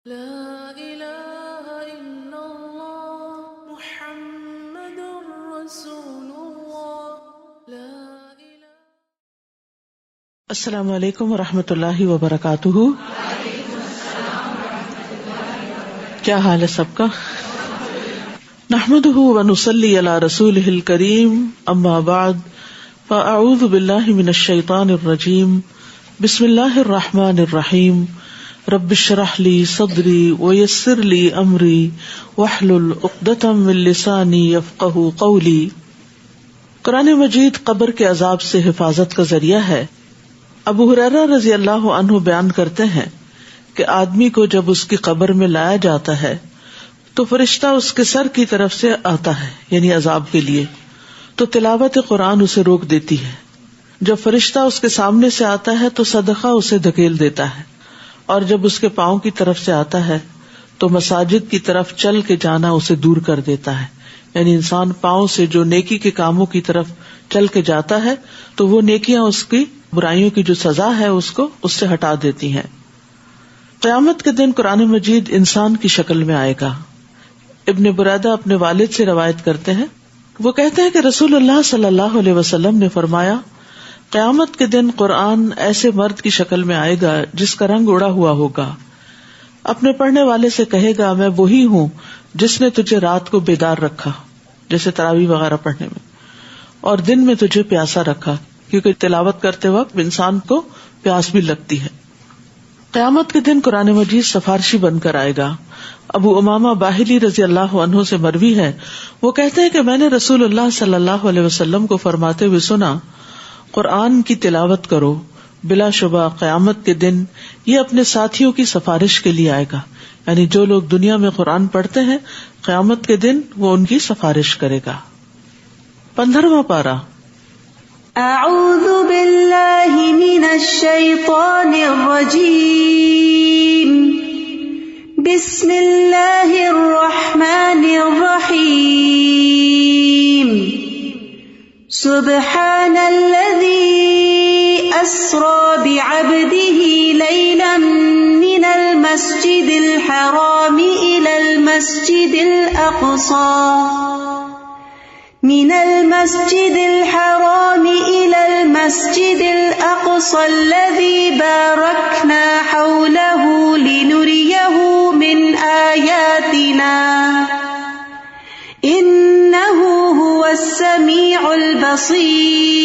لا الہ الا اللہ محمد رسول اللہ لا الہ۔ السلام علیکم ورحمۃ اللہ وبرکاتہ۔ کیا حال ہے سب کا؟ نحمده ونصلی علی رسولہ الکریم، اما بعد فاعوذ باللہ من الشیطان الرجیم، بسم اللہ الرحمن الرحیم، رب اشرح لی صدری ویسر لی امری واحلل عقدۃ من لسانی یفقہوا قولی۔ قرآن مجید قبر کے عذاب سے حفاظت کا ذریعہ ہے۔ ابو ہریرہ رضی اللہ عنہ بیان کرتے ہیں کہ آدمی کو جب اس کی قبر میں لایا جاتا ہے تو فرشتہ اس کے سر کی طرف سے آتا ہے، یعنی عذاب کے لیے، تو تلاوت قرآن اسے روک دیتی ہے۔ جب فرشتہ اس کے سامنے سے آتا ہے تو صدقہ اسے دھکیل دیتا ہے، اور جب اس کے پاؤں کی طرف سے آتا ہے تو مساجد کی طرف چل کے جانا اسے دور کر دیتا ہے۔ یعنی انسان پاؤں سے جو نیکی کے کاموں کی طرف چل کے جاتا ہے تو وہ نیکیاں اس کی برائیوں کی جو سزا ہے اس سے ہٹا دیتی ہیں۔ قیامت کے دن قرآن مجید انسان کی شکل میں آئے گا۔ ابن بریدہ اپنے والد سے روایت کرتے ہیں، وہ کہتے ہیں کہ رسول اللہ صلی اللہ علیہ وسلم نے فرمایا، قیامت کے دن قرآن ایسے مرد کی شکل میں آئے گا جس کا رنگ اڑا ہوا ہوگا، اپنے پڑھنے والے سے کہے گا، میں وہی ہوں جس نے تجھے رات کو بیدار رکھا، جیسے تراویح وغیرہ پڑھنے میں، اور دن میں تجھے پیاسا رکھا، کیونکہ تلاوت کرتے وقت انسان کو پیاس بھی لگتی ہے۔ قیامت کے دن قرآن مجید سفارشی بن کر آئے گا۔ ابو امامہ باہلی رضی اللہ عنہ سے مروی ہے، وہ کہتے ہیں کہ میں نے رسول اللہ صلی اللہ علیہ وسلم کو فرماتے ہوئے سنا، قرآن کی تلاوت کرو، بلا شبہ قیامت کے دن یہ اپنے ساتھیوں کی سفارش کے لیے آئے گا۔ یعنی جو لوگ دنیا میں قرآن پڑھتے ہیں، قیامت کے دن وہ ان کی سفارش کرے گا۔ 15واں پارہ۔ اعوذ باللہ من الشیطان الرجیم، بسم اللہ الرحمن الرحیم، سبحان الذی اسری بعبدہ لیلا من المسجد الحرام الی المسجد الاقصی من المسجد الحرام إلى المسجد الأقصى الذي باركنا حوله لنريه من آياتنا إنه هو السميع البصير۔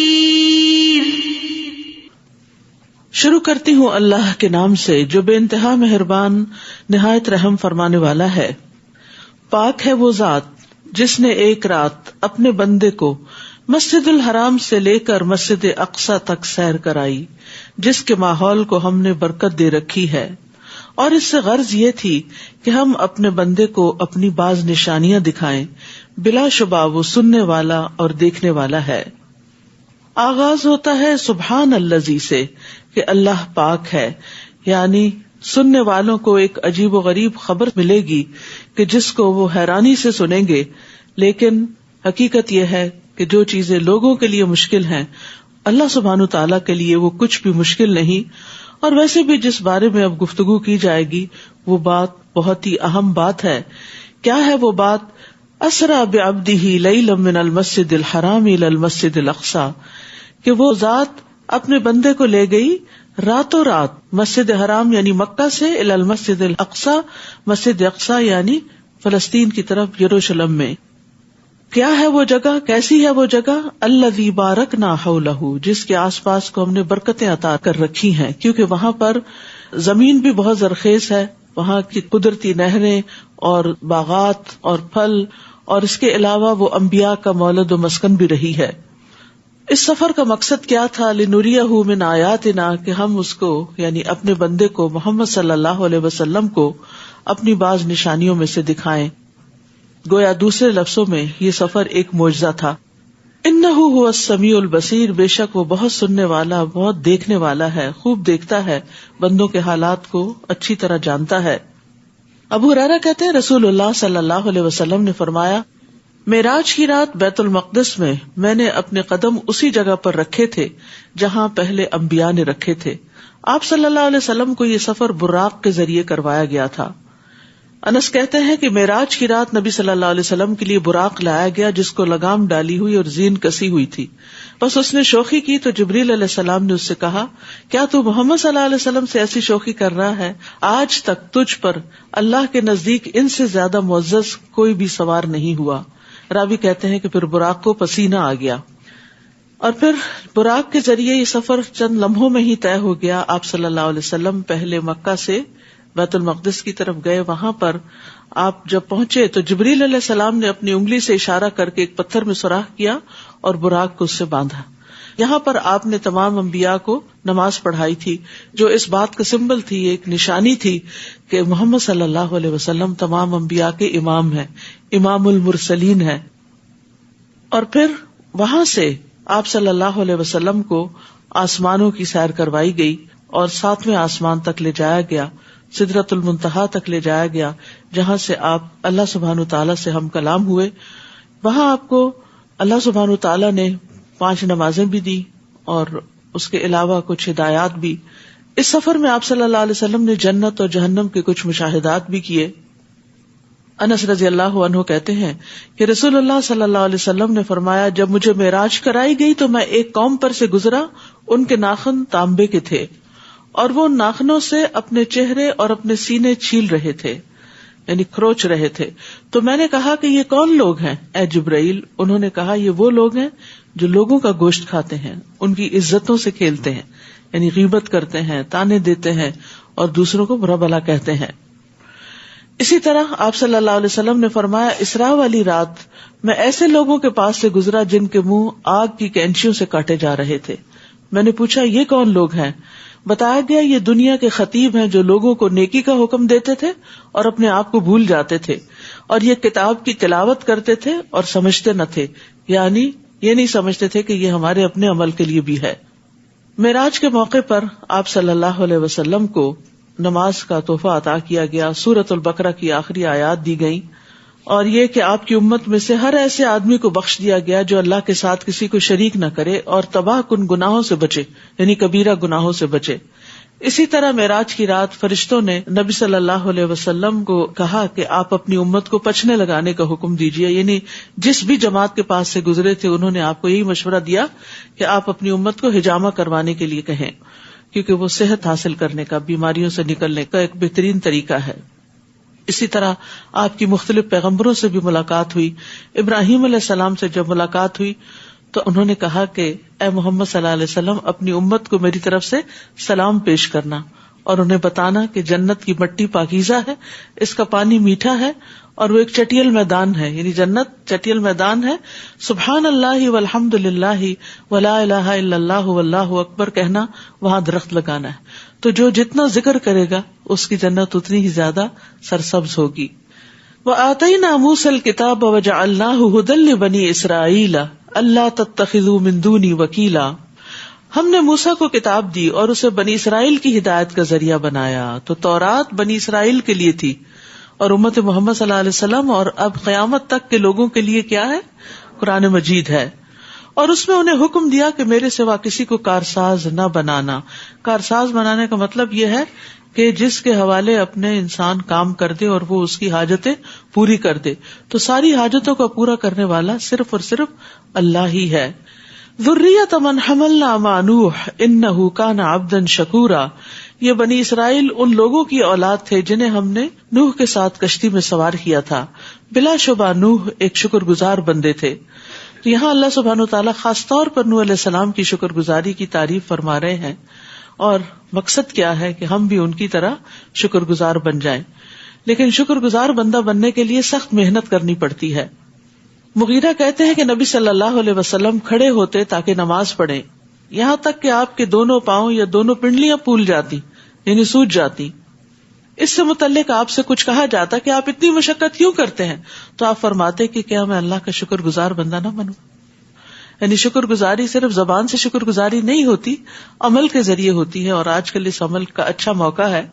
شروع کرتی ہوں اللہ کے نام سے جو بے انتہا مہربان نہایت رحم فرمانے والا ہے۔ پاک ہے وہ ذات جس نے ایک رات اپنے بندے کو مسجد الحرام سے لے کر مسجد اقصی تک سیر کرائی، جس کے ماحول کو ہم نے برکت دے رکھی ہے، اور اس سے غرض یہ تھی کہ ہم اپنے بندے کو اپنی بعض نشانیاں دکھائیں، بلا شبہ وہ سننے والا اور دیکھنے والا ہے۔ آغاز ہوتا ہے سبحان الذی سے کہ اللہ پاک ہے، یعنی سننے والوں کو ایک عجیب و غریب خبر ملے گی کہ جس کو وہ حیرانی سے سنیں گے، لیکن حقیقت یہ ہے کہ جو چیزیں لوگوں کے لیے مشکل ہیں، اللہ سبحانہ تعالیٰ کے لیے وہ کچھ بھی مشکل نہیں۔ اور ویسے بھی جس بارے میں اب گفتگو کی جائے گی وہ بات بہت ہی اہم بات ہے۔ کیا ہے وہ بات؟ اسریٰ بعبدہ لیلا من المسجد الحرام الی المسجد الاقصی، کہ وہ ذات اپنے بندے کو لے گئی راتوں رات مسجد حرام یعنی مکہ سے الی المسجد الاقصی، مسجد اقصی یعنی فلسطین کی طرف یروشلم میں۔ کیا ہے وہ جگہ؟ کیسی ہے وہ جگہ؟ الذی بارکنا حولہ، جس کے آس پاس کو ہم نے برکتیں عطا کر رکھی ہیں، کیونکہ وہاں پر زمین بھی بہت زرخیز ہے، وہاں کی قدرتی نہریں اور باغات اور پھل، اور اس کے علاوہ وہ انبیاء کا مولد و مسکن بھی رہی ہے۔ اس سفر کا مقصد کیا تھا؟ لنریہ من آیاتنا، کہ ہم اس کو یعنی اپنے بندے کو محمد صلی اللہ علیہ وسلم کو اپنی بعض نشانیوں میں سے دکھائیں۔ گویا دوسرے لفظوں میں یہ سفر ایک معجزہ تھا۔ انہ هو السمیع البصیر، بے شک وہ بہت سننے والا، بہت دیکھنے والا ہے، خوب دیکھتا ہے، بندوں کے حالات کو اچھی طرح جانتا ہے۔ ابو ہریرہ کہتے ہیں رسول اللہ صلی اللہ علیہ وسلم نے فرمایا، معراج کی رات بیت المقدس میں نے اپنے قدم اسی جگہ پر رکھے تھے جہاں پہلے انبیاء نے رکھے تھے۔ آپ صلی اللہ علیہ وسلم کو یہ سفر براق کے ذریعے کروایا گیا تھا۔ انس کہتے ہیں کہ معراج کی رات نبی صلی اللہ علیہ وسلم کے لیے براق لایا گیا جس کو لگام ڈالی ہوئی اور زین کسی ہوئی تھی. بس اس نے شوخی کی تو جبریل علیہ السلام نے اس سے کہا کیا تو محمد صلی اللہ علیہ وسلم سے ایسی شوخی کر رہا ہے؟ آج تک تجھ پر اللہ کے نزدیک ان سے زیادہ معزز کوئی بھی سوار نہیں ہوا. راوی کہتے ہیں کہ پھر براق کو پسینہ آ گیا اور پھر براق کے ذریعے یہ سفر چند لمحوں میں ہی طے ہو گیا. آپ صلی اللہ علیہ وسلم پہلے مکہ سے بیت المقدس کی طرف گئے. وہاں پر آپ جب پہنچے تو جبریل علیہ السلام نے اپنی انگلی سے اشارہ کر کے ایک پتھر میں سوراخ کیا اور براق کو اس سے باندھا. یہاں پر آپ نے تمام انبیاء کو نماز پڑھائی تھی جو اس بات کا سمبل تھی, ایک نشانی تھی کہ محمد صلی اللہ علیہ وسلم تمام انبیاء کے امام ہیں, امام المرسلین ہیں. اور پھر وہاں سے آپ صلی اللہ علیہ وسلم کو آسمانوں کی سیر کروائی گئی اور 7ویں آسمان تک لے جایا گیا, سدرۃ المنتہا تک لے جایا گیا, جہاں سے آپ اللہ سبحانہ وتعالیٰ سے ہم کلام ہوئے. وہاں آپ کو اللہ سبحانہ وتعالیٰ نے 5 نمازیں بھی دی اور اس کے علاوہ کچھ ہدایات بھی. اس سفر میں آپ صلی اللہ علیہ وسلم نے جنت اور جہنم کے کچھ مشاہدات بھی کیے. انس رضی اللہ عنہ کہتے ہیں کہ رسول اللہ صلی اللہ علیہ وسلم نے فرمایا جب مجھے معراج کرائی گئی تو میں ایک قوم پر سے گزرا, ان کے ناخن تانبے کے تھے اور وہ ان ناخنوں سے اپنے چہرے اور اپنے سینے چھیل رہے تھے, یعنی کھروچ رہے تھے. تو میں نے کہا کہ یہ کون لوگ ہیں اے جبرائیل؟ انہوں نے کہا یہ وہ لوگ ہیں جو لوگوں کا گوشت کھاتے ہیں, ان کی عزتوں سے کھیلتے ہیں, یعنی غیبت کرتے ہیں, تانے دیتے ہیں اور دوسروں کو برا بھلا کہتے ہیں. اسی طرح آپ صلی اللہ علیہ وسلم نے فرمایا اسراء والی رات میں ایسے لوگوں کے پاس سے گزرا جن کے منہ آگ کی کینچیوں سے کاٹے جا رہے تھے. میں نے پوچھا یہ کون لوگ ہیں؟ بتایا گیا یہ دنیا کے خطیب ہیں جو لوگوں کو نیکی کا حکم دیتے تھے اور اپنے آپ کو بھول جاتے تھے, اور یہ کتاب کی تلاوت کرتے تھے اور سمجھتے نہ تھے, یعنی یہ نہیں سمجھتے تھے کہ یہ ہمارے اپنے عمل کے لیے بھی ہے. معراج کے موقع پر آپ صلی اللہ علیہ وسلم کو نماز کا تحفہ عطا کیا گیا. سورۃ البقرہ کی آخری آیات دی گئیں اور یہ کہ آپ کی امت میں سے ہر ایسے آدمی کو بخش دیا گیا جو اللہ کے ساتھ کسی کو شریک نہ کرے اور تباہ کن گناہوں سے بچے, یعنی کبیرہ گناہوں سے بچے. اسی طرح معراج کی رات فرشتوں نے نبی صلی اللہ علیہ وسلم کو کہا کہ آپ اپنی امت کو پچھنے لگانے کا حکم دیجیے, یعنی جس بھی جماعت کے پاس سے گزرے تھے انہوں نے آپ کو یہی مشورہ دیا کہ آپ اپنی امت کو حجامہ کروانے کے لیے کہیں, کیونکہ وہ صحت حاصل کرنے کا, بیماریوں سے نکلنے کا ایک بہترین طریقہ ہے. اسی طرح آپ کی مختلف پیغمبروں سے بھی ملاقات ہوئی. ابراہیم علیہ السلام سے جب ملاقات ہوئی تو انہوں نے کہا کہ اے محمد صلی اللہ علیہ وسلم اپنی امت کو میری طرف سے سلام پیش کرنا اور انہیں بتانا کہ جنت کی مٹی پاکیزہ ہے, اس کا پانی میٹھا ہے اور وہ ایک چٹیل میدان ہے, یعنی جنت چٹیل میدان ہے. سبحان اللہ والحمد للہ ولا الہ الا اللہ واللہ اکبر کہنا, وہاں درخت لگانا ہے. تو جو جتنا ذکر کرے گا اس کی جنت اتنی ہی زیادہ سرسبز ہوگی. وآتینا موسیٰ الکتاب وجعلناہ ھدی لبنی اسرائیل اللہ تتخذوا من دونی وکیلا. ہم نے موسیٰ کو کتاب دی اور اسے بنی اسرائیل کی ہدایت کا ذریعہ بنایا. تو تورات بنی اسرائیل کے لیے تھی اور امت محمد صلی اللہ علیہ وسلم اور اب قیامت تک کے لوگوں کے لیے کیا ہے؟ قرآن مجید ہے. اور اس میں انہیں حکم دیا کہ میرے سوا کسی کو کارساز نہ بنانا. کارساز بنانے کا مطلب یہ ہے کہ جس کے حوالے اپنے انسان کام کر دے اور وہ اس کی حاجتیں پوری کر دے. تو ساری حاجتوں کو پورا کرنے والا صرف اور صرف اللہ ہی ہے. ذریۃ من حملنا مع نوح انہ کان عبدا شکورا. یہ بنی اسرائیل ان لوگوں کی اولاد تھے جنہیں ہم نے نوح کے ساتھ کشتی میں سوار کیا تھا. بلا شبہ نوح ایک شکر گزار بندے تھے. تو یہاں اللہ سبحانہ وتعالیٰ خاص طور پر نوح علیہ السلام کی شکر گزاری کی تعریف فرما رہے ہیں, اور مقصد کیا ہے کہ ہم بھی ان کی طرح شکر گزار بن جائیں. لیکن شکر گزار بندہ بننے کے لیے سخت محنت کرنی پڑتی ہے. مغیرہ کہتے ہیں کہ نبی صلی اللہ علیہ وسلم کھڑے ہوتے تاکہ نماز پڑھیں, یہاں تک کہ آپ کے دونوں پاؤں یا دونوں پنڈلیاں پھول جاتی, یعنی سوج جاتی. اس سے متعلق آپ سے کچھ کہا جاتا کہ آپ اتنی مشقت کیوں کرتے ہیں, تو آپ فرماتے کہ کیا میں اللہ کا شکر گزار بندہ نہ بنوں. یعنی شکر گزاری صرف زبان سے شکر گزاری نہیں ہوتی, عمل کے ذریعے ہوتی ہے, اور آج کل اس عمل کا اچھا موقع ہے.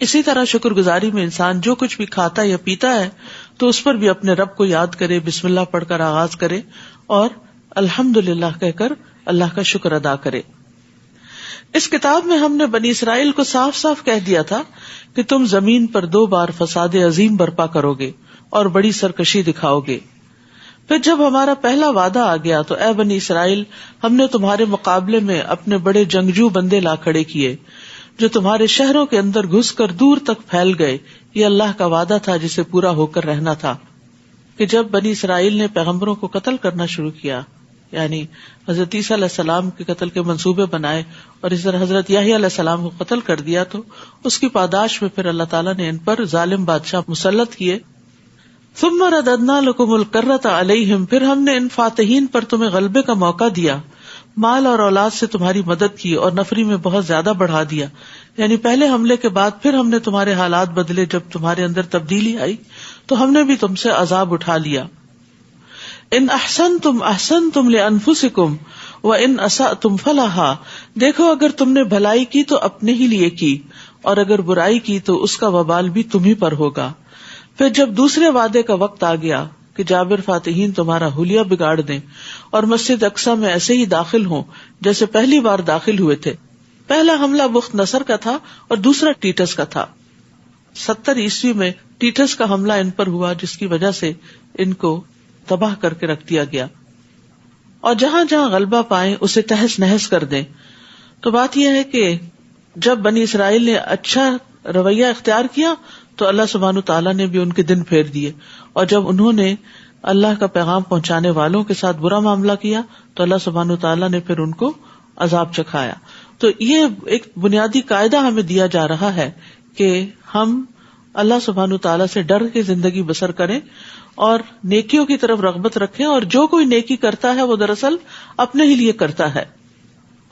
اسی طرح شکر گزاری میں انسان جو کچھ بھی کھاتا یا پیتا ہے تو اس پر بھی اپنے رب کو یاد کرے, بسم اللہ پڑھ کر آغاز کرے اور الحمدللہ کہہ کر اللہ کا شکر ادا کرے. اس کتاب میں ہم نے بنی اسرائیل کو صاف صاف کہہ دیا تھا کہ تم زمین پر 2 بار فساد عظیم برپا کرو گے اور بڑی سرکشی دکھاؤ گے. پھر جب ہمارا پہلا وعدہ آ گیا تو اے بنی اسرائیل ہم نے تمہارے مقابلے میں اپنے بڑے جنگجو بندے لا کھڑے کیے جو تمہارے شہروں کے اندر گھس کر دور تک پھیل گئے. یہ اللہ کا وعدہ تھا جسے پورا ہو کر رہنا تھا کہ جب بنی اسرائیل نے پیغمبروں کو قتل کرنا شروع کیا، یعنی حضرت عیسیٰ علیہ السلام کے قتل کے منصوبے بنائے اور اس طرح حضرت یحییٰ علیہ السلام کو قتل کر دیا، تو اس کی پاداش میں پھر اللہ تعالیٰ نے ان پر ظالم بادشاہ مسلط کیے. ثم رددنا لكم الكرة عليهم، پھر ہم نے ان فاتحین پر تمہیں غلبے کا موقع دیا، مال اور اولاد سے تمہاری مدد کی اور نفری میں بہت زیادہ بڑھا دیا. یعنی پہلے حملے کے بعد پھر ہم نے تمہارے حالات بدلے، جب تمہارے اندر تبدیلی آئی تو ہم نے بھی تم سے عذاب اٹھا لیا. ان احسنتم احسنتم لانفسکم وان اسأتم فلہا، دیکھو اگر تم نے بھلائی کی تو اپنے ہی لیے کی، اور اگر برائی کی تو اس کا وبال بھی تم ہی پر ہوگا. پھر جب دوسرے وعدے کا وقت آ گیا کہ جابر فاتحین تمہارا حلیہ بگاڑ دیں اور مسجد اقصی میں ایسے ہی داخل ہوں جیسے پہلی بار داخل ہوئے تھے. پہلا حملہ بخت نصر کا تھا اور دوسرا ٹیٹس کا تھا. 70 عیسوی میں ٹیٹس کا حملہ ان پر ہوا جس کی وجہ سے ان کو تباہ کر کے رکھ دیا گیا. اور جہاں جہاں غلبہ پائیں اسے تہس نہس کر دیں. تو بات یہ ہے کہ جب بنی اسرائیل نے اچھا رویہ اختیار کیا تو اللہ سبحانہ تعالیٰ نے بھی ان کے دن پھیر دیے، اور جب انہوں نے اللہ کا پیغام پہنچانے والوں کے ساتھ برا معاملہ کیا تو اللہ سبحانہ تعالیٰ نے پھر ان کو عذاب چکھایا. تو یہ ایک بنیادی قاعدہ ہمیں دیا جا رہا ہے کہ ہم اللہ سبحانہ تعالیٰ سے ڈر کے زندگی بسر کریں اور نیکیوں کی طرف رغبت رکھیں، اور جو کوئی نیکی کرتا ہے وہ دراصل اپنے ہی لیے کرتا ہے.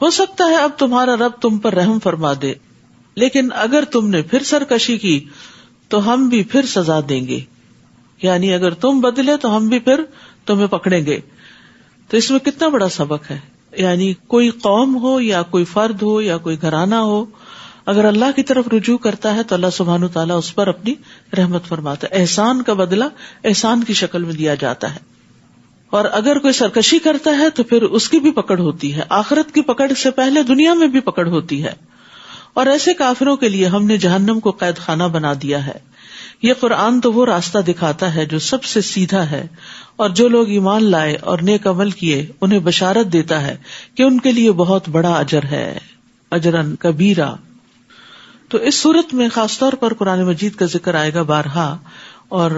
ہو سکتا ہے اب تمہارا رب تم پر رحم فرما دے، لیکن اگر تم نے پھر سرکشی کی تو ہم بھی پھر سزا دیں گے، یعنی اگر تم بدلے تو ہم بھی پھر تمہیں پکڑیں گے. تو اس میں کتنا بڑا سبق ہے. یعنی کوئی قوم ہو یا کوئی فرد ہو یا کوئی گھرانہ ہو، اگر اللہ کی طرف رجوع کرتا ہے تو اللہ سبحانہ تعالیٰ اس پر اپنی رحمت فرماتا ہے. احسان کا بدلہ احسان کی شکل میں دیا جاتا ہے. اور اگر کوئی سرکشی کرتا ہے تو پھر اس کی بھی پکڑ ہوتی ہے، آخرت کی پکڑ سے پہلے دنیا میں بھی پکڑ ہوتی ہے. اور ایسے کافروں کے لیے ہم نے جہنم کو قید خانہ بنا دیا ہے. یہ قرآن تو وہ راستہ دکھاتا ہے جو سب سے سیدھا ہے، اور جو لوگ ایمان لائے اور نیک عمل کیے انہیں بشارت دیتا ہے کہ ان کے لیے بہت بڑا اجر ہے، اجرن کبیرہ. تو اس صورت میں خاص طور پر قرآن مجید کا ذکر آئے گا بارہا، اور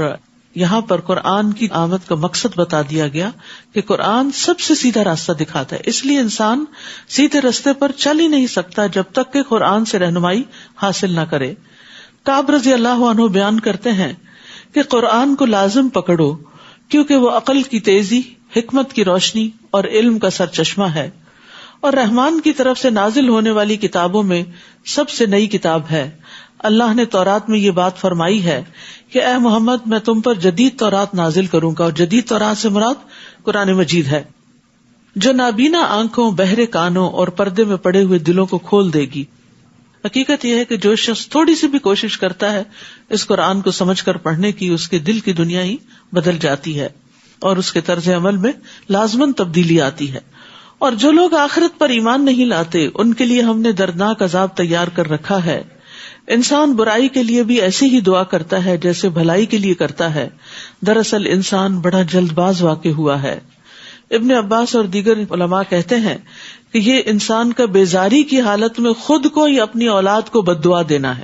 یہاں پر قرآن کی آمد کا مقصد بتا دیا گیا کہ قرآن سب سے سیدھا راستہ دکھاتا ہے. اس لیے انسان سیدھے راستے پر چل ہی نہیں سکتا جب تک کہ قرآن سے رہنمائی حاصل نہ کرے. کعب رضی اللہ عنہ بیان کرتے ہیں کہ قرآن کو لازم پکڑو کیونکہ وہ عقل کی تیزی، حکمت کی روشنی اور علم کا سرچشمہ ہے، اور رحمان کی طرف سے نازل ہونے والی کتابوں میں سب سے نئی کتاب ہے. اللہ نے تورات میں یہ بات فرمائی ہے کہ اے محمد میں تم پر جدید تورات نازل کروں گا، اور جدید تورات سے مراد قرآن مجید ہے، جو نابینا آنکھوں، بہرے کانوں اور پردے میں پڑے ہوئے دلوں کو کھول دے گی. حقیقت یہ ہے کہ جو شخص تھوڑی سی بھی کوشش کرتا ہے اس قرآن کو سمجھ کر پڑھنے کی، اس کے دل کی دنیا ہی بدل جاتی ہے اور اس کے طرز عمل میں لازماً تبدیلی آتی ہے. اور جو لوگ آخرت پر ایمان نہیں لاتے ان کے لیے ہم نے دردناک عذاب تیار کر رکھا ہے. انسان برائی کے لیے بھی ایسی ہی دعا کرتا ہے جیسے بھلائی کے لیے کرتا ہے. دراصل انسان بڑا جلد باز واقع ہوا ہے. ابن عباس اور دیگر علماء کہتے ہیں کہ یہ انسان کا بیزاری کی حالت میں خود کو یا اپنی اولاد کو بد دعا دینا ہے.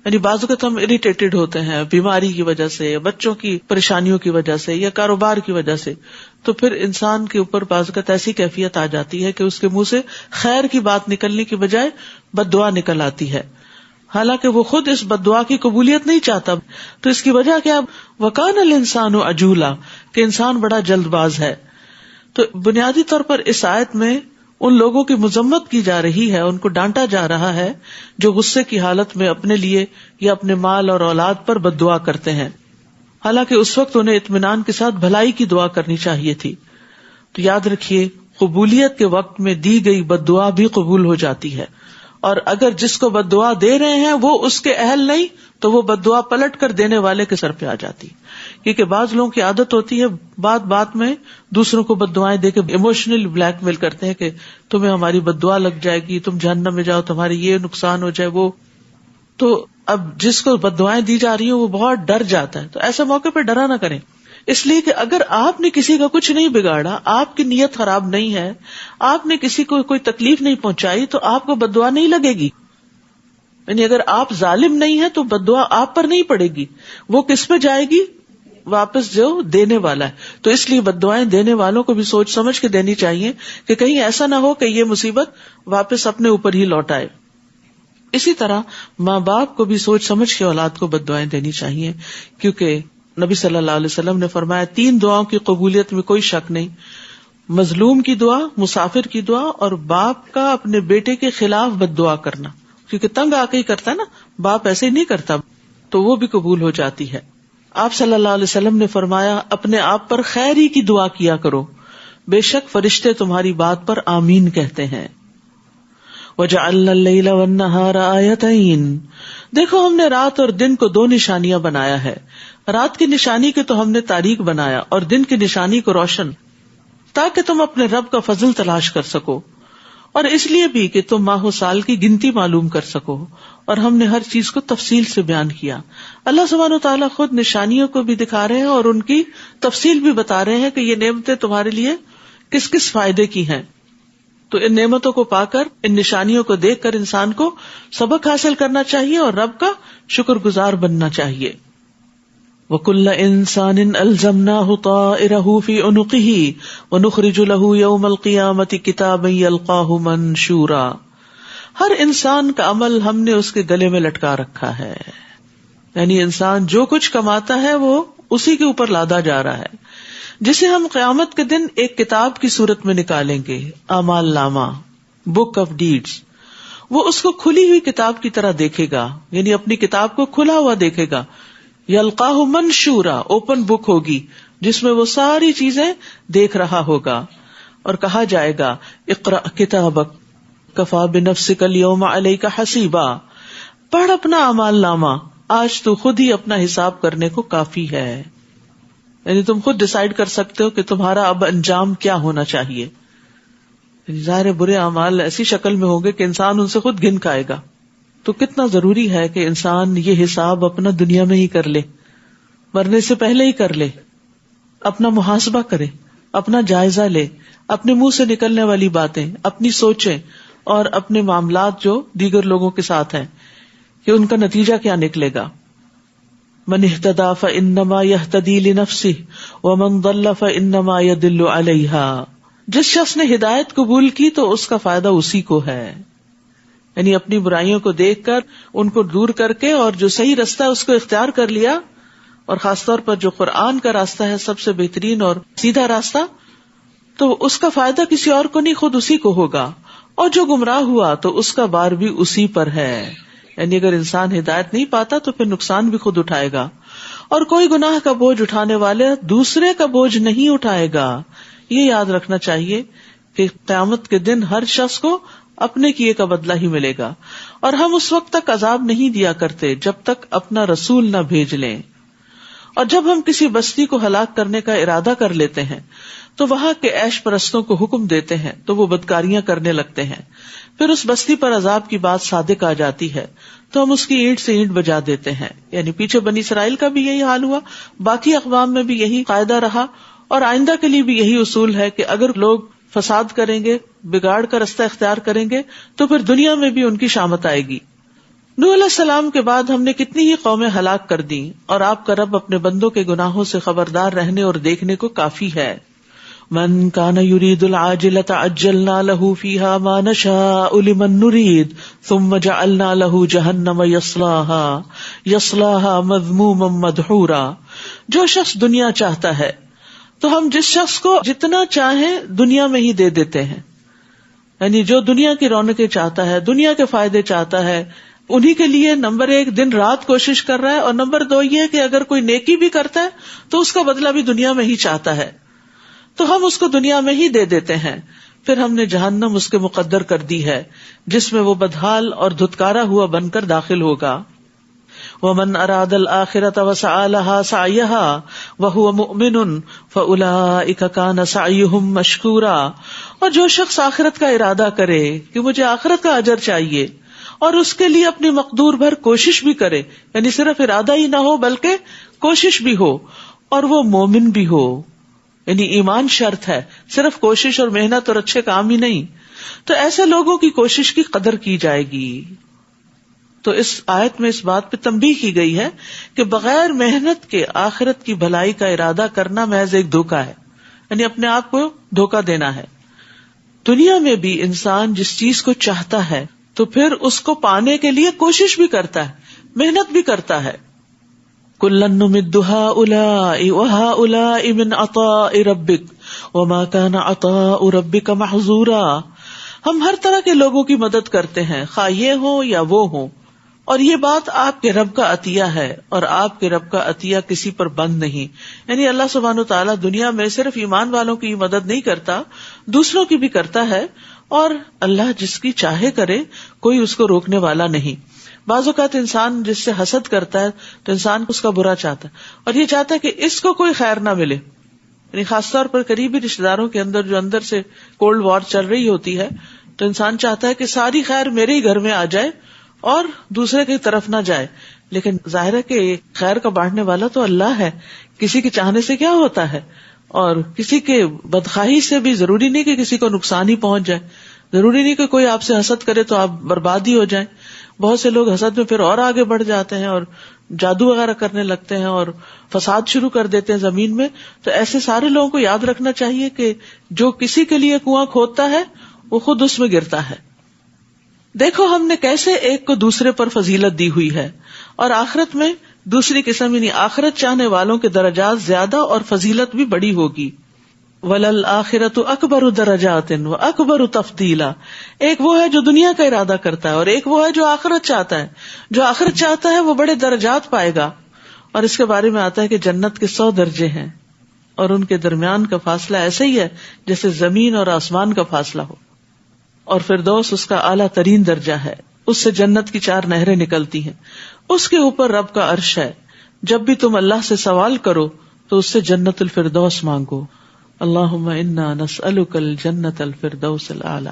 یعنی بعض اوقات ہم اریٹیٹڈ ہوتے ہیں بیماری کی وجہ سے، یا بچوں کی پریشانیوں کی وجہ سے، یا کاروبار کی وجہ سے، تو پھر انسان کے اوپر بعض اوقات ایسی کیفیت آ جاتی ہے کہ اس کے منہ سے خیر کی بات نکلنے کی بجائے بد دعا نکل آتی ہے، حالانکہ وہ خود اس بد دعا کی قبولیت نہیں چاہتا. تو اس کی وجہ کیا؟ وَكَانَ الْإِنسَانُ عَجُولًا، کہ انسان بڑا جلد باز ہے. تو بنیادی طور پر اس آیت میں ان لوگوں کی مذمت کی جا رہی ہے، ان کو ڈانٹا جا رہا ہے جو غصے کی حالت میں اپنے لیے یا اپنے مال اور اولاد پر بد دعا کرتے ہیں، حالانکہ اس وقت انہیں اطمینان کے ساتھ بھلائی کی دعا کرنی چاہیے تھی. تو یاد رکھیے، قبولیت کے وقت میں دی گئی بد دعا بھی قبول ہو جاتی ہے، اور اگر جس کو بد دعا دے رہے ہیں وہ اس کے اہل نہیں تو وہ بد دعا پلٹ کر دینے والے کے سر پہ آ جاتی. کیونکہ بعض لوگوں کی عادت ہوتی ہے بات بات میں دوسروں کو بد دعائیں دے کے ایموشنل بلیک میل کرتے ہیں کہ تمہیں ہماری بد دعا لگ جائے گی، تم جہنم میں جاؤ، تمہاری یہ نقصان ہو جائے وہ. تو اب جس کو بد دعائیں دی جا رہی ہیں وہ بہت ڈر جاتا ہے. تو ایسے موقع پہ ڈرا نہ کریں، اس لیے کہ اگر آپ نے کسی کا کچھ نہیں بگاڑا، آپ کی نیت خراب نہیں ہے، آپ نے کسی کو کوئی تکلیف نہیں پہنچائی، تو آپ کو بد دعا نہیں لگے گی. یعنی اگر آپ ظالم نہیں ہیں تو بد دعا آپ پر نہیں پڑے گی، وہ کس پہ جائے گی؟ واپس جو دینے والا ہے. تو اس لیے بد دعائیں دینے والوں کو بھی سوچ سمجھ کے دینی چاہیے کہ کہیں ایسا نہ ہو کہ یہ مصیبت واپس اپنے اوپر ہی لوٹ آئے. اسی طرح ماں باپ کو بھی سوچ سمجھ کے اولاد کو بد دعائیں دینی چاہیے، کیونکہ نبی صلی اللہ علیہ وسلم نے فرمایا 3 دعاؤں کی قبولیت میں کوئی شک نہیں: مظلوم کی دعا، مسافر کی دعا، اور باپ کا اپنے بیٹے کے خلاف بد دعا کرنا. کیونکہ تنگ آ کے ہی کرتا ہے نا، باپ ایسے ہی نہیں کرتا، تو وہ بھی قبول ہو جاتی ہے. آپ صلی اللہ علیہ وسلم نے فرمایا اپنے آپ پر خیر ہی کی دعا کیا کرو، بے شک فرشتے تمہاری بات پر آمین کہتے ہیں. وَجَعَلْنَا اللَّيْلَ وَالنَّهَارَ آيَتَيْنِ، دیکھو ہم نے رات اور دن کو 2 نشانیاں بنایا ہے. رات کی نشانی کو تو ہم نے تاریک بنایا اور دن کی نشانی کو روشن، تاکہ تم اپنے رب کا فضل تلاش کر سکو، اور اس لیے بھی کہ تم ماہ و سال کی گنتی معلوم کر سکو. اور ہم نے ہر چیز کو تفصیل سے بیان کیا. اللہ سبحانہ و تعالیٰ خود نشانیوں کو بھی دکھا رہے ہیں اور ان کی تفصیل بھی بتا رہے ہیں کہ یہ نعمتیں تمہارے لیے کس کس فائدے کی ہیں. تو ان نعمتوں کو پا کر، ان نشانیوں کو دیکھ کر انسان کو سبق حاصل کرنا چاہیے اور رب کا شکر گزار بننا چاہیے. وَكُلَّ إِنسَانٍ أَلْزَمْنَاهُ طَائِرَهُ فِي عُنُقِهِ وَنُخْرِجُ لَهُ يَوْمَ الْقِيَامَةِ كِتَابًا يَلْقَاهُ مَنشُورًا، ہر انسان کا عمل ہم نے اس کے گلے میں لٹکا رکھا ہے. یعنی انسان جو کچھ کماتا ہے وہ اسی کے اوپر لادا جا رہا ہے، جسے ہم قیامت کے دن ایک کتاب کی صورت میں نکالیں گے، اعمال نامہ، بک آف ڈیڈز. وہ اس کو کھلی ہوئی کتاب کی طرح دیکھے گا، یعنی اپنی کتاب کو کھلا ہوا دیکھے گا. یلقاہ منشورا، اوپن بک ہوگی جس میں وہ ساری چیزیں دیکھ رہا ہوگا. اور کہا جائے گا اقرأ کتابک کفا بنفسک اليوم علیک حسیبا، پڑھ اپنا اعمال نامہ، آج تو خود ہی اپنا حساب کرنے کو کافی ہے. یعنی تم خود ڈیسائیڈ کر سکتے ہو کہ تمہارا اب انجام کیا ہونا چاہیے. ظاہر برے اعمال ایسی شکل میں ہوں گے کہ انسان ان سے خود گن کھائے گا. تو کتنا ضروری ہے کہ انسان یہ حساب اپنا دنیا میں ہی کر لے، مرنے سے پہلے ہی کر لے، اپنا محاسبہ کرے، اپنا جائزہ لے، اپنے منہ سے نکلنے والی باتیں، اپنی سوچیں اور اپنے معاملات جو دیگر لوگوں کے ساتھ ہیں کہ ان کا نتیجہ کیا نکلے گا. من اہتدی فانما یہتدی لنفسہ ومن ضل فانما یضل علیہا، جس شخص نے ہدایت قبول کی تو اس کا فائدہ اسی کو ہے. یعنی اپنی برائیوں کو دیکھ کر ان کو دور کر کے اور جو صحیح راستہ ہے اس کو اختیار کر لیا، اور خاص طور پر جو قرآن کا راستہ ہے سب سے بہترین اور سیدھا راستہ، تو اس کا فائدہ کسی اور کو نہیں، خود اسی کو ہوگا. اور جو گمراہ ہوا تو اس کا بار بھی اسی پر ہے. یعنی اگر انسان ہدایت نہیں پاتا تو پھر نقصان بھی خود اٹھائے گا، اور کوئی گناہ کا بوجھ اٹھانے والے دوسرے کا بوجھ نہیں اٹھائے گا. یہ یاد رکھنا چاہیے کہ قیامت کے دن ہر شخص کو اپنے کیے کا بدلہ ہی ملے گا. اور ہم اس وقت تک عذاب نہیں دیا کرتے جب تک اپنا رسول نہ بھیج لیں. اور جب ہم کسی بستی کو ہلاک کرنے کا ارادہ کر لیتے ہیں تو وہاں کے عیش پرستوں کو حکم دیتے ہیں تو وہ بدکاریاں کرنے لگتے ہیں. پھر اس بستی پر عذاب کی بات صادق آ جاتی ہے تو ہم اس کی اینٹ سے اینٹ بجا دیتے ہیں. یعنی پیچھے بنی اسرائیل کا بھی یہی حال ہوا، باقی اقوام میں بھی یہی قاعدہ رہا، اور آئندہ کے لیے بھی یہی اصول ہے کہ اگر لوگ فساد کریں گے، بگاڑ کا رستہ اختیار کریں گے تو پھر دنیا میں بھی ان کی شامت آئے گی. نوح علیہ السلام کے بعد ہم نے کتنی ہی قومیں ہلاک کر دی، اور آپ کا رب اپنے بندوں کے گناہوں سے خبردار رہنے اور دیکھنے کو کافی ہے. من کان یرید العاجلۃ عجلنا له فیها ما نشاء لمن نرید ثم جعلنا له جہنم یصلاها مذموما مدحورا. جو شخص دنیا چاہتا ہے تو ہم جس شخص کو جتنا چاہیں دنیا میں ہی دے دیتے ہیں. یعنی جو دنیا کی رونقیں چاہتا ہے، دنیا کے فائدے چاہتا ہے، انہی کے لیے نمبر 1 دن رات کوشش کر رہا ہے، اور نمبر 2 یہ کہ اگر کوئی نیکی بھی کرتا ہے تو اس کا بدلہ بھی دنیا میں ہی چاہتا ہے، تو ہم اس کو دنیا میں ہی دے دیتے ہیں. پھر ہم نے جہنم اس کے مقدر کر دی ہے جس میں وہ بدحال اور دھتکارا ہوا بن کر داخل ہوگا. ومن اراد الآخرۃ وسعى لها سعيها وهو مؤمن فاولئک کان سعیهم مشکورا. اور جو شخص آخرت کا ارادہ کرے کہ مجھے آخرت کا اجر چاہیے اور اس کے لیے اپنی مقدور بھر کوشش بھی کرے، یعنی صرف ارادہ ہی نہ ہو بلکہ کوشش بھی ہو، اور وہ مومن بھی ہو، یعنی ایمان شرط ہے، صرف کوشش اور محنت اور اچھے کام ہی نہیں، تو ایسے لوگوں کی کوشش کی قدر کی جائے گی. تو اس آیت میں اس بات پہ تنبیہ کی گئی ہے کہ بغیر محنت کے آخرت کی بھلائی کا ارادہ کرنا محض ایک دھوکہ ہے، یعنی اپنے آپ کو دھوکہ دینا ہے. دنیا میں بھی انسان جس چیز کو چاہتا ہے تو پھر اس کو پانے کے لیے کوشش بھی کرتا ہے، محنت بھی کرتا ہے. کُلًّا نُمِدُّ هَٰؤُلَاءِ وَهَٰؤُلَاءِ مِنْ عَطَاءِ رَبِّكَ وَمَا كَانَ عَطَاءُ رَبِّكَ مَحْظُورًا. ہم ہر طرح کے لوگوں کی مدد کرتے ہیں، خواہ یہ ہوں یا وہ ہوں، اور یہ بات آپ کے رب کا عطیہ ہے، اور آپ کے رب کا عطیہ کسی پر بند نہیں. یعنی اللہ سبحانہ وتعالیٰ دنیا میں صرف ایمان والوں کی مدد نہیں کرتا، دوسروں کی بھی کرتا ہے، اور اللہ جس کی چاہے کرے، کوئی اس کو روکنے والا نہیں. بعض اوقات انسان جس سے حسد کرتا ہے تو انسان اس کا برا چاہتا ہے، اور یہ چاہتا ہے کہ اس کو کوئی خیر نہ ملے. یعنی خاص طور پر قریبی رشتے داروں کے اندر جو اندر سے کولڈ وار چل رہی ہوتی ہے، تو انسان چاہتا ہے کہ ساری خیر میرے ہی گھر میں آ جائے اور دوسرے کی طرف نہ جائے. لیکن ظاہر ہے کہ خیر کا بانٹنے والا تو اللہ ہے، کسی کے چاہنے سے کیا ہوتا ہے، اور کسی کے بدخواہی سے بھی ضروری نہیں کہ کسی کو نقصان ہی پہنچ جائے، ضروری نہیں کہ کوئی آپ سے حسد کرے تو آپ برباد ہی ہو جائیں. بہت سے لوگ حسد میں پھر اور آگے بڑھ جاتے ہیں اور جادو وغیرہ کرنے لگتے ہیں اور فساد شروع کر دیتے ہیں زمین میں. تو ایسے سارے لوگوں کو یاد رکھنا چاہیے کہ جو کسی کے لیے کنواں کھودتا ہے وہ خود اس میں گرتا ہے. دیکھو ہم نے کیسے ایک کو دوسرے پر فضیلت دی ہوئی ہے، اور آخرت میں دوسری قسم یعنی آخرت چاہنے والوں کے درجات زیادہ اور فضیلت بھی بڑی ہوگی. وَلَلْآخِرَةُ أَكْبَرُ دَرَجَاتٍ وَأَكْبَرُ تَفْضِيلًا. ایک وہ ہے جو دنیا کا ارادہ کرتا ہے، اور ایک وہ ہے جو آخرت چاہتا ہے. جو آخرت چاہتا ہے وہ بڑے درجات پائے گا، اور اس کے بارے میں آتا ہے کہ جنت کے 100 درجے ہیں، اور ان کے درمیان کا فاصلہ ایسے ہی ہے جیسے زمین اور آسمان کا فاصلہ ہو. اور فردوس اس کا اعلیٰ ترین درجہ ہے، اس سے جنت کی 4 نہریں نکلتی ہیں. اس کے اوپر رب کا عرش ہے. جب بھی تم اللہ سے سوال کرو تو اس سے جنت الفردوس مانگو. اللہم انا نسألک الجنت الفردوس الاعلی.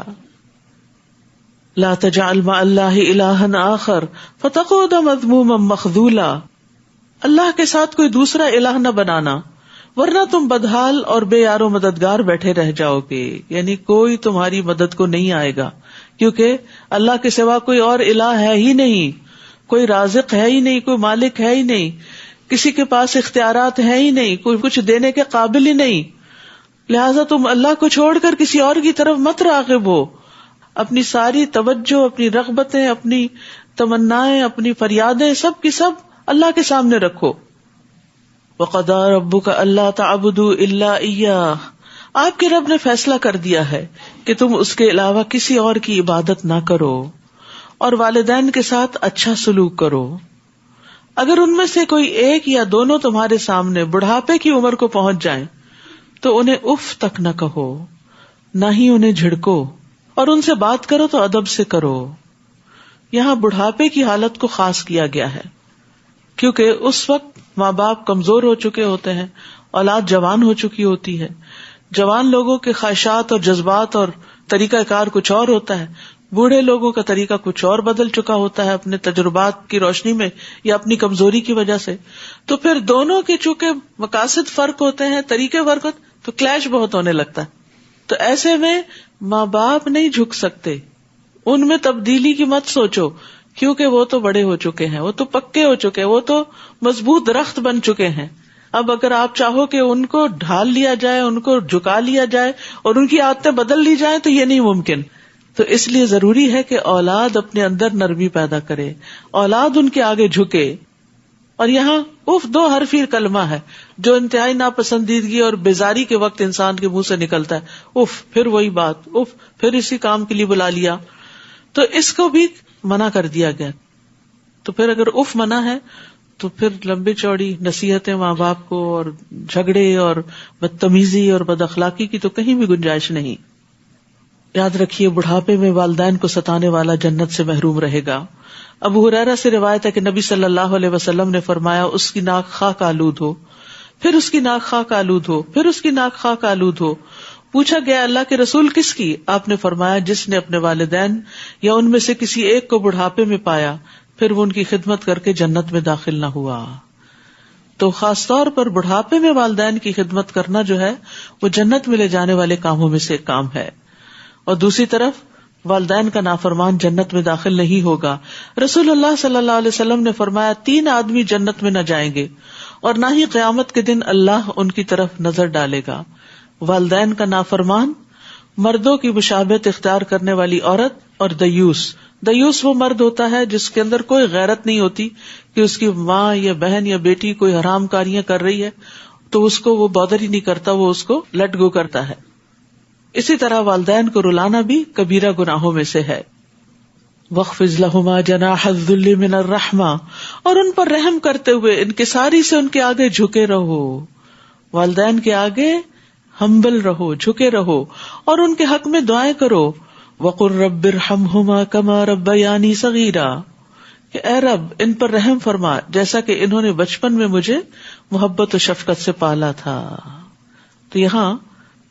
لا تجعل مع اللہ الہا آخر فتقعد مذموما مخذولا. اللہ کے ساتھ کوئی دوسرا الہ نہ بنانا، ورنہ تم بدحال اور بے یار و مددگار بیٹھے رہ جاؤ گے. یعنی کوئی تمہاری مدد کو نہیں آئے گا، کیونکہ اللہ کے سوا کوئی اور الہ ہے ہی نہیں، کوئی رازق ہے ہی نہیں، کوئی مالک ہے ہی نہیں، کسی کے پاس اختیارات ہے ہی نہیں، کوئی کچھ دینے کے قابل ہی نہیں. لہٰذا تم اللہ کو چھوڑ کر کسی اور کی طرف مت راغب ہو. اپنی ساری توجہ، اپنی رغبتیں، اپنی تمنائیں، اپنی فریادیں سب کی سب اللہ کے سامنے رکھو. وَقَضَىٰ رَبُّكَ أَلَّا تَعْبُدُوا إِلَّا إِيَّاهُ. آپ کے رب نے فیصلہ کر دیا ہے کہ تم اس کے علاوہ کسی اور کی عبادت نہ کرو، اور والدین کے ساتھ اچھا سلوک کرو. اگر ان میں سے کوئی ایک یا دونوں تمہارے سامنے بڑھاپے کی عمر کو پہنچ جائیں تو انہیں اف تک نہ کہو، نہ ہی انہیں جھڑکو، اور ان سے بات کرو تو ادب سے کرو. یہاں بڑھاپے کی حالت کو خاص کیا گیا ہے، کیونکہ اس وقت ماں باپ کمزور ہو چکے ہوتے ہیں، اولاد جوان ہو چکی ہوتی ہے. جوان لوگوں کے خواہشات اور جذبات اور طریقہ کار کچھ اور ہوتا ہے، بوڑھے لوگوں کا طریقہ کچھ اور بدل چکا ہوتا ہے اپنے تجربات کی روشنی میں یا اپنی کمزوری کی وجہ سے. تو پھر دونوں کے چونکہ مقاصد فرق ہوتے ہیں، طریقے فرق ہوتے، تو کلیش بہت ہونے لگتا ہے. تو ایسے میں ماں باپ نہیں جھک سکتے، ان میں تبدیلی کی مت سوچو، کیونکہ وہ تو بڑے ہو چکے ہیں، وہ تو پکے ہو چکے ہیں، وہ تو مضبوط درخت بن چکے ہیں. اب اگر آپ چاہو کہ ان کو ڈھال لیا جائے، ان کو جھکا لیا جائے اور ان کی عادتیں بدل لی جائیں تو یہ نہیں ممکن. تو اس لیے ضروری ہے کہ اولاد اپنے اندر نرمی پیدا کرے، اولاد ان کے آگے جھکے. اور یہاں اف 2 حرفی کلمہ ہے جو انتہائی ناپسندیدگی اور بیزاری کے وقت انسان کے منہ سے نکلتا ہے. اف، پھر وہی بات، اف، پھر اسی کام کے لیے بلا لیا. تو اس کو بھی منع کر دیا گیا. تو پھر اگر اف منع ہے تو پھر لمبی چوڑی نصیحتیں ماں باپ کو اور جھگڑے اور بدتمیزی اور بد اخلاقی کی تو کہیں بھی گنجائش نہیں. یاد رکھیے بڑھاپے میں والدین کو ستانے والا جنت سے محروم رہے گا. ابو ہریرہ سے روایت ہے کہ نبی صلی اللہ علیہ وسلم نے فرمایا اس کی ناک خاک آلود ہو، پھر اس کی ناک خاک آلود ہو، پھر اس کی ناک خاک آلود ہو. پوچھا گیا اللہ کے رسول کس کی؟ آپ نے فرمایا جس نے اپنے والدین یا ان میں سے کسی ایک کو بڑھاپے میں پایا پھر وہ ان کی خدمت کر کے جنت میں داخل نہ ہوا. تو خاص طور پر بڑھاپے میں والدین کی خدمت کرنا جو ہے وہ جنت میں لے جانے والے کاموں میں سے ایک کام ہے. اور دوسری طرف والدین کا نافرمان جنت میں داخل نہیں ہوگا. رسول اللہ صلی اللہ علیہ وسلم نے فرمایا 3 آدمی جنت میں نہ جائیں گے اور نہ ہی قیامت کے دن اللہ ان کی طرف نظر ڈالے گا. والدین کا نافرمان، مردوں کی مشابہت اختیار کرنے والی عورت، اور دیوس. دیوس وہ مرد ہوتا ہے جس کے اندر کوئی غیرت نہیں ہوتی کہ اس کی ماں یا بہن یا بیٹی کوئی حرام کاریاں کر رہی ہے تو اس کو وہ بادر ہی نہیں کرتا، وہ اس کو لیٹ گو کرتا ہے. اسی طرح والدین کو رلانا بھی کبیرہ گناہوں میں سے ہے. وَاخْفِضْ لَهُمَا جَنَاحَ الذُّلِّ مِنَ الرَّحْمَةِ، اور ان پر رحم کرتے ہوئے انکساری سے ان کے آگے جھکے رہو. والدین کے آگے ہمبل رہو، جھکے رہو، اور ان کے حق میں دعائیں کرو. وَقُلْ رَبِّ ارْحَمْهُمَا كَمَا رَبَّيَانِي صَغِيرًا، کہ اے رب ان پر رحم فرما جیسا کہ انہوں نے بچپن میں مجھے محبت و شفقت سے پالا تھا. تو یہاں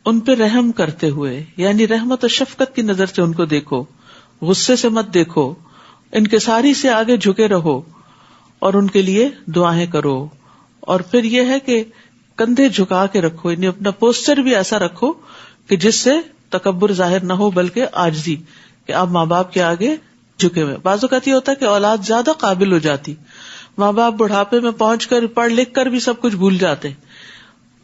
ان پہ رحم کرتے ہوئے یعنی رحمت و شفقت کی نظر سے ان کو دیکھو، غصے سے مت دیکھو، انکساری سے آگے جھکے رہو اور ان کے لیے دعائیں کرو. اور پھر یہ ہے کہ کندھے جھکا کے رکھو، یعنی اپنا پوسچر بھی ایسا رکھو کہ جس سے تکبر ظاہر نہ ہو بلکہ عاجزی، کہ آپ ماں باپ کے آگے جھکے ہوئے. بعض اوقات یہ ہوتا ہے کہ اولاد زیادہ قابل ہو جاتی، ماں باپ بڑھاپے میں پہنچ کر پڑھ لکھ کر بھی سب کچھ بھول جاتے،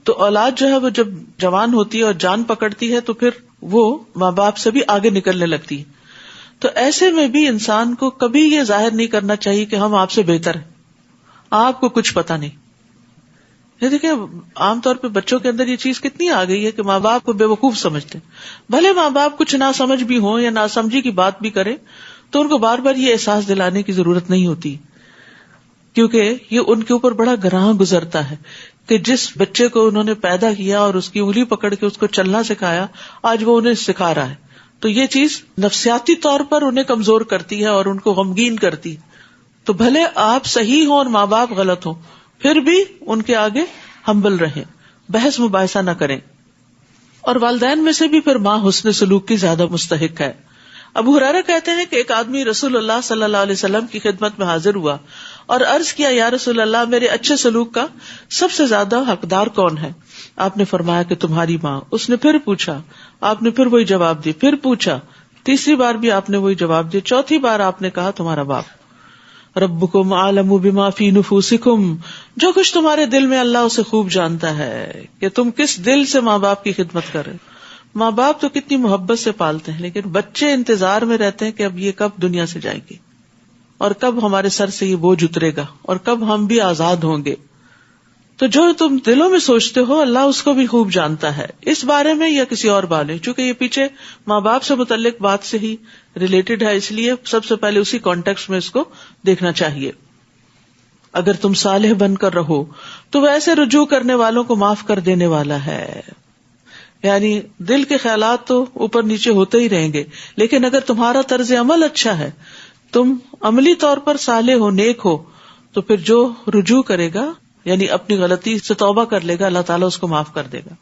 تو اولاد جو ہے وہ جب جوان ہوتی ہے اور جان پکڑتی ہے تو پھر وہ ماں باپ سے بھی آگے نکلنے لگتی ہے. تو ایسے میں بھی انسان کو کبھی یہ ظاہر نہیں کرنا چاہیے کہ ہم آپ سے بہتر ہیں، آپ کو کچھ پتا نہیں. یہ دیکھیں عام طور پہ بچوں کے اندر یہ چیز کتنی آ گئی ہے کہ ماں باپ کو بے وقوف سمجھتے ہیں. بھلے ماں باپ کچھ نہ سمجھ بھی ہوں یا نہ سمجھی کی بات بھی کریں تو ان کو بار بار یہ احساس دلانے کی ضرورت نہیں ہوتی، کیونکہ یہ ان کے اوپر بڑا گراں گزرتا ہے کہ جس بچے کو انہوں نے پیدا کیا اور اس کی انگلی پکڑ کے اس کو چلنا سکھایا، آج وہ انہیں سکھا رہا ہے. تو یہ چیز نفسیاتی طور پر انہیں کمزور کرتی ہے اور ان کو غمگین کرتی ہے. تو بھلے آپ صحیح ہوں اور ماں باپ غلط ہوں، پھر بھی ان کے آگے ہمبل رہیں، بحث مباحثہ نہ کریں. اور والدین میں سے بھی پھر ماں حسن سلوک کی زیادہ مستحق ہے. ابو ہریرہ کہتے ہیں کہ ایک آدمی رسول اللہ صلی اللہ علیہ وسلم کی خدمت میں حاضر ہوا اور عرض کیا، یا رسول اللہ میرے اچھے سلوک کا سب سے زیادہ حقدار کون ہے؟ آپ نے فرمایا کہ تمہاری ماں. اس نے پھر پوچھا، آپ نے پھر وہی جواب دی، پھر پوچھا، تیسری بار بھی آپ نے وہی جواب دیا، چوتھی بار آپ نے کہا تمہارا باپ. ربکم اعلم بما فی نفوسکم، جو کچھ تمہارے دل میں اللہ اسے خوب جانتا ہے کہ تم کس دل سے ماں باپ کی خدمت کر رہے. ماں باپ تو کتنی محبت سے پالتے ہیں، لیکن بچے انتظار میں رہتے ہیں کہ اب یہ کب دنیا سے جائیں گے اور کب ہمارے سر سے یہ بوجھ اترے گا اور کب ہم بھی آزاد ہوں گے. تو جو تم دلوں میں سوچتے ہو اللہ اس کو بھی خوب جانتا ہے، اس بارے میں یا کسی اور بارے میں. چونکہ یہ پیچھے ماں باپ سے متعلق بات سے ہی ریلیٹڈ ہے، اس لیے سب سے پہلے اسی کانٹیکسٹ میں اس کو دیکھنا چاہیے. اگر تم صالح بن کر رہو تو وہ ایسے رجوع کرنے والوں کو معاف کر دینے والا ہے. یعنی دل کے خیالات تو اوپر نیچے ہوتے ہی رہیں گے، لیکن اگر تمہارا طرز عمل اچھا ہے، تم عملی طور پر صالح ہو، نیک ہو، تو پھر جو رجوع کرے گا یعنی اپنی غلطی سے توبہ کر لے گا، اللہ تعالیٰ اس کو معاف کر دے گا.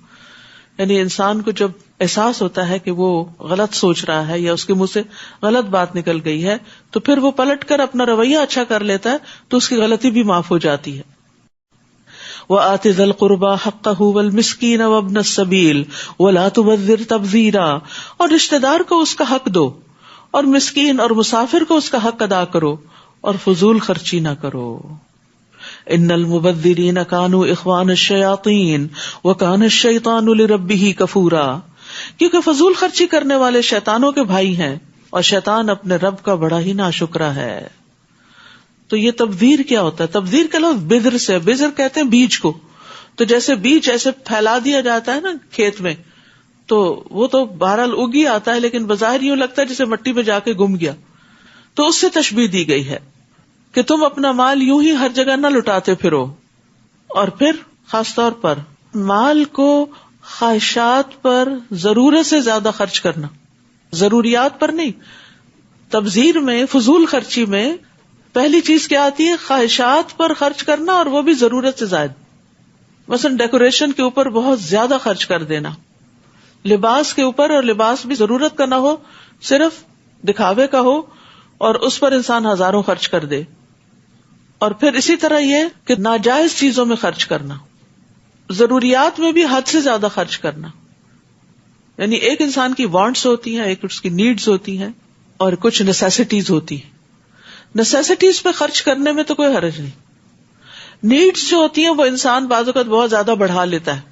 یعنی انسان کو جب احساس ہوتا ہے کہ وہ غلط سوچ رہا ہے یا اس کے منہ سے غلط بات نکل گئی ہے تو پھر وہ پلٹ کر اپنا رویہ اچھا کر لیتا ہے تو اس کی غلطی بھی معاف ہو جاتی ہے. وَآتِ ذَا الْقُرْبَى حَقَّهُ وَالْمِسْكِينَ وَابْنَ السَّبِيلِ وَلَا تُبَذِّرْ تَبْذِيرًا، اور رشتہ دار کو اس کا حق دو اور مسکین اور مسافر کو اس کا حق ادا کرو اور فضول خرچی نہ کرو. ان المبذرین کانوا اخوان الشیاطین وکان الشیطان لربہ کفورا، کیونکہ فضول خرچی کرنے والے شیطانوں کے بھائی ہیں اور شیطان اپنے رب کا بڑا ہی ناشکرا ہے. تو یہ تبذیر کیا ہوتا ہے؟ تبذیر کا لفظ بذر سے، بذر کہتے ہیں بیج کو. تو جیسے بیج ایسے پھیلا دیا جاتا ہے نا کھیت میں، تو وہ تو بہرحال اگی آتا ہے لیکن بظاہر یوں لگتا ہے جیسے مٹی میں جا کے گم گیا. تو اس سے تشبیہ دی گئی ہے کہ تم اپنا مال یوں ہی ہر جگہ نہ لٹاتے پھرو، اور پھر خاص طور پر مال کو خواہشات پر ضرورت سے زیادہ خرچ کرنا. ضروریات پر نہیں. تبذیر میں، فضول خرچی میں پہلی چیز کیا آتی ہے؟ خواہشات پر خرچ کرنا، اور وہ بھی ضرورت سے زائد. مثلا ڈیکوریشن کے اوپر بہت زیادہ خرچ کر دینا، لباس کے اوپر، اور لباس بھی ضرورت کا نہ ہو، صرف دکھاوے کا ہو، اور اس پر انسان ہزاروں خرچ کر دے. اور پھر اسی طرح یہ کہ ناجائز چیزوں میں خرچ کرنا، ضروریات میں بھی حد سے زیادہ خرچ کرنا. یعنی ایک انسان کی وانٹس ہوتی ہیں، ایک اس کی نیڈز ہوتی ہیں، اور کچھ نیسیسٹیز ہوتی ہیں. نیسیسٹیز پہ خرچ کرنے میں تو کوئی حرج نہیں. نیڈز جو ہوتی ہیں وہ انسان بعض اوقات بہت زیادہ بڑھا لیتا ہے.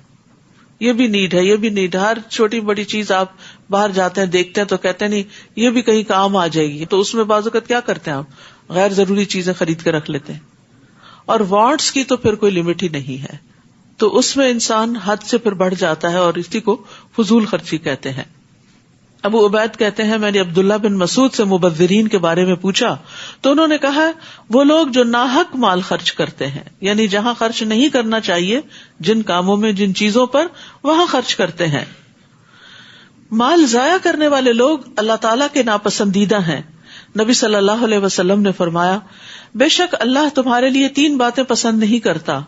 یہ بھی نیڈ ہے، یہ بھی نیڈ ہے. ہر چھوٹی بڑی چیز آپ باہر جاتے ہیں دیکھتے ہیں تو کہتے ہیں نہیں یہ بھی کہیں کام آ جائے گی، تو اس میں بعض اوقات کیا کرتے ہیں آپ غیر ضروری چیزیں خرید کے رکھ لیتے ہیں. اور وانٹس کی تو پھر کوئی لمٹ ہی نہیں ہے، تو اس میں انسان حد سے پھر بڑھ جاتا ہے، اور اسی کو فضول خرچی کہتے ہیں. ابو عبید کہتے ہیں میں نے عبداللہ بن مسعود سے مبذرین کے بارے میں پوچھا تو انہوں نے کہا وہ لوگ جو ناحق مال خرچ کرتے ہیں، یعنی جہاں خرچ نہیں کرنا چاہیے، جن کاموں میں، جن چیزوں پر، وہاں خرچ کرتے ہیں. مال ضائع کرنے والے لوگ اللہ تعالیٰ کے ناپسندیدہ ہیں. نبی صلی اللہ علیہ وسلم نے فرمایا بے شک اللہ تمہارے لیے 3 باتیں پسند نہیں کرتا: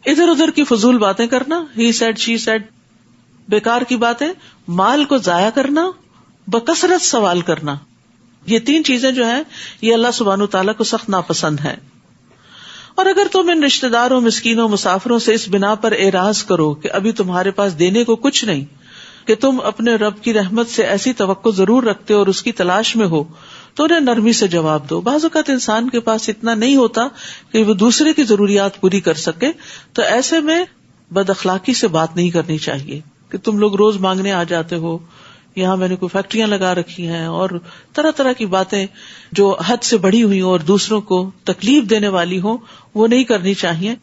ادھر ادھر کی فضول باتیں کرنا، ہی سیڈ شی سیڈ، بیکار کی باتیں، مال کو ضائع کرنا، بکثرت سوال کرنا. یہ 3 چیزیں جو ہیں یہ اللہ سبحانہ تعالیٰ کو سخت ناپسند ہے. اور اگر تم ان رشتہ داروں، مسکینوں، مسافروں سے اس بنا پر اعراض کرو کہ ابھی تمہارے پاس دینے کو کچھ نہیں، کہ تم اپنے رب کی رحمت سے ایسی توقع ضرور رکھتے ہو اور اس کی تلاش میں ہو، تو انہیں نرمی سے جواب دو. بعض اوقات انسان کے پاس اتنا نہیں ہوتا کہ وہ دوسرے کی ضروریات پوری کر سکے، تو ایسے میں بد اخلاقی سے بات نہیں کرنی چاہیے کہ تم لوگ روز مانگنے آ جاتے ہو، یہاں میں نے کوئی فیکٹریاں لگا رکھی ہیں، اور طرح طرح کی باتیں جو حد سے بڑی ہوئی ہوں اور دوسروں کو تکلیف دینے والی ہوں، وہ نہیں کرنی چاہیے.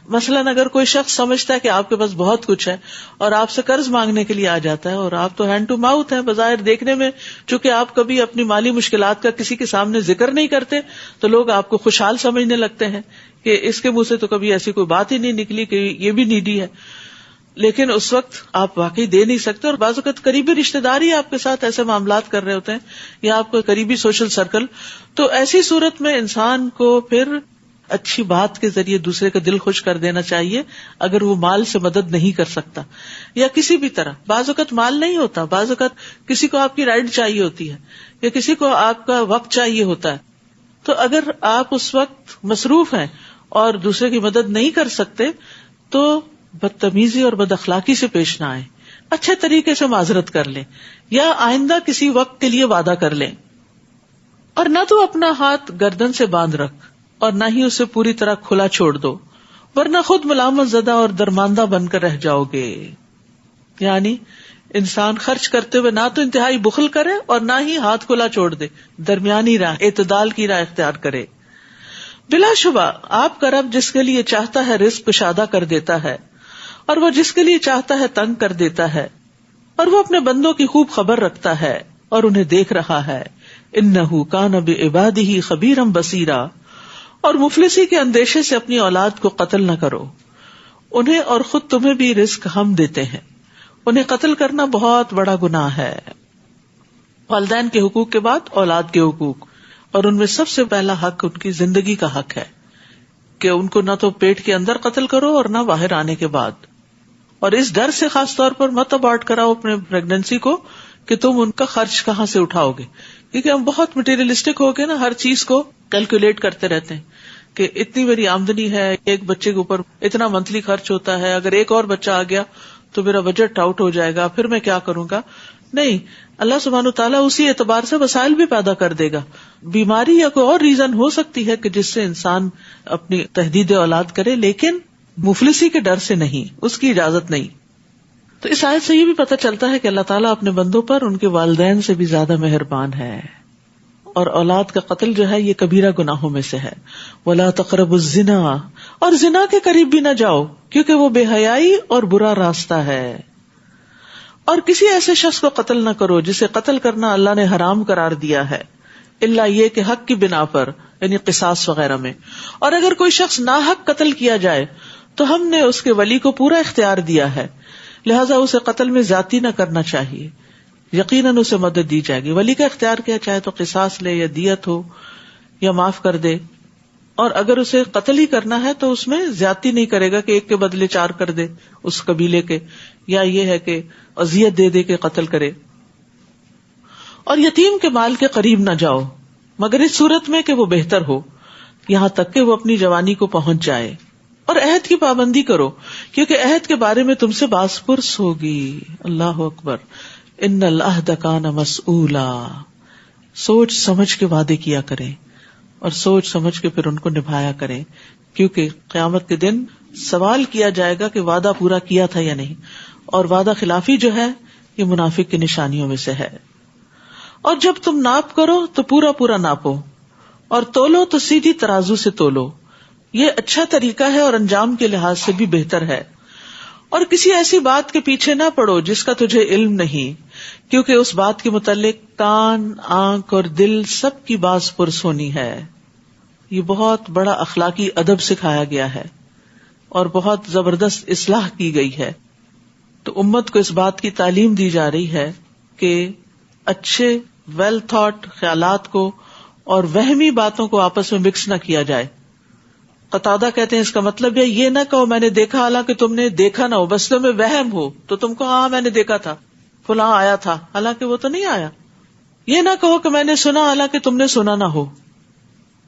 مثلاً اگر کوئی شخص سمجھتا ہے کہ آپ کے پاس بہت کچھ ہے اور آپ سے قرض مانگنے کے لیے آ جاتا ہے، اور آپ تو ہینڈ ٹو ماؤتھ ہیں بظاہر دیکھنے میں، چونکہ آپ کبھی اپنی مالی مشکلات کا کسی کے سامنے ذکر نہیں کرتے، تو لوگ آپ کو خوشحال سمجھنے لگتے ہیں کہ اس کے منہ سے تو کبھی ایسی کوئی بات ہی نہیں نکلی کہ یہ بھی نیڈی ہے. لیکن اس وقت آپ واقعی دے نہیں سکتے، اور بعض اوقات قریبی رشتے دار ہی آپ کے ساتھ ایسے معاملات کر رہے ہوتے ہیں، یا آپ کو قریبی سوشل سرکل. تو ایسی صورت میں انسان کو پھر اچھی بات کے ذریعے دوسرے کا دل خوش کر دینا چاہیے اگر وہ مال سے مدد نہیں کر سکتا، یا کسی بھی طرح. بعض اوقات مال نہیں ہوتا، بعض اوقات کسی کو آپ کی رائڈ چاہیے ہوتی ہے، یا کسی کو آپ کا وقت چاہیے ہوتا ہے. تو اگر آپ اس وقت مصروف ہیں اور دوسرے کی مدد نہیں کر سکتے تو بدتمیزی اور بد اخلاقی سے پیش نہ آئیں، اچھے طریقے سے معذرت کر لیں، یا آئندہ کسی وقت کے لیے وعدہ کر لیں. اور نہ تو اپنا ہاتھ گردن سے باندھ رکھ اور نہ ہی اسے پوری طرح کھلا چھوڑ دو، ورنہ خود ملامت زدہ اور درماندہ بن کر رہ جاؤ گے. یعنی انسان خرچ کرتے ہوئے نہ تو انتہائی بخل کرے اور نہ ہی ہاتھ کھلا چھوڑ دے، درمیانی راہ، اعتدال کی راہ اختیار کرے. بلا شبہ آپ کا رب جس کے لیے چاہتا ہے رزق کشادہ کر دیتا ہے، اور وہ جس کے لیے چاہتا ہے تنگ کر دیتا ہے، اور وہ اپنے بندوں کی خوب خبر رکھتا ہے اور انہیں دیکھ رہا ہے. انہ کان بعبادہ خبیرا بصیرا. اور مفلسی کے اندیشے سے اپنی اولاد کو قتل نہ کرو، انہیں اور خود تمہیں بھی رزق ہم دیتے ہیں. انہیں قتل کرنا بہت بڑا گناہ ہے. والدین کے حقوق کے بعد اولاد کے حقوق، اور ان میں سب سے پہلا حق ان کی زندگی کا حق ہے کہ ان کو نہ تو پیٹ کے اندر قتل کرو اور نہ باہر آنے کے بعد. اور اس ڈر سے خاص طور پر مت ابارٹ کراؤ اپنے پریگنینسی کو کہ تم ان کا خرچ کہاں سے اٹھاؤ گے، کیونکہ ہم بہت مٹیریلسٹک ہو گئے نا، ہر چیز کو کیلکولیٹ کرتے رہتے ہیں کہ اتنی میری آمدنی ہے، ایک بچے کے اوپر اتنا منتھلی خرچ ہوتا ہے، اگر ایک اور بچہ آ گیا تو میرا بجٹ آؤٹ ہو جائے گا، پھر میں کیا کروں گا. نہیں، اللہ سبحانہ تعالیٰ اسی اعتبار سے وسائل بھی پیدا کر دے گا. بیماری یا کوئی اور ریزن ہو سکتی ہے کہ جس سے انسان اپنی تحدید اولاد کرے، لیکن مفلسی کے ڈر سے نہیں، اس کی اجازت نہیں. تو اس آیت سے یہ بھی پتہ چلتا ہے کہ اللہ تعالیٰ اپنے بندوں پر ان کے والدین سے بھی زیادہ مہربان ہے. اور اولاد کا قتل جو ہے یہ کبیرہ گناہوں میں سے ہے. وَلَا تَقْرَبُوا الزِّنَا، اور زنا کے قریب بھی نہ جاؤ کیونکہ وہ بے حیائی اور برا راستہ ہے. اور کسی ایسے شخص کو قتل نہ کرو جسے قتل کرنا اللہ نے حرام قرار دیا ہے، الا یہ کہ حق کی بنا پر، یعنی قصاص وغیرہ میں. اور اگر کوئی شخص ناحق قتل کیا جائے تو ہم نے اس کے ولی کو پورا اختیار دیا ہے، لہذا اسے قتل میں زیادتی نہ کرنا چاہیے. یقیناً اسے مدد دی جائے گی. ولی کا اختیار کیا، چاہے تو قصاص لے یا دیت ہو یا معاف کر دے، اور اگر اسے قتل ہی کرنا ہے تو اس میں زیادتی نہیں کرے گا کہ ایک کے بدلے 4 کر دے اس قبیلے کے، یا یہ ہے کہ اذیت دے دے کے قتل کرے. اور یتیم کے مال کے قریب نہ جاؤ مگر اس صورت میں کہ وہ بہتر ہو، یہاں تک کہ وہ اپنی جوانی کو پہنچ جائے. اور عہد کی پابندی کرو کیونکہ عہد کے بارے میں تم سے باز پرس ہوگی. اللہ اکبر. ان العہد کان مسئولا. سوچ سمجھ کے وعدے کیا کریں اور سوچ سمجھ کے پھر ان کو نبھایا کریں، کیونکہ قیامت کے دن سوال کیا جائے گا کہ وعدہ پورا کیا تھا یا نہیں. اور وعدہ خلافی جو ہے یہ منافق کی نشانیوں میں سے ہے. اور جب تم ناپ کرو تو پورا پورا ناپو، اور تولو تو سیدھی ترازو سے تولو. یہ اچھا طریقہ ہے اور انجام کے لحاظ سے بھی بہتر ہے. اور کسی ایسی بات کے پیچھے نہ پڑو جس کا تجھے علم نہیں، کیونکہ اس بات کے متعلق کان، آنکھ اور دل سب کی باز پرس ہونی ہے. یہ بہت بڑا اخلاقی ادب سکھایا گیا ہے اور بہت زبردست اصلاح کی گئی ہے. تو امت کو اس بات کی تعلیم دی جا رہی ہے کہ اچھے ویل تھاٹ خیالات کو اور وہمی باتوں کو آپس میں مکس نہ کیا جائے. قتادہ کہتے ہیں اس کا مطلب یہ نہ کہو میں نے دیکھا حالانکہ تم نے دیکھا نہ ہو، بس تمہیں وہم ہو تو تم کو ہاں میں نے دیکھا تھا فلاں آیا تھا حالانکہ وہ تو نہیں آیا. یہ نہ کہو کہ میں نے سنا حالانکہ تم نے سنا نہ ہو.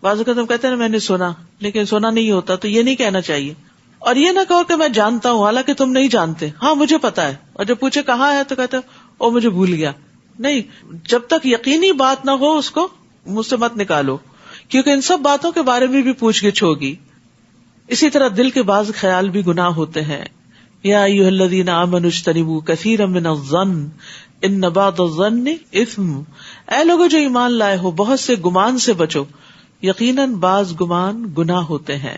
بعض اوقات تم کہتے ہیں نا میں نے سنا، لیکن سنا نہیں ہوتا، تو یہ نہیں کہنا چاہیے. اور یہ نہ کہو کہ میں جانتا ہوں حالانکہ تم نہیں جانتے. ہاں مجھے پتا ہے، اور جب پوچھے کہاں ہے تو کہتے او مجھے بھول گیا. نہیں، جب تک یقینی بات نہ ہو اس کو منہ سے مت نکالو، کیونکہ ان سب باتوں کے بارے میں بھی پوچھ گچھ ہوگی. اسی طرح دل کے بعض خیال بھی گناہ ہوتے ہیں. یا ایھا الذین آمنوا اجتنبوا کثیرا من الظن ان بعض الظن اثم. اے لوگوں جو ایمان لائے ہو بہت سے گمان سے بچو، یقیناً بعض گمان گناہ ہوتے ہیں.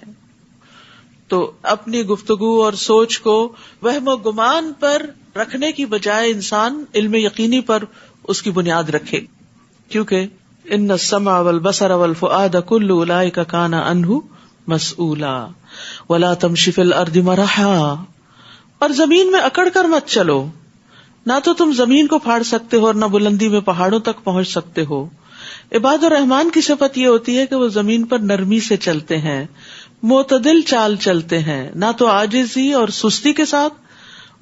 تو اپنی گفتگو اور سوچ کو وہم و گمان پر رکھنے کی بجائے انسان علم یقینی پر اس کی بنیاد رکھے، کیونکہ ان السمع والبصر والفؤاد کل اولئک کان عنہ مسئولا ولا تمشی فی الارض مرحا. اور زمین میں اکڑ کر مت چلو، نہ تو تم زمین کو پھاڑ سکتے ہو اور نہ بلندی میں پہاڑوں تک پہنچ سکتے ہو. عباد الرحمان کی صفت یہ ہوتی ہے کہ وہ زمین پر نرمی سے چلتے ہیں، معتدل چال چلتے ہیں، نہ تو عاجزی اور سستی کے ساتھ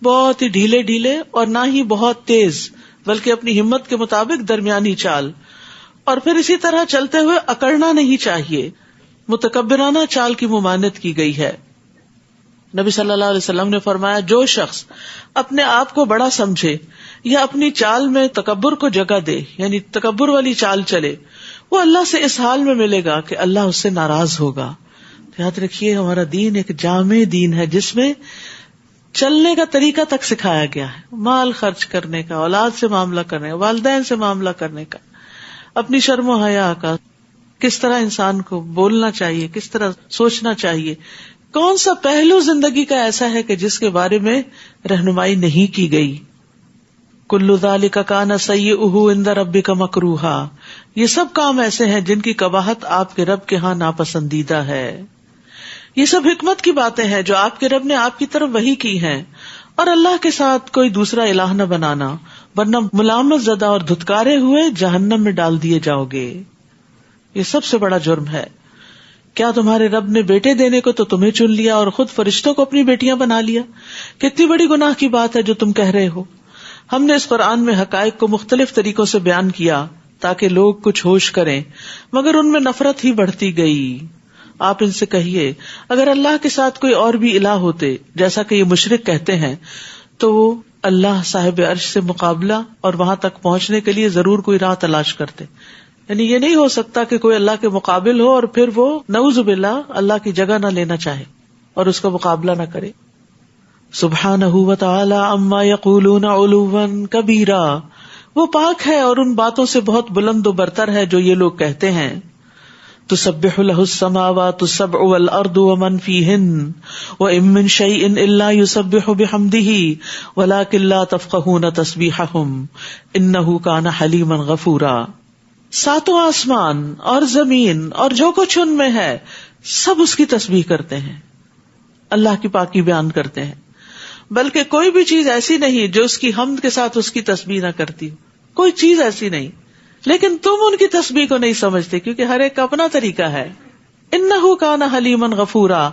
بہت ہی ڈھیلے ڈھیلے اور نہ ہی بہت تیز، بلکہ اپنی ہمت کے مطابق درمیانی چال. اور پھر اسی طرح چلتے ہوئے اکڑنا نہیں چاہیے، متکبرانہ چال کی ممانعت کی گئی ہے. نبی صلی اللہ علیہ وسلم نے فرمایا جو شخص اپنے آپ کو بڑا سمجھے یا اپنی چال میں تکبر کو جگہ دے، یعنی تکبر والی چال چلے، وہ اللہ سے اس حال میں ملے گا کہ اللہ اس سے ناراض ہوگا. یاد رکھیے ہمارا دین ایک جامع دین ہے جس میں چلنے کا طریقہ تک سکھایا گیا ہے، مال خرچ کرنے کا، اولاد سے معاملہ کرنے کا، والدین سے معاملہ کرنے کا، اپنی شرم و حیا کا، کس طرح انسان کو بولنا چاہیے، کس طرح سوچنا چاہیے. کون سا پہلو زندگی کا ایسا ہے کہ جس کے بارے میں رہنمائی نہیں کی گئی. کل ذالک کان سیئہ عند ربک مکروہا. یہ سب کام ایسے ہیں جن کی قباحت آپ کے رب کے ہاں ناپسندیدہ ہے. یہ سب حکمت کی باتیں ہیں جو آپ کے رب نے آپ کی طرف وحی کی ہیں. اور اللہ کے ساتھ کوئی دوسرا الہ نہ بنانا، ورنہ ملامت زدہ اور دھتکارے ہوئے جہنم میں ڈال دیے جاؤ گے. یہ سب سے بڑا جرم ہے. کیا تمہارے رب نے بیٹے دینے کو تو تمہیں چن لیا اور خود فرشتوں کو اپنی بیٹیاں بنا لیا؟ کتنی بڑی گناہ کی بات ہے جو تم کہہ رہے ہو. ہم نے اس قرآن میں حقائق کو مختلف طریقوں سے بیان کیا تاکہ لوگ کچھ ہوش کریں، مگر ان میں نفرت ہی بڑھتی گئی. آپ ان سے کہیے اگر اللہ کے ساتھ کوئی اور بھی الہ ہوتے جیسا کہ یہ مشرک کہتے ہیں تو وہ اللہ صاحب عرش سے مقابلہ اور وہاں تک پہنچنے کے لیے ضرور کوئی راہ تلاش کرتے. یعنی یہ نہیں ہو سکتا کہ کوئی اللہ کے مقابل ہو اور پھر وہ نعوذ باللہ اللہ کی جگہ نہ لینا چاہے اور اس کا مقابلہ نہ کرے. سبحانہ وتعالی عما یقولون علوا کبیرا. وہ پاک ہے اور ان باتوں سے بہت بلند و برتر ہے جو یہ لوگ کہتے ہیں. تسبح له السماوات السبع والارض ومن فيهن وان من شيء الا يسبح بحمده ولكن لا تفقهون تسبيحهم انه كان حليما غفورا. ساتوں آسمان اور زمین اور جو کچھ ان میں ہے سب اس کی تسبیح کرتے ہیں، اللہ کی پاکی بیان کرتے ہیں، بلکہ کوئی بھی چیز ایسی نہیں جو اس کی حمد کے ساتھ اس کی تسبیح نہ کرتی ہو. کوئی چیز ایسی نہیں. لیکن تم ان کی تسبیح کو نہیں سمجھتے کیونکہ ہر ایک کا اپنا طریقہ ہے. انہ کان حلیما غفورا،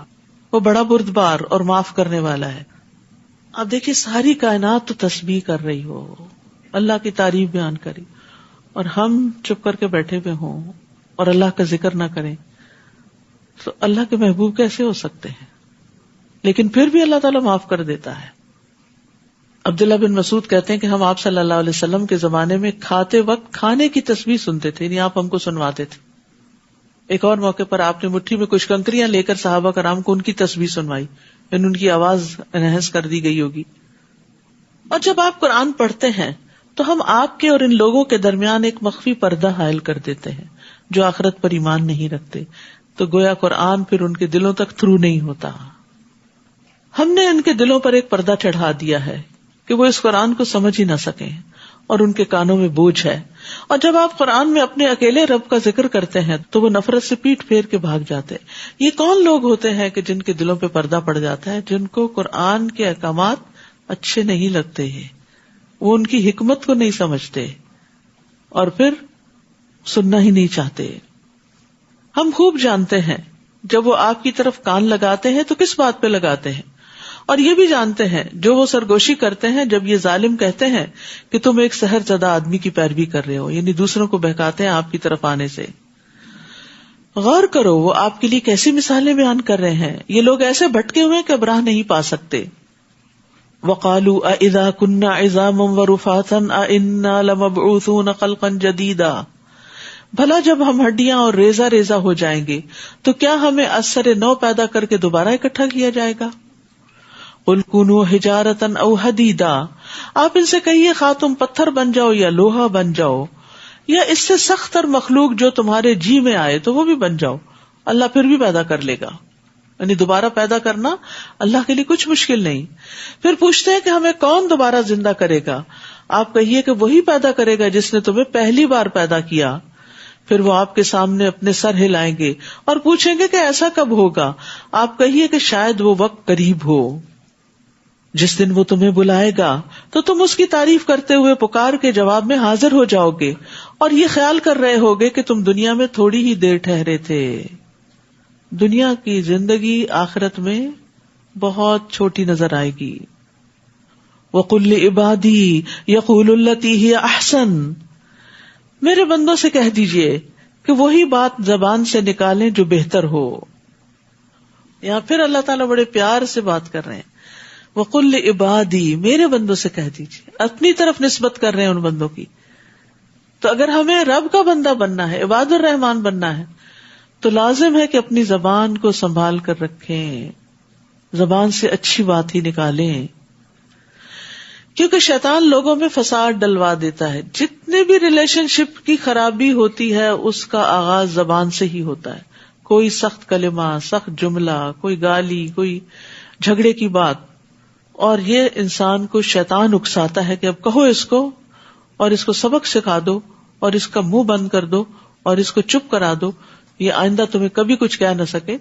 وہ بڑا بردبار اور معاف کرنے والا ہے. اب دیکھیے ساری کائنات تو تسبیح کر رہی ہو، اللہ کی تعریف بیان کری، اور ہم چپ کر کے بیٹھے ہوئے ہوں اور اللہ کا ذکر نہ کریں تو اللہ کے محبوب کیسے ہو سکتے ہیں؟ لیکن پھر بھی اللہ تعالیٰ معاف کر دیتا ہے. عبداللہ بن مسعود کہتے ہیں کہ ہم آپ صلی اللہ علیہ وسلم کے زمانے میں کھاتے وقت کھانے کی تسبیح سنتے تھے، یعنی آپ ہم کو سنواتے تھے. ایک اور موقع پر آپ نے مٹھی میں کچھ کنکریاں لے کر صحابہ کرام کو ان کی تسبیح سنوائی، یعنی ان کی آواز انہانس کر دی گئی ہوگی. اور جب آپ قرآن پڑھتے ہیں تو ہم آپ کے اور ان لوگوں کے درمیان ایک مخفی پردہ حائل کر دیتے ہیں جو آخرت پر ایمان نہیں رکھتے، تو گویا قرآن پھر ان کے دلوں تک تھرو نہیں ہوتا. ہم نے ان کے دلوں پر ایک پردہ چڑھا دیا ہے کہ وہ اس قرآن کو سمجھ ہی نہ سکیں اور ان کے کانوں میں بوجھ ہے. اور جب آپ قرآن میں اپنے اکیلے رب کا ذکر کرتے ہیں تو وہ نفرت سے پیٹ پھیر کے بھاگ جاتے. یہ کون لوگ ہوتے ہیں کہ جن کے دلوں پہ پردہ پڑ جاتا ہے؟ جن کو قرآن کے احکامات اچھے نہیں لگتے ہیں، وہ ان کی حکمت کو نہیں سمجھتے اور پھر سننا ہی نہیں چاہتے. ہم خوب جانتے ہیں جب وہ آپ کی طرف کان لگاتے ہیں تو کس بات پہ لگاتے ہیں، اور یہ بھی جانتے ہیں جو وہ سرگوشی کرتے ہیں جب یہ ظالم کہتے ہیں کہ تم ایک سحر زدہ آدمی کی پیروی کر رہے ہو، یعنی دوسروں کو بہکاتے ہیں آپ کی طرف آنے سے. غور کرو وہ آپ کے لیے کیسی مثالیں بیان کر رہے ہیں. یہ لوگ ایسے بھٹکے ہوئے کہ اب راہ نہیں پا سکتے. وَقَالُوا أَإِذَا كُنَّا عِظَامًا وَرُفَاتًا أَإِنَّا لَمَبْعُوثُونَ خَلْقًا جَدِيدًا، بھلا جب ہم ہڈیاں اور ریزہ ریزہ ہو جائیں گے تو کیا ہمیں اثر نو پیدا کر کے دوبارہ اکٹھا کیا جائے گا؟ قُلْ كُونُوا حِجَارَةً أَوْ حَدِيدًا، آپ ان سے کہیے خواہ تم پتھر بن جاؤ یا لوہا بن جاؤ یا اس سے سخت تر مخلوق جو تمہارے جی میں آئے تو وہ بھی بن جاؤ، اللہ پھر بھی پیدا کر لے گا. یعنی دوبارہ پیدا کرنا اللہ کے لیے کچھ مشکل نہیں. پھر پوچھتے ہیں کہ ہمیں کون دوبارہ زندہ کرے گا؟ آپ کہیے کہ وہی پیدا کرے گا جس نے تمہیں پہلی بار پیدا کیا. پھر وہ آپ کے سامنے اپنے سر ہلائیں گے اور پوچھیں گے کہ ایسا کب ہوگا؟ آپ کہیے کہ شاید وہ وقت قریب ہو. جس دن وہ تمہیں بلائے گا تو تم اس کی تعریف کرتے ہوئے پکار کے جواب میں حاضر ہو جاؤ گے اور یہ خیال کر رہے ہوگے کہ تم دنیا میں تھوڑی ہی دیر ٹھہرے تھے. دنیا کی زندگی آخرت میں بہت چھوٹی نظر آئے گی. وَقُلْ لِعِبَادِي يَقُولُوا الَّتِي هِيَ أَحْسَنُ، میرے بندوں سے کہہ دیجئے کہ وہی بات زبان سے نکالیں جو بہتر ہو. یہاں پھر اللہ تعالیٰ بڑے پیار سے بات کر رہے ہیں. وَقُلْ لِعِبَادِي، میرے بندوں سے کہہ دیجئے، اپنی طرف نسبت کر رہے ہیں ان بندوں کی. تو اگر ہمیں رب کا بندہ بننا ہے، عباد الرحمان بننا ہے، تو لازم ہے کہ اپنی زبان کو سنبھال کر رکھیں، زبان سے اچھی بات ہی نکالیں، کیونکہ شیطان لوگوں میں فساد ڈلوا دیتا ہے. جتنے بھی ریلیشن شپ کی خرابی ہوتی ہے اس کا آغاز زبان سے ہی ہوتا ہے. کوئی سخت کلمہ، سخت جملہ، کوئی گالی، کوئی جھگڑے کی بات، اور یہ انسان کو شیطان اکساتا ہے کہ اب کہو اس کو، اور اس کو سبق سکھا دو، اور اس کا منہ بند کر دو، اور اس کو چپ کرا دو، یہ آئندہ تمہیں کبھی کچھ کہہ نہ سکے.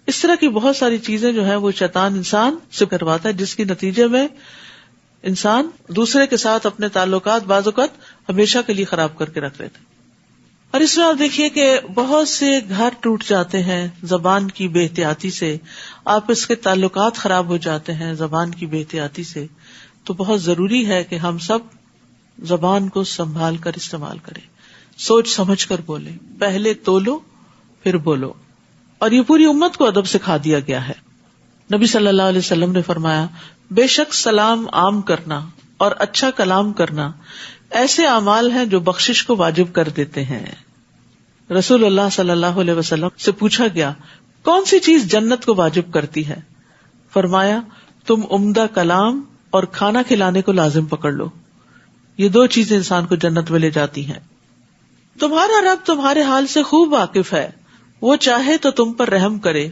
اس طرح کی بہت ساری چیزیں جو ہیں وہ شیطان انسان سے کرواتا ہے، جس کی نتیجے میں انسان دوسرے کے ساتھ اپنے تعلقات بعض اوقات ہمیشہ کے لیے خراب کر کے رکھ لیتے. اور اس میں آپ دیکھیے کہ بہت سے گھر ٹوٹ جاتے ہیں زبان کی بے احتیاطی سے، آپس کے تعلقات خراب ہو جاتے ہیں زبان کی بے احتیاطی سے. تو بہت ضروری ہے کہ ہم سب زبان کو سنبھال کر استعمال کریں، سوچ سمجھ کر بولیں، پہلے تولو پھر بولو. اور یہ پوری امت کو ادب سکھا دیا گیا ہے. نبی صلی اللہ علیہ وسلم نے فرمایا، بے شک سلام عام کرنا اور اچھا کلام کرنا ایسے اعمال ہیں جو بخشش کو واجب کر دیتے ہیں. رسول اللہ صلی اللہ علیہ وسلم سے پوچھا گیا کون سی چیز جنت کو واجب کرتی ہے؟ فرمایا تم عمدہ کلام اور کھانا کھلانے کو لازم پکڑ لو، یہ دو چیزیں انسان کو جنت میں لے جاتی ہیں. تمہارا رب تمہارے حال سے خوب واقف ہے، وہ چاہے تو تم پر رحم کرے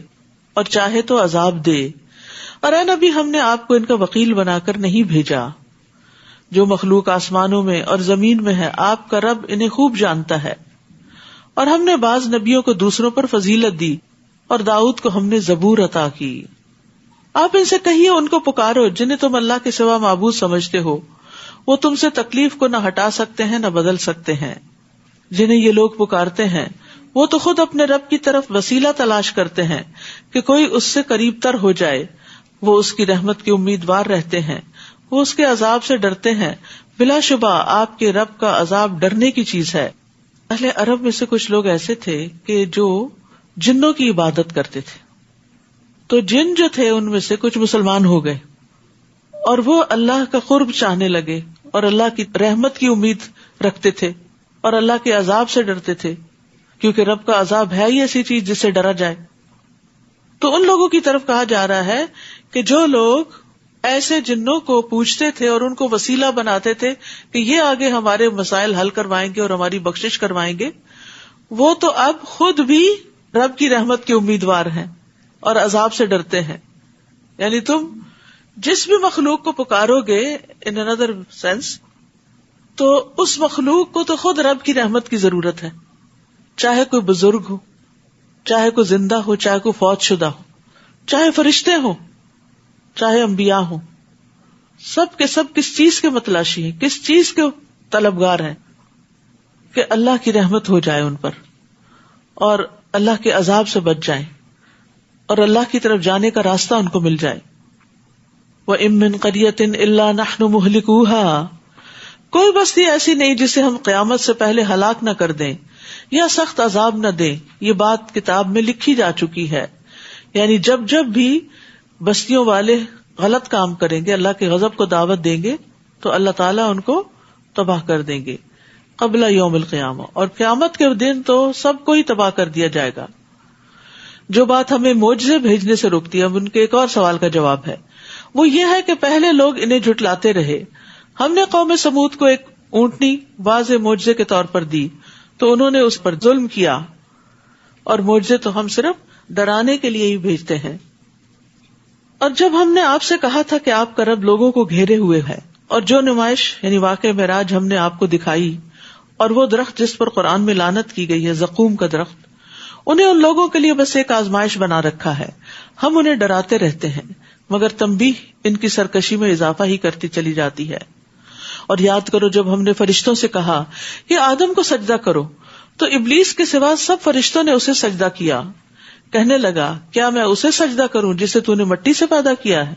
اور چاہے تو عذاب دے. اور اے نبی، ہم نے آپ کو ان کا وکیل بنا کر نہیں بھیجا. جو مخلوق آسمانوں میں اور زمین میں ہے آپ کا رب انہیں خوب جانتا ہے. اور ہم نے بعض نبیوں کو دوسروں پر فضیلت دی اور داؤد کو ہم نے زبور عطا کی. آپ ان سے کہیے ان کو پکارو جنہیں تم اللہ کے سوا معبود سمجھتے ہو، وہ تم سے تکلیف کو نہ ہٹا سکتے ہیں نہ بدل سکتے ہیں. جنہیں یہ لوگ پکارتے ہیں وہ تو خود اپنے رب کی طرف وسیلہ تلاش کرتے ہیں کہ کوئی اس سے قریب تر ہو جائے. وہ اس کی رحمت کے امیدوار رہتے ہیں, وہ اس کے عذاب سے ڈرتے ہیں. بلا شبہ آپ کے رب کا عذاب ڈرنے کی چیز ہے. اہل عرب میں سے کچھ لوگ ایسے تھے کہ جو جنوں کی عبادت کرتے تھے, تو جن جو تھے ان میں سے کچھ مسلمان ہو گئے اور وہ اللہ کا قرب چاہنے لگے اور اللہ کی رحمت کی امید رکھتے تھے اور اللہ کے عذاب سے ڈرتے تھے, کیونکہ رب کا عذاب ہے ہی ایسی چیز جس سے ڈرا جائے. تو ان لوگوں کی طرف کہا جا رہا ہے کہ جو لوگ ایسے جنوں کو پوچھتے تھے اور ان کو وسیلہ بناتے تھے کہ یہ آگے ہمارے مسائل حل کروائیں گے اور ہماری بخشش کروائیں گے, وہ تو اب خود بھی رب کی رحمت کے امیدوار ہیں اور عذاب سے ڈرتے ہیں. یعنی تم جس بھی مخلوق کو پکارو گے ان another sense, تو اس مخلوق کو تو خود رب کی رحمت کی ضرورت ہے, چاہے کوئی بزرگ ہو, چاہے کوئی زندہ ہو, چاہے کوئی فوت شدہ ہو, چاہے فرشتے ہوں, چاہے انبیاء ہوں. سب کے سب کس چیز کے متلاشی ہیں, کس چیز کے طلبگار ہیں کہ اللہ کی رحمت ہو جائے ان پر اور اللہ کے عذاب سے بچ جائیں اور اللہ کی طرف جانے کا راستہ ان کو مل جائے. وَإِن مِّن قَرْيَةٍ إِلَّا نَحْنُ مُهْلِكُوهَا, کوئی بستی ایسی نہیں جسے ہم قیامت سے پہلے ہلاک نہ کر دیں یا سخت عذاب نہ دیں. یہ بات کتاب میں لکھی جا چکی ہے. یعنی جب جب بھی بستیوں والے غلط کام کریں گے, اللہ کے غضب کو دعوت دیں گے, تو اللہ تعالیٰ ان کو تباہ کر دیں گے قبل یوم القیامہ, اور قیامت کے دن تو سب کو ہی تباہ کر دیا جائے گا. جو بات ہمیں معجزے بھیجنے سے روکتی ہے, اب ان کے ایک اور سوال کا جواب ہے, وہ یہ ہے کہ پہلے لوگ انہیں جھٹلاتے رہے. ہم نے قوم سمود کو ایک اونٹنی واضح معجزے کے طور پر دی تو انہوں نے اس پر ظلم کیا, اور معجزے تو ہم صرف ڈرانے کے لیے ہی بھیجتے ہیں. اور جب ہم نے آپ سے کہا تھا کہ آپ کا رب لوگوں کو گھیرے ہوئے ہے, اور جو نمائش یعنی واقعہ معراج ہم نے آپ کو دکھائی, اور وہ درخت جس پر قرآن میں لعنت کی گئی ہے, زقوم کا درخت, انہیں ان لوگوں کے لیے بس ایک آزمائش بنا رکھا ہے. ہم انہیں ڈراتے رہتے ہیں مگر تنبیہ ان کی سرکشی میں اضافہ ہی کرتی چلی جاتی ہے. اور یاد کرو جب ہم نے فرشتوں سے کہا کہ آدم کو سجدہ کرو, تو ابلیس کے سوا سب فرشتوں نے اسے سجدہ کیا. کہنے لگا کیا میں اسے سجدہ کروں جسے تو نے مٹی سے پیدا کیا ہے؟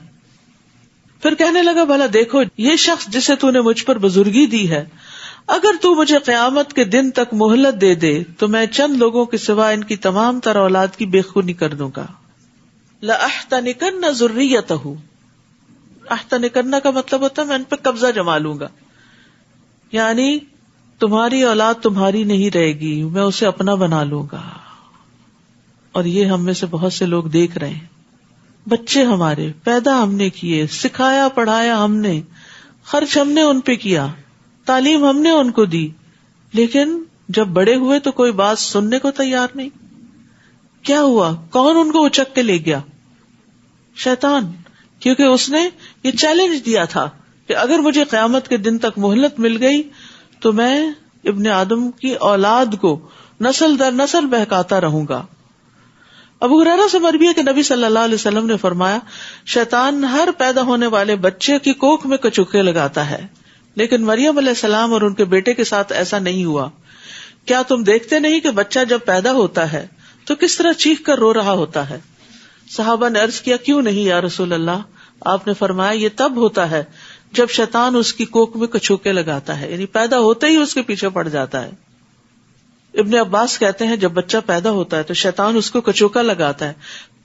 پھر کہنے لگا بھلا دیکھو یہ شخص جسے تو نے مجھ پر بزرگی دی ہے, اگر تو مجھے قیامت کے دن تک مہلت دے دے تو میں چند لوگوں کے سوا ان کی تمام تر اولاد کی بے خونی کر دوں گا. لَأَحْتَنِكَنَّ ذُرِّيَّتَهُ, احتنکن کا مطلب ہوتا ہے میں ان پہ قبضہ جما لوں گا, یعنی تمہاری اولاد تمہاری نہیں رہے گی, میں اسے اپنا بنا لوں گا. اور یہ ہم میں سے بہت سے لوگ دیکھ رہے ہیں, بچے ہمارے پیدا ہم نے کیے, سکھایا پڑھایا ہم نے, خرچ ہم نے ان پہ کیا, تعلیم ہم نے ان کو دی, لیکن جب بڑے ہوئے تو کوئی بات سننے کو تیار نہیں. کیا ہوا؟ کون ان کو اچک کے لے گیا؟ شیطان, کیونکہ اس نے یہ چیلنج دیا تھا کہ اگر مجھے قیامت کے دن تک مہلت مل گئی تو میں ابن آدم کی اولاد کو نسل در نسل بہکاتا رہوں گا. ابو ہریرہ سے مروی ہے کہ نبی صلی اللہ علیہ وسلم نے فرمایا شیطان ہر پیدا ہونے والے بچے کی کوکھ میں کچوکے لگاتا ہے, لیکن مریم علیہ السلام اور ان کے بیٹے کے ساتھ ایسا نہیں ہوا. کیا تم دیکھتے نہیں کہ بچہ جب پیدا ہوتا ہے تو کس طرح چیخ کر رو رہا ہوتا ہے؟ صحابہ نے عرض کیا کیوں نہیں یا رسول اللہ؟ آپ نے فرمایا یہ تب ہوتا ہے جب شیطان اس کی کوکھ میں کچوکے لگاتا ہے, یعنی پیدا ہوتے ہی اس کے پیچھے پڑ جاتا ہے. ابن عباس کہتے ہیں جب بچہ پیدا ہوتا ہے تو شیطان اس کو کچوکا لگاتا ہے,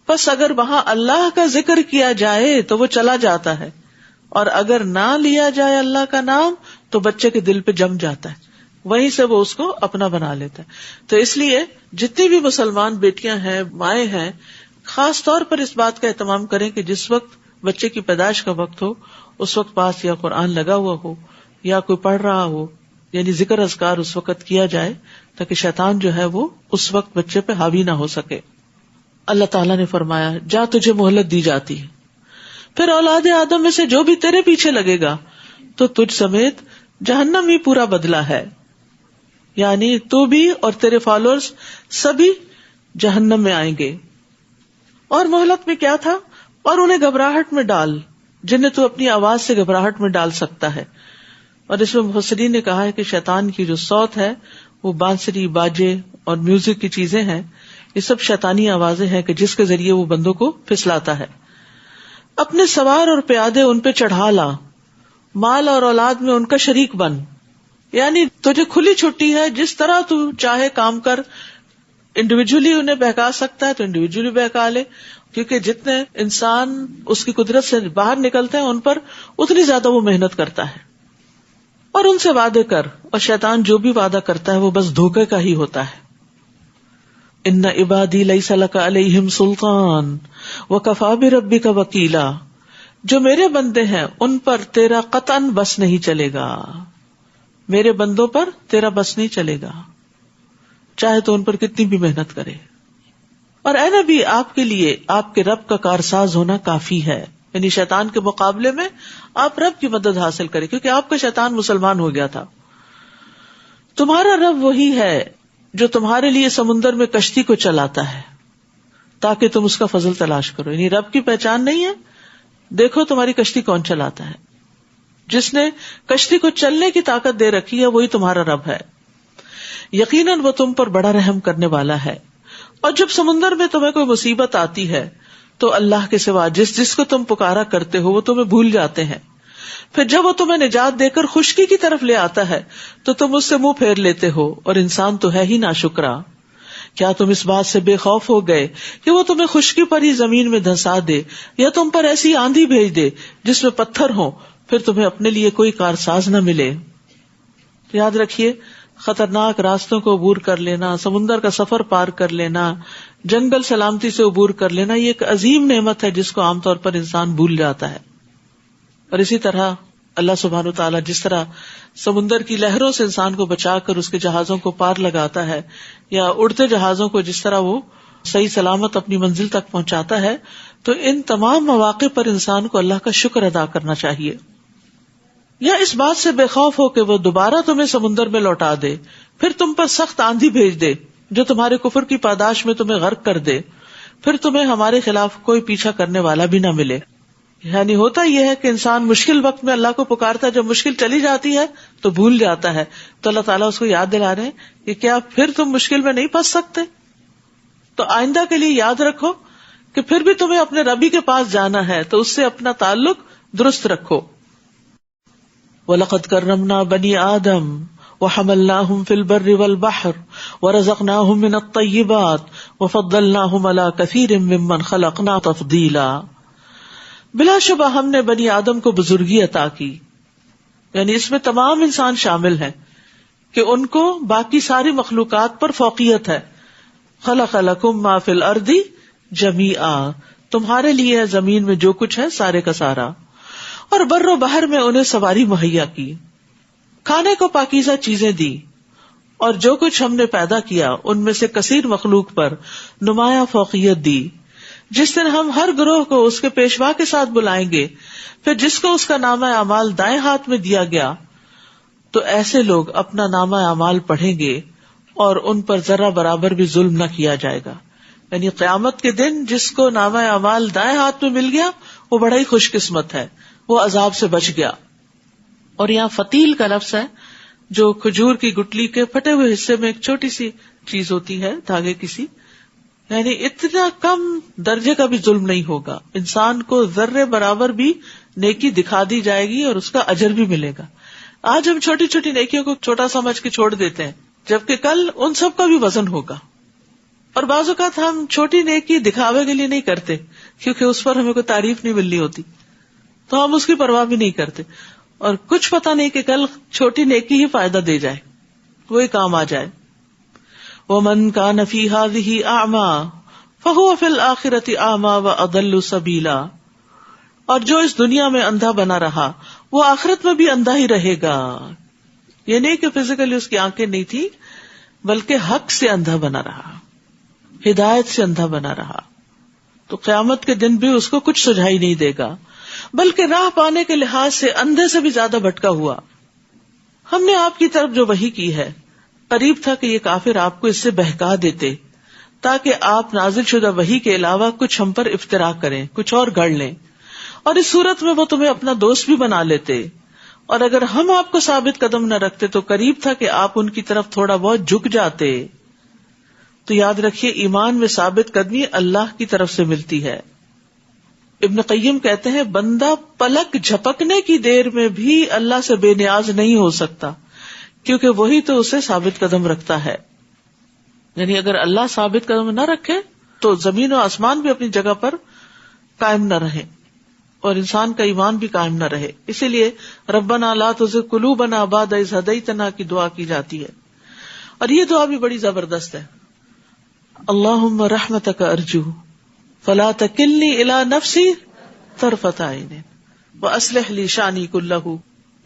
بس اگر وہاں اللہ کا ذکر کیا جائے تو وہ چلا جاتا ہے, اور اگر نہ لیا جائے اللہ کا نام تو بچے کے دل پہ جم جاتا ہے, وہیں سے وہ اس کو اپنا بنا لیتا ہے. تو اس لیے جتنی بھی مسلمان بیٹیاں ہیں, مائیں ہیں, خاص طور پر اس بات کا اہتمام کریں کہ جس وقت بچے کی پیدائش کا وقت ہو اس وقت پاس یا قرآن لگا ہوا ہو یا کوئی پڑھ رہا ہو, یعنی ذکر اذکار اس وقت کیا جائے تاکہ شیطان جو ہے وہ اس وقت بچے پہ حاوی نہ ہو سکے. اللہ تعالیٰ نے فرمایا جا تجھے مہلت دی جاتی ہے, پھر اولاد آدم میں سے جو بھی تیرے پیچھے لگے گا تو تجھ سمیت جہنم ہی پورا بدلہ ہے, یعنی تو بھی اور تیرے فالوورز سبھی جہنم میں آئیں گے. اور مہلت میں کیا تھا؟ اور انہیں گھبراہٹ میں ڈال جنہیں تو اپنی آواز سے گھبراہٹ میں ڈال سکتا ہے. اور اس میں مفسرین نے کہا ہے کہ شیطان کی جو صوت ہے وہ بانسری، باجے اور میوزک کی چیزیں ہیں، یہ سب شیطانی آوازیں ہیں کہ جس کے ذریعے وہ بندوں کو پھسلاتا ہے. اپنے سوار اور پیادے ان پہ چڑھا لا، مال اور اولاد میں ان کا شریک بن. یعنی تجھے کھلی چھٹی ہے، جس طرح تو چاہے کام کر. انڈیویجولی انہیں بہکا سکتا ہے تو انڈیویجولی بہکا لے، کیونکہ جتنے انسان اس کی قدرت سے باہر نکلتے ہیں ان پر اتنی زیادہ وہ محنت کرتا ہے. اور ان سے وعدے کر، اور شیطان جو بھی وعدہ کرتا ہے وہ بس دھوکے کا ہی ہوتا ہے. ان عبادی لیس لک علیہم سلطان وکفی بربک وکیلا، جو میرے بندے ہیں ان پر تیرا قطعاً بس نہیں چلے گا. میرے بندوں پر تیرا بس نہیں چلے گا، چاہے تو ان پر کتنی بھی محنت کرے. اور اے نبی، آپ کے لیے آپ کے رب کا کارساز ہونا کافی ہے. یعنی شیطان کے مقابلے میں آپ رب کی مدد حاصل کریں، کیونکہ آپ کا شیطان مسلمان ہو گیا تھا. تمہارا رب وہی ہے جو تمہارے لیے سمندر میں کشتی کو چلاتا ہے تاکہ تم اس کا فضل تلاش کرو. یعنی رب کی پہچان نہیں ہے، دیکھو تمہاری کشتی کون چلاتا ہے. جس نے کشتی کو چلنے کی طاقت دے رکھی ہے وہی تمہارا رب ہے. یقیناً وہ تم پر بڑا رحم کرنے والا ہے. اور جب سمندر میں تمہیں کوئی مصیبت آتی ہے تو اللہ کے سوا جس کو تم پکارا کرتے ہو وہ تمہیں بھول جاتے ہیں. پھر جب وہ تمہیں نجات دے کر خشکی کی طرف لے آتا ہے تو تم اس سے منہ پھیر لیتے ہو، اور انسان تو ہے ہی ناشکرا. کیا تم اس بات سے بے خوف ہو گئے کہ وہ تمہیں خشکی پر ہی زمین میں دھسا دے، یا تم پر ایسی آندھی بھیج دے جس میں پتھر ہوں، پھر تمہیں اپنے لیے کوئی کارساز نہ ملے. یاد رکھیے، خطرناک راستوں کو عبور کر لینا، سمندر کا سفر پار کر لینا، جنگل سلامتی سے عبور کر لینا، یہ ایک عظیم نعمت ہے جس کو عام طور پر انسان بھول جاتا ہے. اور اسی طرح اللہ سبحانہ وتعالیٰ جس طرح سمندر کی لہروں سے انسان کو بچا کر اس کے جہازوں کو پار لگاتا ہے، یا اڑتے جہازوں کو جس طرح وہ صحیح سلامت اپنی منزل تک پہنچاتا ہے، تو ان تمام مواقع پر انسان کو اللہ کا شکر ادا کرنا چاہیے. یا اس بات سے بے خوف ہو کہ وہ دوبارہ تمہیں سمندر میں لوٹا دے، پھر تم پر سخت آندھی بھیج دے جو تمہارے کفر کی پاداش میں تمہیں غرق کر دے، پھر تمہیں ہمارے خلاف کوئی پیچھا کرنے والا بھی نہ ملے. یعنی ہوتا یہ ہے کہ انسان مشکل وقت میں اللہ کو پکارتا ہے، جب مشکل چلی جاتی ہے تو بھول جاتا ہے. تو اللہ تعالیٰ اس کو یاد دلا رہے ہیں کہ کیا پھر تم مشکل میں نہیں پھنس سکتے. تو آئندہ کے لیے یاد رکھو کہ پھر بھی تمہیں اپنے ربی کے پاس جانا ہے، تو اس سے اپنا تعلق درست رکھو. وَلَقَدْ كَرَّمْنَا بَنِي آدَمَ وَحَمَلْنَاهُمْ فِي الْبَرِّ وَالْبَحْرِ وَرَزَقْنَاهُمْ مِنَ الطَّيِّبَاتِ وَفَضَّلْنَاهُمْ عَلَى كَثِيرٍ مِّمَّنْ خَلَقْنَا تَفْضِيلًا. بلا شبہ ہم نے بنی آدم کو بزرگی عطا کی. یعنی اس میں تمام انسان شامل ہیں کہ ان کو باقی ساری مخلوقات پر فوقیت ہے. خلق لکم ما فی الارض جمیعا، تمہارے لیے ہے زمین میں جو کچھ ہے سارے کا سارا. اور بر و بحر میں انہیں سواری مہیا کی، کھانے کو پاکیزہ چیزیں دی، اور جو کچھ ہم نے پیدا کیا ان میں سے کثیر مخلوق پر نمایاں فوقیت دی. جس دن ہم ہر گروہ کو اس کے پیشوا کے ساتھ بلائیں گے، پھر جس کو اس کا نامہ اعمال دائیں ہاتھ میں دیا گیا تو ایسے لوگ اپنا نامہ اعمال پڑھیں گے اور ان پر ذرہ برابر بھی ظلم نہ کیا جائے گا. یعنی قیامت کے دن جس کو نامہ اعمال دائیں ہاتھ میں مل گیا وہ بڑا ہی خوش قسمت ہے، وہ عذاب سے بچ گیا. اور یہاں فتیل کا لفظ ہے جو کھجور کی گٹلی کے پھٹے ہوئے حصے میں ایک چھوٹی سی چیز ہوتی ہے، دھاگے کسی. یعنی اتنا کم درجے کا بھی ظلم نہیں ہوگا. انسان کو ذرے برابر بھی نیکی دکھا دی جائے گی اور اس کا اجر بھی ملے گا. آج ہم چھوٹی چھوٹی نیکیوں کو چھوٹا سمجھ کے چھوڑ دیتے ہیں، جبکہ کل ان سب کا بھی وزن ہوگا. اور بعض اوقات ہم چھوٹی نیکی دکھاوے کے لیے نہیں کرتے کیونکہ اس پر ہمیں کوئی تعریف نہیں ملنی ہوتی، تو ہم اس کی پرواہ بھی نہیں کرتے. اور کچھ پتہ نہیں کہ کل چھوٹی نیکی ہی فائدہ دے جائے، وہی کام آ جائے. وَمَنْ كَانَ فِي هَذِهِ أَعْمَى فَهُوَ فِي الْآخِرَةِ أَعْمَى وَأَضَلُّ سَبِيلًا. اور جو اس دنیا میں اندھا بنا رہا وہ آخرت میں بھی اندھا ہی رہے گا. یہ نہیں کہ فزیکلی اس کی آنکھیں نہیں تھی، بلکہ حق سے اندھا بنا رہا، ہدایت سے اندھا بنا رہا، تو قیامت کے دن بھی اس کو کچھ سجھائی نہیں دے گا، بلکہ راہ پانے کے لحاظ سے اندھے سے بھی زیادہ بھٹکا ہوا. ہم نے آپ کی طرف جو وحی کی ہے، قریب تھا کہ یہ کافر آپ کو اس سے بہکا دیتے تاکہ آپ نازل شدہ وحی کے علاوہ کچھ ہم پر افترا کریں، کچھ اور گڑھ لیں، اور اس صورت میں وہ تمہیں اپنا دوست بھی بنا لیتے. اور اگر ہم آپ کو ثابت قدم نہ رکھتے تو قریب تھا کہ آپ ان کی طرف تھوڑا بہت جھک جاتے. تو یاد رکھیے ایمان میں ثابت قدمی اللہ کی طرف سے ملتی ہے. ابن قیم کہتے ہیں بندہ پلک جھپکنے کی دیر میں بھی اللہ سے بے نیاز نہیں ہو سکتا، کیونکہ وہی تو اسے ثابت قدم رکھتا ہے. یعنی اگر اللہ ثابت قدم نہ رکھے تو زمین و آسمان بھی اپنی جگہ پر قائم نہ رہے اور انسان کا ایمان بھی قائم نہ رہے. اسی لیے ربنا لا تزغ قلوبنا بعد اذ ہدیتنا کی دعا کی جاتی ہے. اور یہ دعا بھی بڑی زبردست ہے. اللہم رحمتک ارجو فلا تکلنی الی نفسی طرفۃ عین واصلح لی شانی کلہ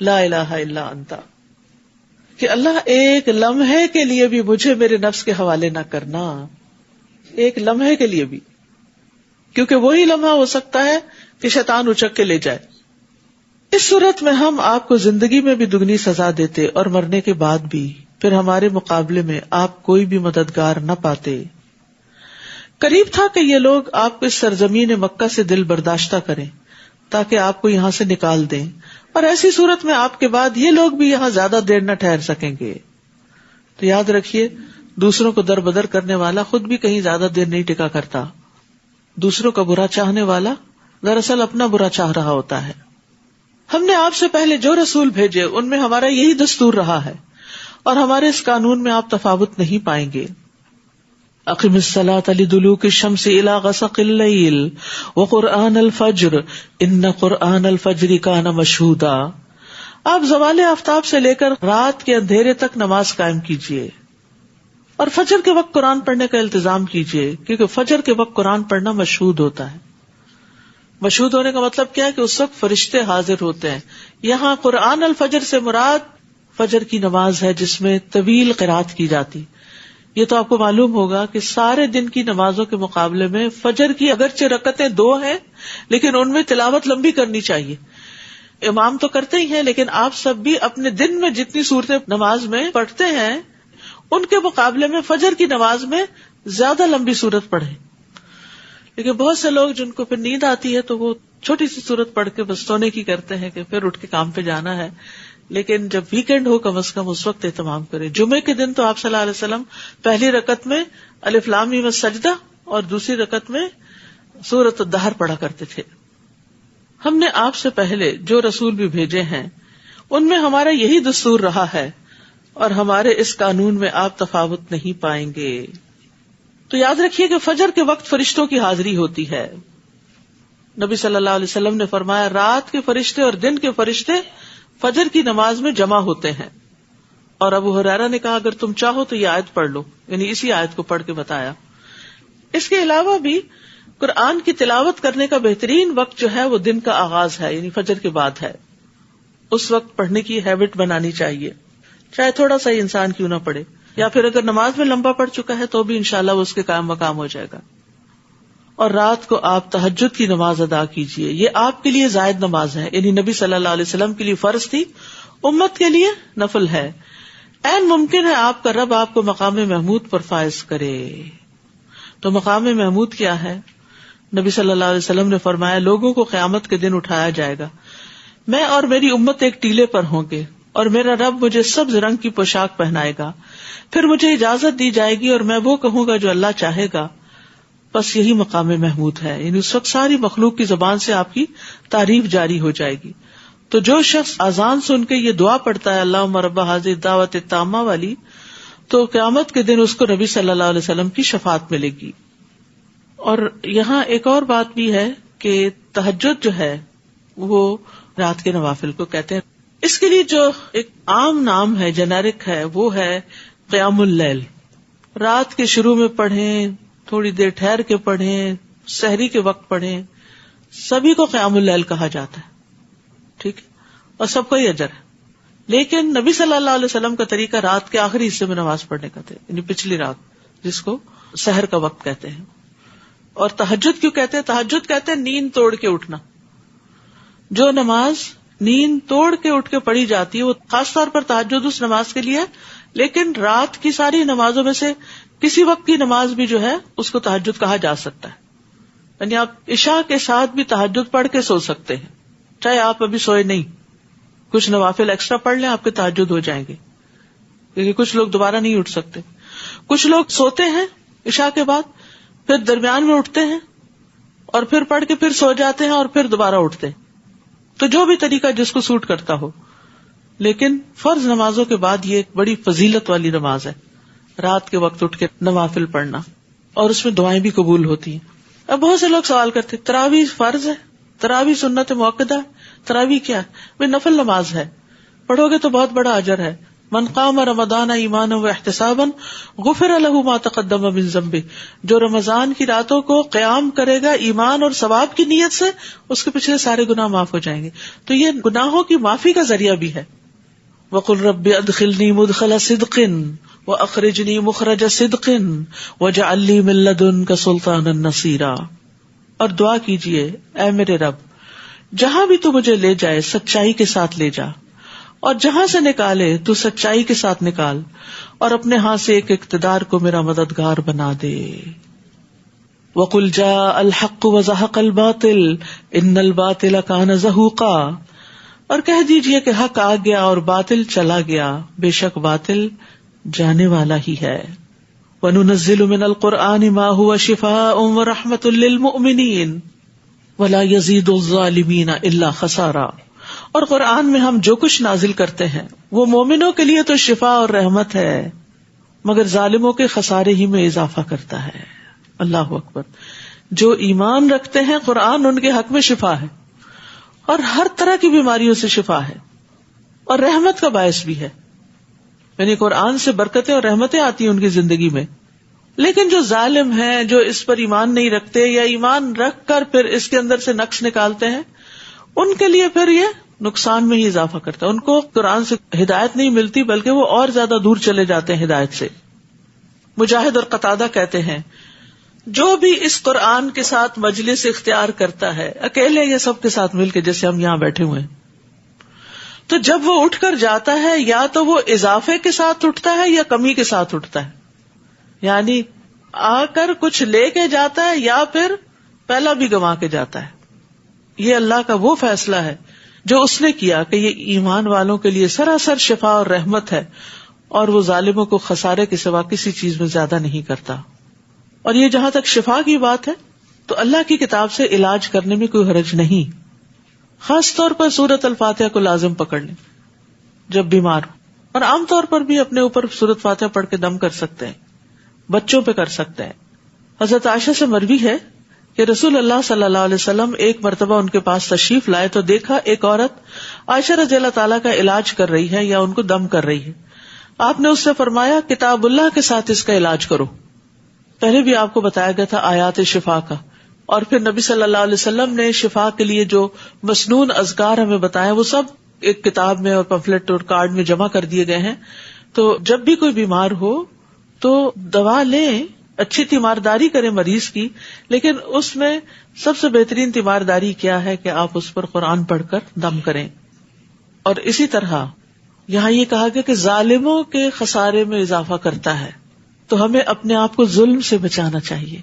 لا الہ الا انت. کہ اللہ ایک لمحے کے لیے بھی مجھے میرے نفس کے حوالے نہ کرنا، ایک لمحے کے لیے بھی، کیونکہ وہی لمحہ ہو سکتا ہے کہ شیطان اچک کے لے جائے. اس صورت میں ہم آپ کو زندگی میں بھی دگنی سزا دیتے اور مرنے کے بعد بھی، پھر ہمارے مقابلے میں آپ کوئی بھی مددگار نہ پاتے. قریب تھا کہ یہ لوگ آپ کو اس سرزمین مکہ سے دل برداشتہ کریں تاکہ آپ کو یہاں سے نکال دیں، اور ایسی صورت میں آپ کے بعد یہ لوگ بھی یہاں زیادہ دیر نہ ٹھہر سکیں گے. تو یاد رکھیے دوسروں کو در بدر کرنے والا خود بھی کہیں زیادہ دیر نہیں ٹکا کرتا. دوسروں کا برا چاہنے والا دراصل اپنا برا چاہ رہا ہوتا ہے. ہم نے آپ سے پہلے جو رسول بھیجے ان میں ہمارا یہی دستور رہا ہے، اور ہمارے اس قانون میں آپ تفاوت نہیں پائیں گے. اقم الصلاة لدلوک الشمس الى غسق اللیل وقرآن الفجر ان قرآن الفجر کان مشہودا. آپ زوال آفتاب سے لے کر رات کے اندھیرے تک نماز قائم کیجیے اور فجر کے وقت قرآن پڑھنے کا التزام کیجیے، کیونکہ فجر کے وقت قرآن پڑھنا مشہود ہوتا ہے. مشہود ہونے کا مطلب کیا ہے کہ اس وقت فرشتے حاضر ہوتے ہیں. یہاں قرآن الفجر سے مراد فجر کی نماز ہے جس میں طویل قرات کی جاتی. یہ تو آپ کو معلوم ہوگا کہ سارے دن کی نمازوں کے مقابلے میں فجر کی اگرچہ رکعتیں 2 ہیں لیکن ان میں تلاوت لمبی کرنی چاہیے. امام تو کرتے ہی ہیں لیکن آپ سب بھی اپنے دن میں جتنی صورتیں نماز میں پڑھتے ہیں ان کے مقابلے میں فجر کی نماز میں زیادہ لمبی صورت پڑھیں. لیکن بہت سے لوگ جن کو پھر نیند آتی ہے تو وہ چھوٹی سی صورت پڑھ کے بس سونے کی کرتے ہیں کہ پھر اٹھ کے کام پہ جانا ہے. لیکن جب ویکینڈ ہو کم از کم اس وقت اہتمام کرے. جمعے کے دن تو آپ صلی اللہ علیہ وسلم پہلی رکعت میں الف لام میم السجدہ اور دوسری رکعت میں سورۃ الدہر پڑھا کرتے تھے. ہم نے آپ سے پہلے جو رسول بھی بھیجے ہیں ان میں ہمارا یہی دستور رہا ہے اور ہمارے اس قانون میں آپ تفاوت نہیں پائیں گے. تو یاد رکھیے کہ فجر کے وقت فرشتوں کی حاضری ہوتی ہے. نبی صلی اللہ علیہ وسلم نے فرمایا رات کے فرشتے اور دن کے فرشتے فجر کی نماز میں جمع ہوتے ہیں. اور ابو ہریرہ نے کہا اگر تم چاہو تو یہ آیت پڑھ لو، یعنی اسی آیت کو پڑھ کے بتایا. اس کے علاوہ بھی قرآن کی تلاوت کرنے کا بہترین وقت جو ہے وہ دن کا آغاز ہے، یعنی فجر کے بعد ہے. اس وقت پڑھنے کی ہیبٹ بنانی چاہیے، چاہے تھوڑا سا ہی انسان کیوں نہ پڑھے، یا پھر اگر نماز میں لمبا پڑھ چکا ہے تو بھی انشاءاللہ وہ اس کے قائم مقام ہو جائے گا. اور رات کو آپ تہجد کی نماز ادا کیجیے. یہ آپ کے لیے زائد نماز ہے، یعنی نبی صلی اللہ علیہ وسلم کے لیے فرض تھی، امت کے لیے نفل ہے. این ممکن ہے آپ کا رب آپ کو مقام محمود پر فائز کرے. تو مقام محمود کیا ہے؟ نبی صلی اللہ علیہ وسلم نے فرمایا لوگوں کو قیامت کے دن اٹھایا جائے گا، میں اور میری امت ایک ٹیلے پر ہوں گے اور میرا رب مجھے سبز رنگ کی پوشاک پہنائے گا، پھر مجھے اجازت دی جائے گی اور میں وہ کہوں گا جو اللہ چاہے گا. بس یہی مقام محمود ہے، یعنی اس وقت ساری مخلوق کی زبان سے آپ کی تعریف جاری ہو جائے گی. تو جو شخص اذان سن کے یہ دعا پڑھتا ہے اللہم رب ھذہ الدعوۃ التامہ والی، تو قیامت کے دن اس کو نبی صلی اللہ علیہ وسلم کی شفاعت ملے گی. اور یہاں ایک اور بات بھی ہے کہ تہجد جو ہے وہ رات کے نوافل کو کہتے ہیں. اس کے لیے جو ایک عام نام ہے، جنیرک ہے، وہ ہے قیام اللیل. رات کے شروع میں پڑھیں، تھوڑی دیر ٹھہر کے پڑھیں، سحری کے وقت پڑھیں، سبھی کو قیام اللیل کہا جاتا ہے. ٹھیک ہے، اور سب کو ہی اجر ہے. لیکن نبی صلی اللہ علیہ وسلم کا طریقہ رات کے آخری حصے میں نماز پڑھنے کا تھا، یعنی پچھلی رات، جس کو سحر کا وقت کہتے ہیں. اور تہجد کیوں کہتے ہیں؟ تہجد کہتے ہیں نیند توڑ کے اٹھنا. جو نماز نیند توڑ کے اٹھ کے پڑھی جاتی ہے وہ خاص طور پر تہجد اس نماز کے لیے ہے، لیکن رات کی ساری نمازوں میں سے کسی وقت کی نماز بھی جو ہے اس کو تہجد کہا جا سکتا ہے. یعنی آپ عشاء کے ساتھ بھی تہجد پڑھ کے سو سکتے ہیں، چاہے آپ ابھی سوئے نہیں. کچھ نوافل ایکسٹرا پڑھ لیں، آپ کے تہجد ہو جائیں گے، کیونکہ کچھ لوگ دوبارہ نہیں اٹھ سکتے. کچھ لوگ سوتے ہیں عشاء کے بعد، پھر درمیان میں اٹھتے ہیں اور پھر پڑھ کے پھر سو جاتے ہیں اور پھر دوبارہ اٹھتے ہیں. تو جو بھی طریقہ جس کو سوٹ کرتا ہو، لیکن فرض نمازوں کے بعد یہ ایک بڑی فضیلت والی نماز ہے، رات کے وقت اٹھ کے نوافل پڑھنا، اور اس میں دعائیں بھی قبول ہوتی ہیں. اب بہت سے لوگ سوال کرتے تراویح فرض ہے، تراویح سنت موقدہ ہے، تراویح کیا ہے؟ بھائی نفل نماز ہے، پڑھو گے تو بہت بڑا اجر ہے. من قام رمضان ایمانا واحتسابا غفر له ما تقدم من ذنبه، جو رمضان کی راتوں کو قیام کرے گا ایمان اور ثواب کی نیت سے، اس کے پچھلے سارے گناہ معاف ہو جائیں گے. تو یہ گناہوں کی معافی کا ذریعہ بھی ہے. وقل رب ادخلنی مدخل صدق واخرجنی مخرج صدق واجعل لی من لدنک سلطانا نصیرا. اور دعا کیجئے، اے میرے رب جہاں بھی تو مجھے لے جائے سچائی کے ساتھ لے جا، اور جہاں سے نکالے تو سچائی کے ساتھ نکال، اور اپنے ہاتھ سے ایک اقتدار کو میرا مددگار بنا دے. وقل جاء الحق وزهق الباطل ان الباطل كان زهوقا. اور کہہ دیجئے کہ حق آ گیا اور باطل چلا گیا، بے شک باطل جانے والا ہی ہے. وَنُنَزِّلُ مِنَ الْقُرْآنِ مَا هُوَ شِفَاءٌ وَرَحْمَةٌ لِّلْمُؤْمِنِينَ وَلَا يَزِيدُ الظَّالِمِينَ إِلَّا خَسَارًا. اور قرآن میں ہم جو کچھ نازل کرتے ہیں وہ مومنوں کے لیے تو شفا اور رحمت ہے، مگر ظالموں کے خسارے ہی میں اضافہ کرتا ہے. اللہ اکبر. جو ایمان رکھتے ہیں قرآن ان کے حق میں شفا ہے، اور ہر طرح کی بیماریوں سے شفا ہے، اور رحمت کا باعث بھی ہے. یعنی قرآن سے برکتیں اور رحمتیں آتی ہیں ان کی زندگی میں. لیکن جو ظالم ہیں، جو اس پر ایمان نہیں رکھتے یا ایمان رکھ کر پھر اس کے اندر سے نقص نکالتے ہیں، ان کے لیے پھر یہ نقصان میں ہی اضافہ کرتا ہے. ان کو قرآن سے ہدایت نہیں ملتی بلکہ وہ اور زیادہ دور چلے جاتے ہیں ہدایت سے. مجاہد اور قتادہ کہتے ہیں جو بھی اس قرآن کے ساتھ مجلس اختیار کرتا ہے، اکیلے یا سب کے ساتھ مل کے، جیسے ہم یہاں بیٹھے ہوئے ہیں، تو جب وہ اٹھ کر جاتا ہے یا تو وہ اضافے کے ساتھ اٹھتا ہے یا کمی کے ساتھ اٹھتا ہے. یعنی آ کر کچھ لے کے جاتا ہے یا پھر پہلا بھی گنوا کے جاتا ہے. یہ اللہ کا وہ فیصلہ ہے جو اس نے کیا کہ یہ ایمان والوں کے لیے سراسر شفا اور رحمت ہے، اور وہ ظالموں کو خسارے کے سوا کسی چیز میں زیادہ نہیں کرتا. اور یہ جہاں تک شفا کی بات ہے تو اللہ کی کتاب سے علاج کرنے میں کوئی حرج نہیں. خاص طور پر سورۃ الفاتحہ کو لازم پکڑ لیں جب بیمار ہو، اور عام طور پر بھی اپنے اوپر سورۃ فاتحہ پڑھ کے دم کر سکتے ہیں، بچوں پہ کر سکتے ہیں. حضرت عائشہ سے مروی ہے کہ رسول اللہ صلی اللہ علیہ وسلم ایک مرتبہ ان کے پاس تشریف لائے تو دیکھا ایک عورت عائشہ رضی اللہ تعالیٰ کا علاج کر رہی ہے یا ان کو دم کر رہی ہے. آپ نے اس سے فرمایا کتاب اللہ کے ساتھ اس کا علاج کرو. پہلے بھی آپ کو بتایا گیا تھا آیات شفا کا، اور پھر نبی صلی اللہ علیہ وسلم نے شفا کے لیے جو مسنون اذکار ہمیں بتایا وہ سب ایک کتاب میں اور پمفلٹ اور کارڈ میں جمع کر دیے گئے ہیں. تو جب بھی کوئی بیمار ہو تو دوا لیں، اچھی تیمارداری کریں مریض کی، لیکن اس میں سب سے بہترین تیمارداری کیا ہے کہ آپ اس پر قرآن پڑھ کر دم کریں. اور اسی طرح یہاں یہ کہا گیا کہ ظالموں کے خسارے میں اضافہ کرتا ہے، تو ہمیں اپنے آپ کو ظلم سے بچانا چاہیے.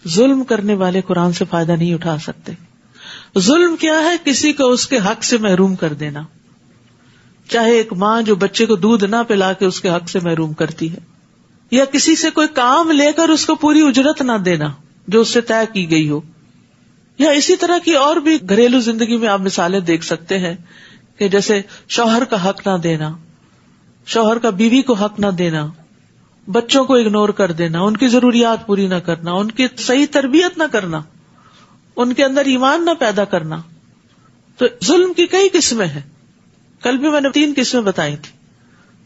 ظلم کرنے والے قرآن سے فائدہ نہیں اٹھا سکتے. ظلم کیا ہے؟ کسی کو اس کے حق سے محروم کر دینا، چاہے ایک ماں جو بچے کو دودھ نہ پلا کے اس کے حق سے محروم کرتی ہے، یا کسی سے کوئی کام لے کر اس کو پوری اجرت نہ دینا جو اس سے طے کی گئی ہو، یا اسی طرح کی اور بھی گھریلو زندگی میں آپ مثالیں دیکھ سکتے ہیں کہ جیسے شوہر کا حق نہ دینا، شوہر کا بیوی کو حق نہ دینا، بچوں کو اگنور کر دینا، ان کی ضروریات پوری نہ کرنا، ان کی صحیح تربیت نہ کرنا، ان کے اندر ایمان نہ پیدا کرنا. تو ظلم کی کئی قسمیں ہیں. کل بھی میں نے 3 قسمیں بتائی تھی،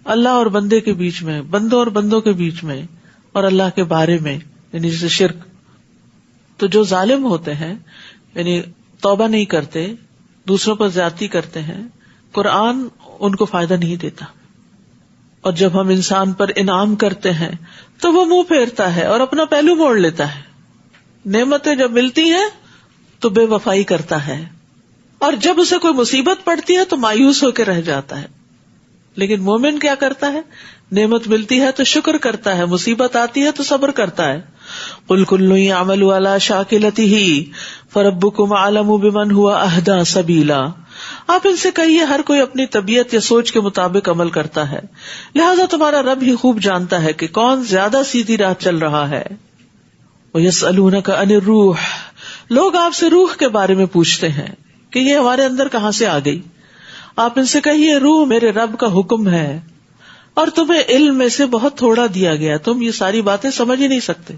اللہ اور بندے کے بیچ میں، بندوں اور بندوں کے بیچ میں، اور اللہ کے بارے میں، یعنی جیسے شرک. تو جو ظالم ہوتے ہیں، یعنی توبہ نہیں کرتے، دوسروں پر زیادتی کرتے ہیں، قرآن ان کو فائدہ نہیں دیتا. اور جب ہم انسان پر انعام کرتے ہیں تو وہ منہ پھیرتا ہے اور اپنا پہلو موڑ لیتا ہے. نعمتیں جب ملتی ہیں تو بے وفائی کرتا ہے، اور جب اسے کوئی مصیبت پڑتی ہے تو مایوس ہو کے رہ جاتا ہے. لیکن مومن کیا کرتا ہے؟ نعمت ملتی ہے تو شکر کرتا ہے، مصیبت آتی ہے تو صبر کرتا ہے. قل کل یعمل علی شاکلتہ فربکم اعلم بمن هو اہدی سبیلا آپ ان سے کہیے ہر کوئی اپنی طبیعت یا سوچ کے مطابق عمل کرتا ہے، لہذا تمہارا رب ہی خوب جانتا ہے کہ کون زیادہ سیدھی راہ چل رہا ہے۔ وَيَسْأَلُونَكَ عَنِ الرُّوحِ، لوگ آپ سے روح کے بارے میں پوچھتے ہیں کہ یہ ہمارے اندر کہاں سے آ گئی۔ آپ ان سے کہیے روح میرے رب کا حکم ہے اور تمہیں علم میں سے بہت تھوڑا دیا گیا، تم یہ ساری باتیں سمجھ ہی نہیں سکتے۔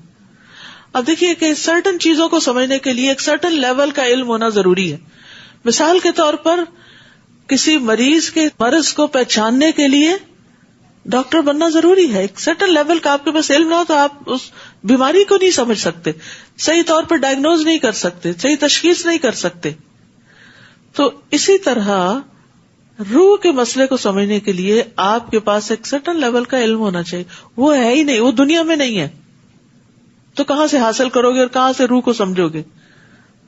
اب دیکھیے کہ سرٹن چیزوں کو سمجھنے کے لیے ایک سرٹن لیول کا علم ہونا ضروری ہے۔ مثال کے طور پر کسی مریض کے مرض کو پہچاننے کے لیے ڈاکٹر بننا ضروری ہے۔ ایک سرٹن لیول کا آپ کے پاس علم نہ ہو تو آپ اس بیماری کو نہیں سمجھ سکتے، صحیح طور پر ڈائگنوز نہیں کر سکتے، صحیح تشخیص نہیں کر سکتے۔ تو اسی طرح روح کے مسئلے کو سمجھنے کے لیے آپ کے پاس ایک سرٹن لیول کا علم ہونا چاہیے۔ وہ ہے ہی نہیں، وہ دنیا میں نہیں ہے، تو کہاں سے حاصل کرو گے اور کہاں سے روح کو سمجھو گے؟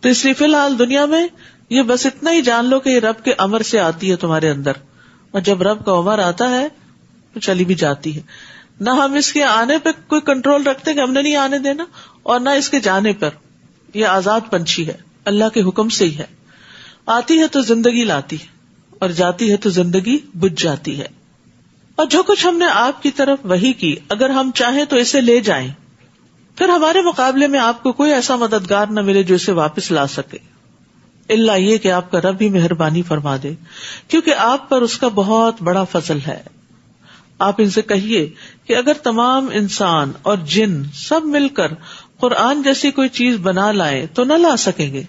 تو اس لیے فی الحال دنیا میں یہ بس اتنا ہی جان لو کہ یہ رب کے امر سے آتی ہے تمہارے اندر، اور جب رب کا امر آتا ہے تو چلی بھی جاتی ہے۔ نہ ہم اس کے آنے پہ کوئی کنٹرول رکھتے کہ ہم نے نہیں آنے دینا، اور نہ اس کے جانے پر۔ یہ آزاد پنچھی ہے، اللہ کے حکم سے ہی ہے۔ آتی ہے تو زندگی لاتی ہے اور جاتی ہے تو زندگی بجھ جاتی ہے۔ اور جو کچھ ہم نے آپ کی طرف وحی کی، اگر ہم چاہیں تو اسے لے جائیں، پھر ہمارے مقابلے میں آپ کو کوئی ایسا مددگار نہ ملے جو اسے واپس لا سکے، الا یہ کہ آپ کا رب ہی مہربانی فرما دے، کیونکہ آپ پر اس کا بہت بڑا فضل ہے۔ آپ ان سے کہیے کہ اگر تمام انسان اور جن سب مل کر قرآن جیسی کوئی چیز بنا لائیں تو نہ لا سکیں گے،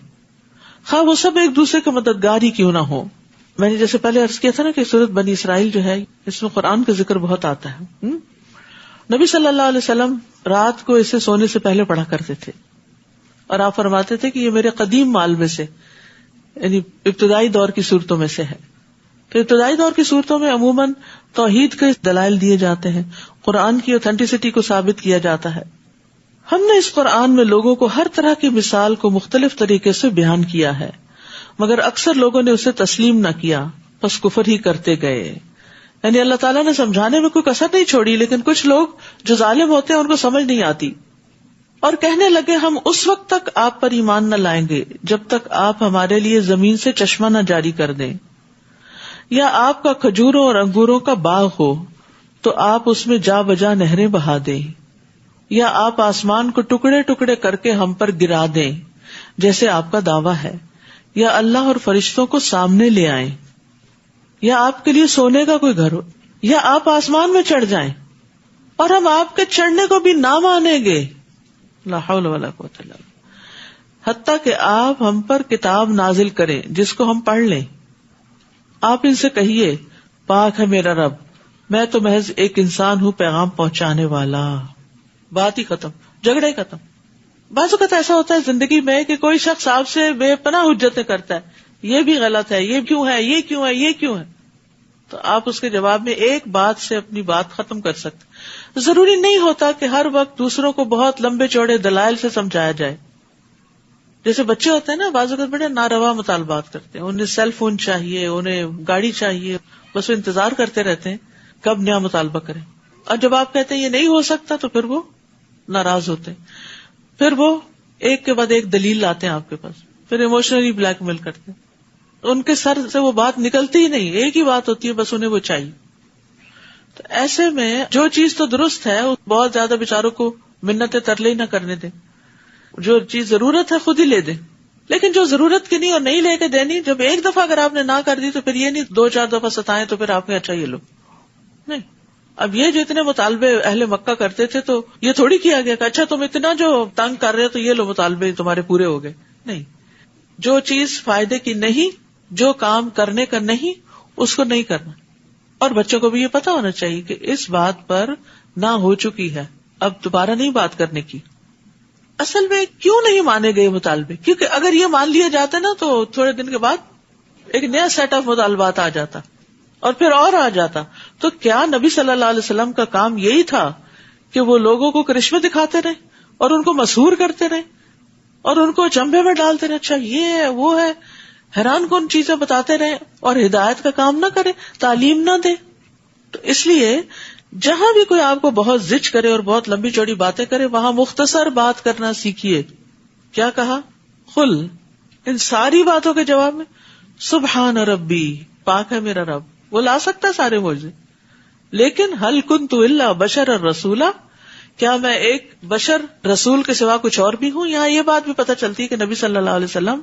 خواہ وہ سب ایک دوسرے کے مددگار ہی کیوں نہ ہو۔ میں نے جیسے پہلے عرض کیا تھا نا کہ سورۃ بنی اسرائیل جو ہے اس میں قرآن کا ذکر بہت آتا ہے۔ نبی صلی اللہ علیہ وسلم رات کو اسے سونے سے پہلے پڑھا کرتے تھے، اور آپ فرماتے تھے کہ یہ میرے قدیم مال میں سے، یعنی ابتدائی دور کی صورتوں میں سے ہے۔ تو ابتدائی دور کی صورتوں میں عموماً توحید کے دلائل دیے جاتے ہیں، قرآن کی اوتھینٹسٹی کو ثابت کیا جاتا ہے۔ ہم نے اس قرآن میں لوگوں کو ہر طرح کی مثال کو مختلف طریقے سے بیان کیا ہے، مگر اکثر لوگوں نے اسے تسلیم نہ کیا، بس کفر ہی کرتے گئے۔ یعنی اللہ تعالیٰ نے سمجھانے میں کوئی کسر نہیں چھوڑی، لیکن کچھ لوگ جو ظالم ہوتے ہیں ان کو سمجھ نہیں آتی، اور کہنے لگے ہم اس وقت تک آپ پر ایمان نہ لائیں گے جب تک آپ ہمارے لیے زمین سے چشمہ نہ جاری کر دیں، یا آپ کا کھجوروں اور انگوروں کا باغ ہو تو آپ اس میں جا بجا نہریں بہا دیں، یا آپ آسمان کو ٹکڑے ٹکڑے کر کے ہم پر گرا دیں جیسے آپ کا دعویٰ ہے، یا اللہ اور فرشتوں کو سامنے لے آئیں، یا آپ کے لیے سونے کا کوئی گھر ہو، یا آپ آسمان میں چڑھ جائیں اور ہم آپ کے چڑھنے کو بھی نہ مانیں گے، لا حول ولا قوت الا باللہ، حتیٰ کہ آپ ہم پر کتاب نازل کریں جس کو ہم پڑھ لیں۔ آپ ان سے کہیے پاک ہے میرا رب، میں تو محض ایک انسان ہوں پیغام پہنچانے والا۔ بات ہی ختم، جھگڑے ختم۔ بعض اوقات ایسا ہوتا ہے زندگی میں کہ کوئی شخص آپ سے بے پناہ حجتیں کرتا ہے، یہ بھی غلط ہے، یہ کیوں ہے، یہ کیوں ہے، یہ کیوں ہے، تو آپ اس کے جواب میں ایک بات سے اپنی بات ختم کر سکتے۔ ضروری نہیں ہوتا کہ ہر وقت دوسروں کو بہت لمبے چوڑے دلائل سے سمجھایا جائے۔ جیسے بچے ہوتے ہیں نا، بعض اوقات بڑے ناروا مطالبات کرتے ہیں، انہیں سیل فون چاہیے، انہیں گاڑی چاہیے، بس وہ انتظار کرتے رہتے ہیں کب نیا مطالبہ کریں، اور جب آپ کہتے ہیں یہ نہیں ہو سکتا تو پھر وہ ناراض ہوتے ہیں، پھر وہ ایک کے بعد ایک دلیل لاتے ہیں آپ کے پاس، پھر ایموشنلی بلیک میل کرتے ہیں، ان کے سر سے وہ بات نکلتی ہی نہیں، ایک ہی بات ہوتی ہے، بس انہیں وہ چاہیے۔ تو ایسے میں جو چیز تو درست ہے بہت زیادہ بیچاروں کو منتیں ترلے ہی نہ کرنے دیں، جو چیز ضرورت ہے خود ہی لے دیں، لیکن جو ضرورت کی نہیں اور نہیں لے کے دینی، جب ایک دفعہ اگر آپ نے نہ کر دی تو پھر یہ نہیں 2-4 دفعہ ستائیں تو پھر آپ نے اچھا یہ لو، نہیں۔ اب یہ جو اتنے مطالبے اہل مکہ کرتے تھے تو یہ تھوڑی کیا گیا کہ اچھا تم اتنا جو تنگ کر رہے ہو تو یہ لو مطالبے تمہارے پورے ہو گئے، نہیں۔ جو چیز فائدے کی نہیں، جو کام کرنے کا نہیں، اس کو نہیں کرنا۔ اور بچوں کو بھی یہ پتا ہونا چاہیے کہ اس بات پر نہ ہو چکی ہے، اب دوبارہ نہیں بات کرنے کی۔ اصل میں کیوں نہیں مانے گئے مطالبے؟ کیونکہ اگر یہ مان لیا جاتا نا تو تھوڑے دن کے بعد ایک نیا سیٹ آف مطالبات آ جاتا اور پھر اور آ جاتا۔ تو کیا نبی صلی اللہ علیہ وسلم کا کام یہی تھا کہ وہ لوگوں کو کرشمے دکھاتے رہے اور ان کو مسحور کرتے رہے اور ان کو چمبے میں ڈالتے رہے، اچھا یہ ہے وہ ہے، حیران کن چیزیں بتاتے رہے اور ہدایت کا کام نہ کرے، تعلیم نہ دے؟ تو اس لیے جہاں بھی کوئی آپ کو بہت زج کرے اور بہت لمبی چوڑی باتیں کرے، وہاں مختصر بات کرنا سیکھیے۔ کیا کہا؟ قل، ان ساری باتوں کے جواب میں سبحان ربی، پاک ہے میرا رب. وہ لا سکتا ہے سارے معجزے، لیکن هل كنت الا بشرا رسولا، کیا میں ایک بشر رسول کے سوا کچھ اور بھی ہوں؟ یہاں یہ بات بھی پتہ چلتی ہے کہ نبی صلی اللہ علیہ وسلم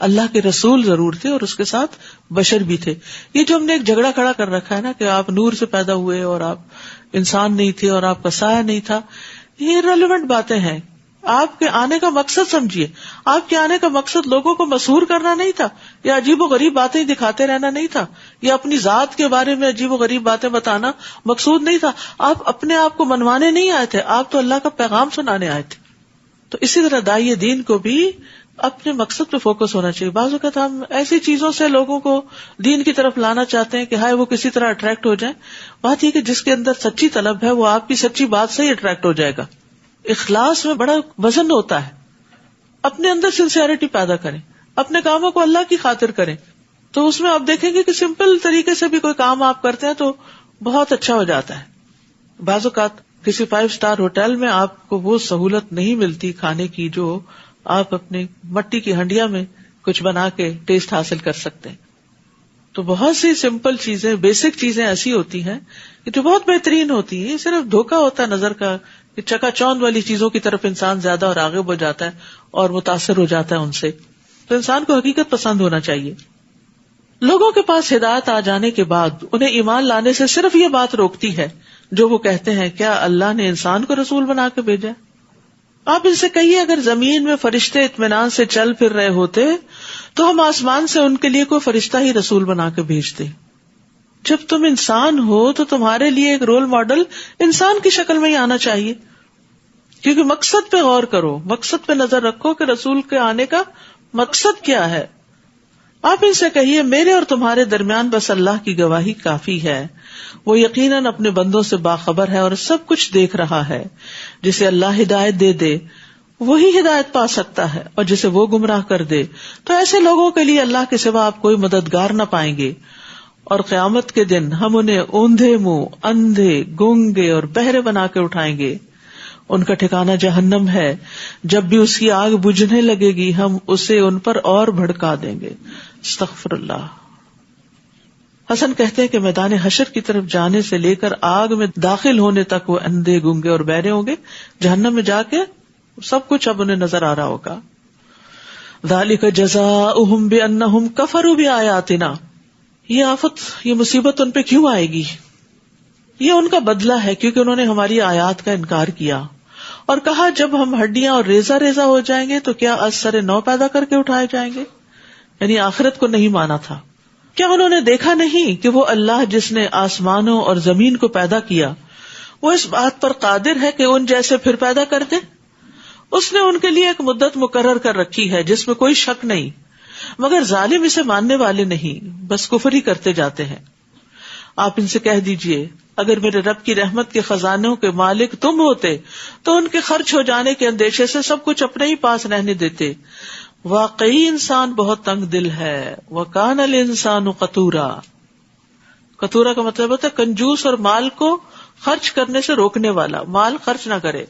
اللہ کے رسول ضرور تھے اور اس کے ساتھ بشر بھی تھے. یہ جو ہم نے ایک جھگڑا کھڑا کر رکھا ہے نا کہ آپ نور سے پیدا ہوئے اور آپ انسان نہیں تھے اور آپ کا سایہ نہیں تھا، یہ ریلیونٹ باتیں ہیں. آپ کے آنے کا مقصد سمجھیے. آپ کے آنے کا مقصد لوگوں کو مسحور کرنا نہیں تھا، یا عجیب و غریب باتیں دکھاتے رہنا نہیں تھا، یا اپنی ذات کے بارے میں عجیب و غریب باتیں بتانا مقصود نہیں تھا. آپ اپنے آپ کو منوانے نہیں آئے تھے، آپ تو اللہ کا پیغام سنانے آئے تھے. تو اسی طرح داعی دین کو بھی اپنے مقصد پہ فوکس ہونا چاہیے. بعض اوقات ہم ایسی چیزوں سے لوگوں کو دین کی طرف لانا چاہتے ہیں کہ ہائے وہ کسی طرح اٹریکٹ ہو جائیں. بات یہ کہ جس کے اندر سچی طلب ہے وہ آپ کی سچی بات سے ہی اٹریکٹ ہو جائے گا. اخلاص میں بڑا وزن ہوتا ہے. اپنے اندر سنسیئرٹی پیدا کریں، اپنے کاموں کو اللہ کی خاطر کریں، تو اس میں آپ دیکھیں گے کہ سمپل طریقے سے بھی کوئی کام آپ کرتے ہیں تو بہت اچھا ہو جاتا ہے. بعض اوقات کسی 5 اسٹار ہوٹل میں آپ کو وہ سہولت نہیں ملتی کھانے کی جو آپ اپنی مٹی کی ہنڈیا میں کچھ بنا کے ٹیسٹ حاصل کر سکتے ہیں. تو بہت سی سمپل چیزیں، بیسک چیزیں ایسی ہوتی ہیں کہ جو بہت بہترین ہوتی ہیں. یہ صرف دھوکا ہوتا ہے نظر کا کہ چکا چوند والی چیزوں کی طرف انسان زیادہ اور آگے بڑھ جاتا ہے اور متاثر ہو جاتا ہے ان سے. تو انسان کو حقیقت پسند ہونا چاہیے. لوگوں کے پاس ہدایت آ جانے کے بعد انہیں ایمان لانے سے صرف یہ بات روکتی ہے جو وہ کہتے ہیں کیا اللہ نے انسان کو رسول بنا کے بھیجا؟ آپ ان سے کہیے اگر زمین میں فرشتے اطمینان سے چل پھر رہے ہوتے تو ہم آسمان سے ان کے لیے کوئی فرشتہ ہی رسول بنا کے بھیجتے. جب تم انسان ہو تو تمہارے لیے ایک رول ماڈل انسان کی شکل میں ہی آنا چاہیے. کیونکہ مقصد پہ غور کرو، مقصد پہ نظر رکھو کہ رسول کے آنے کا مقصد کیا ہے. آپ ان سے کہیے میرے اور تمہارے درمیان بس اللہ کی گواہی کافی ہے. وہ یقیناً اپنے بندوں سے باخبر ہے اور سب کچھ دیکھ رہا ہے. جسے اللہ ہدایت دے دے وہی ہدایت پا سکتا ہے، اور جسے وہ گمراہ کر دے تو ایسے لوگوں کے لیے اللہ کے سوا آپ کوئی مددگار نہ پائیں گے. اور قیامت کے دن ہم انہیں اوندھے منہ، اندھے، گونگے اور بہرے بنا کے اٹھائیں گے. ان کا ٹھکانہ جہنم ہے، جب بھی اس کی آگ بجھنے لگے گی ہم اسے ان پر اور بھڑکا دیں گے. استغفر اللہ. حسن کہتے ہیں کہ میدان حشر کی طرف جانے سے لے کر آگ میں داخل ہونے تک وہ اندھے، گونگے اور بہرے ہوں گے. جہنم میں جا کے سب کچھ اب انہیں نظر آ رہا ہوگا. ذالک جزاؤہم بانہم کفروا بآیاتنا. یہ آفت، یہ مصیبت ان پہ کیوں آئے گی؟ یہ ان کا بدلہ ہے کیونکہ انہوں نے ہماری آیات کا انکار کیا اور کہا جب ہم ہڈیاں اور ریزہ ریزہ ہو جائیں گے تو کیا از سر نو پیدا کر کے اٹھائے جائیں گے. یعنی آخرت کو نہیں مانا تھا. کیا انہوں نے دیکھا نہیں کہ وہ اللہ جس نے آسمانوں اور زمین کو پیدا کیا وہ اس بات پر قادر ہے کہ ان جیسے پھر پیدا کر دے. اس نے ان کے لیے ایک مدت مقرر کر رکھی ہے جس میں کوئی شک نہیں، مگر ظالم اسے ماننے والے نہیں، بس کفر ہی کرتے جاتے ہیں. آپ ان سے کہہ دیجئے اگر میرے رب کی رحمت کے خزانوں کے مالک تم ہوتے تو ان کے خرچ ہو جانے کے اندیشے سے سب کچھ اپنے ہی پاس رہنے دیتے. واقعی انسان بہت تنگ دل ہے. وَكَانَ الْإِنسَانُ قَتُورًا. قطورا کا مطلب ہوتا ہے کنجوس اور مال کو خرچ کرنے سے روکنے والا، مال خرچ نہ کرے.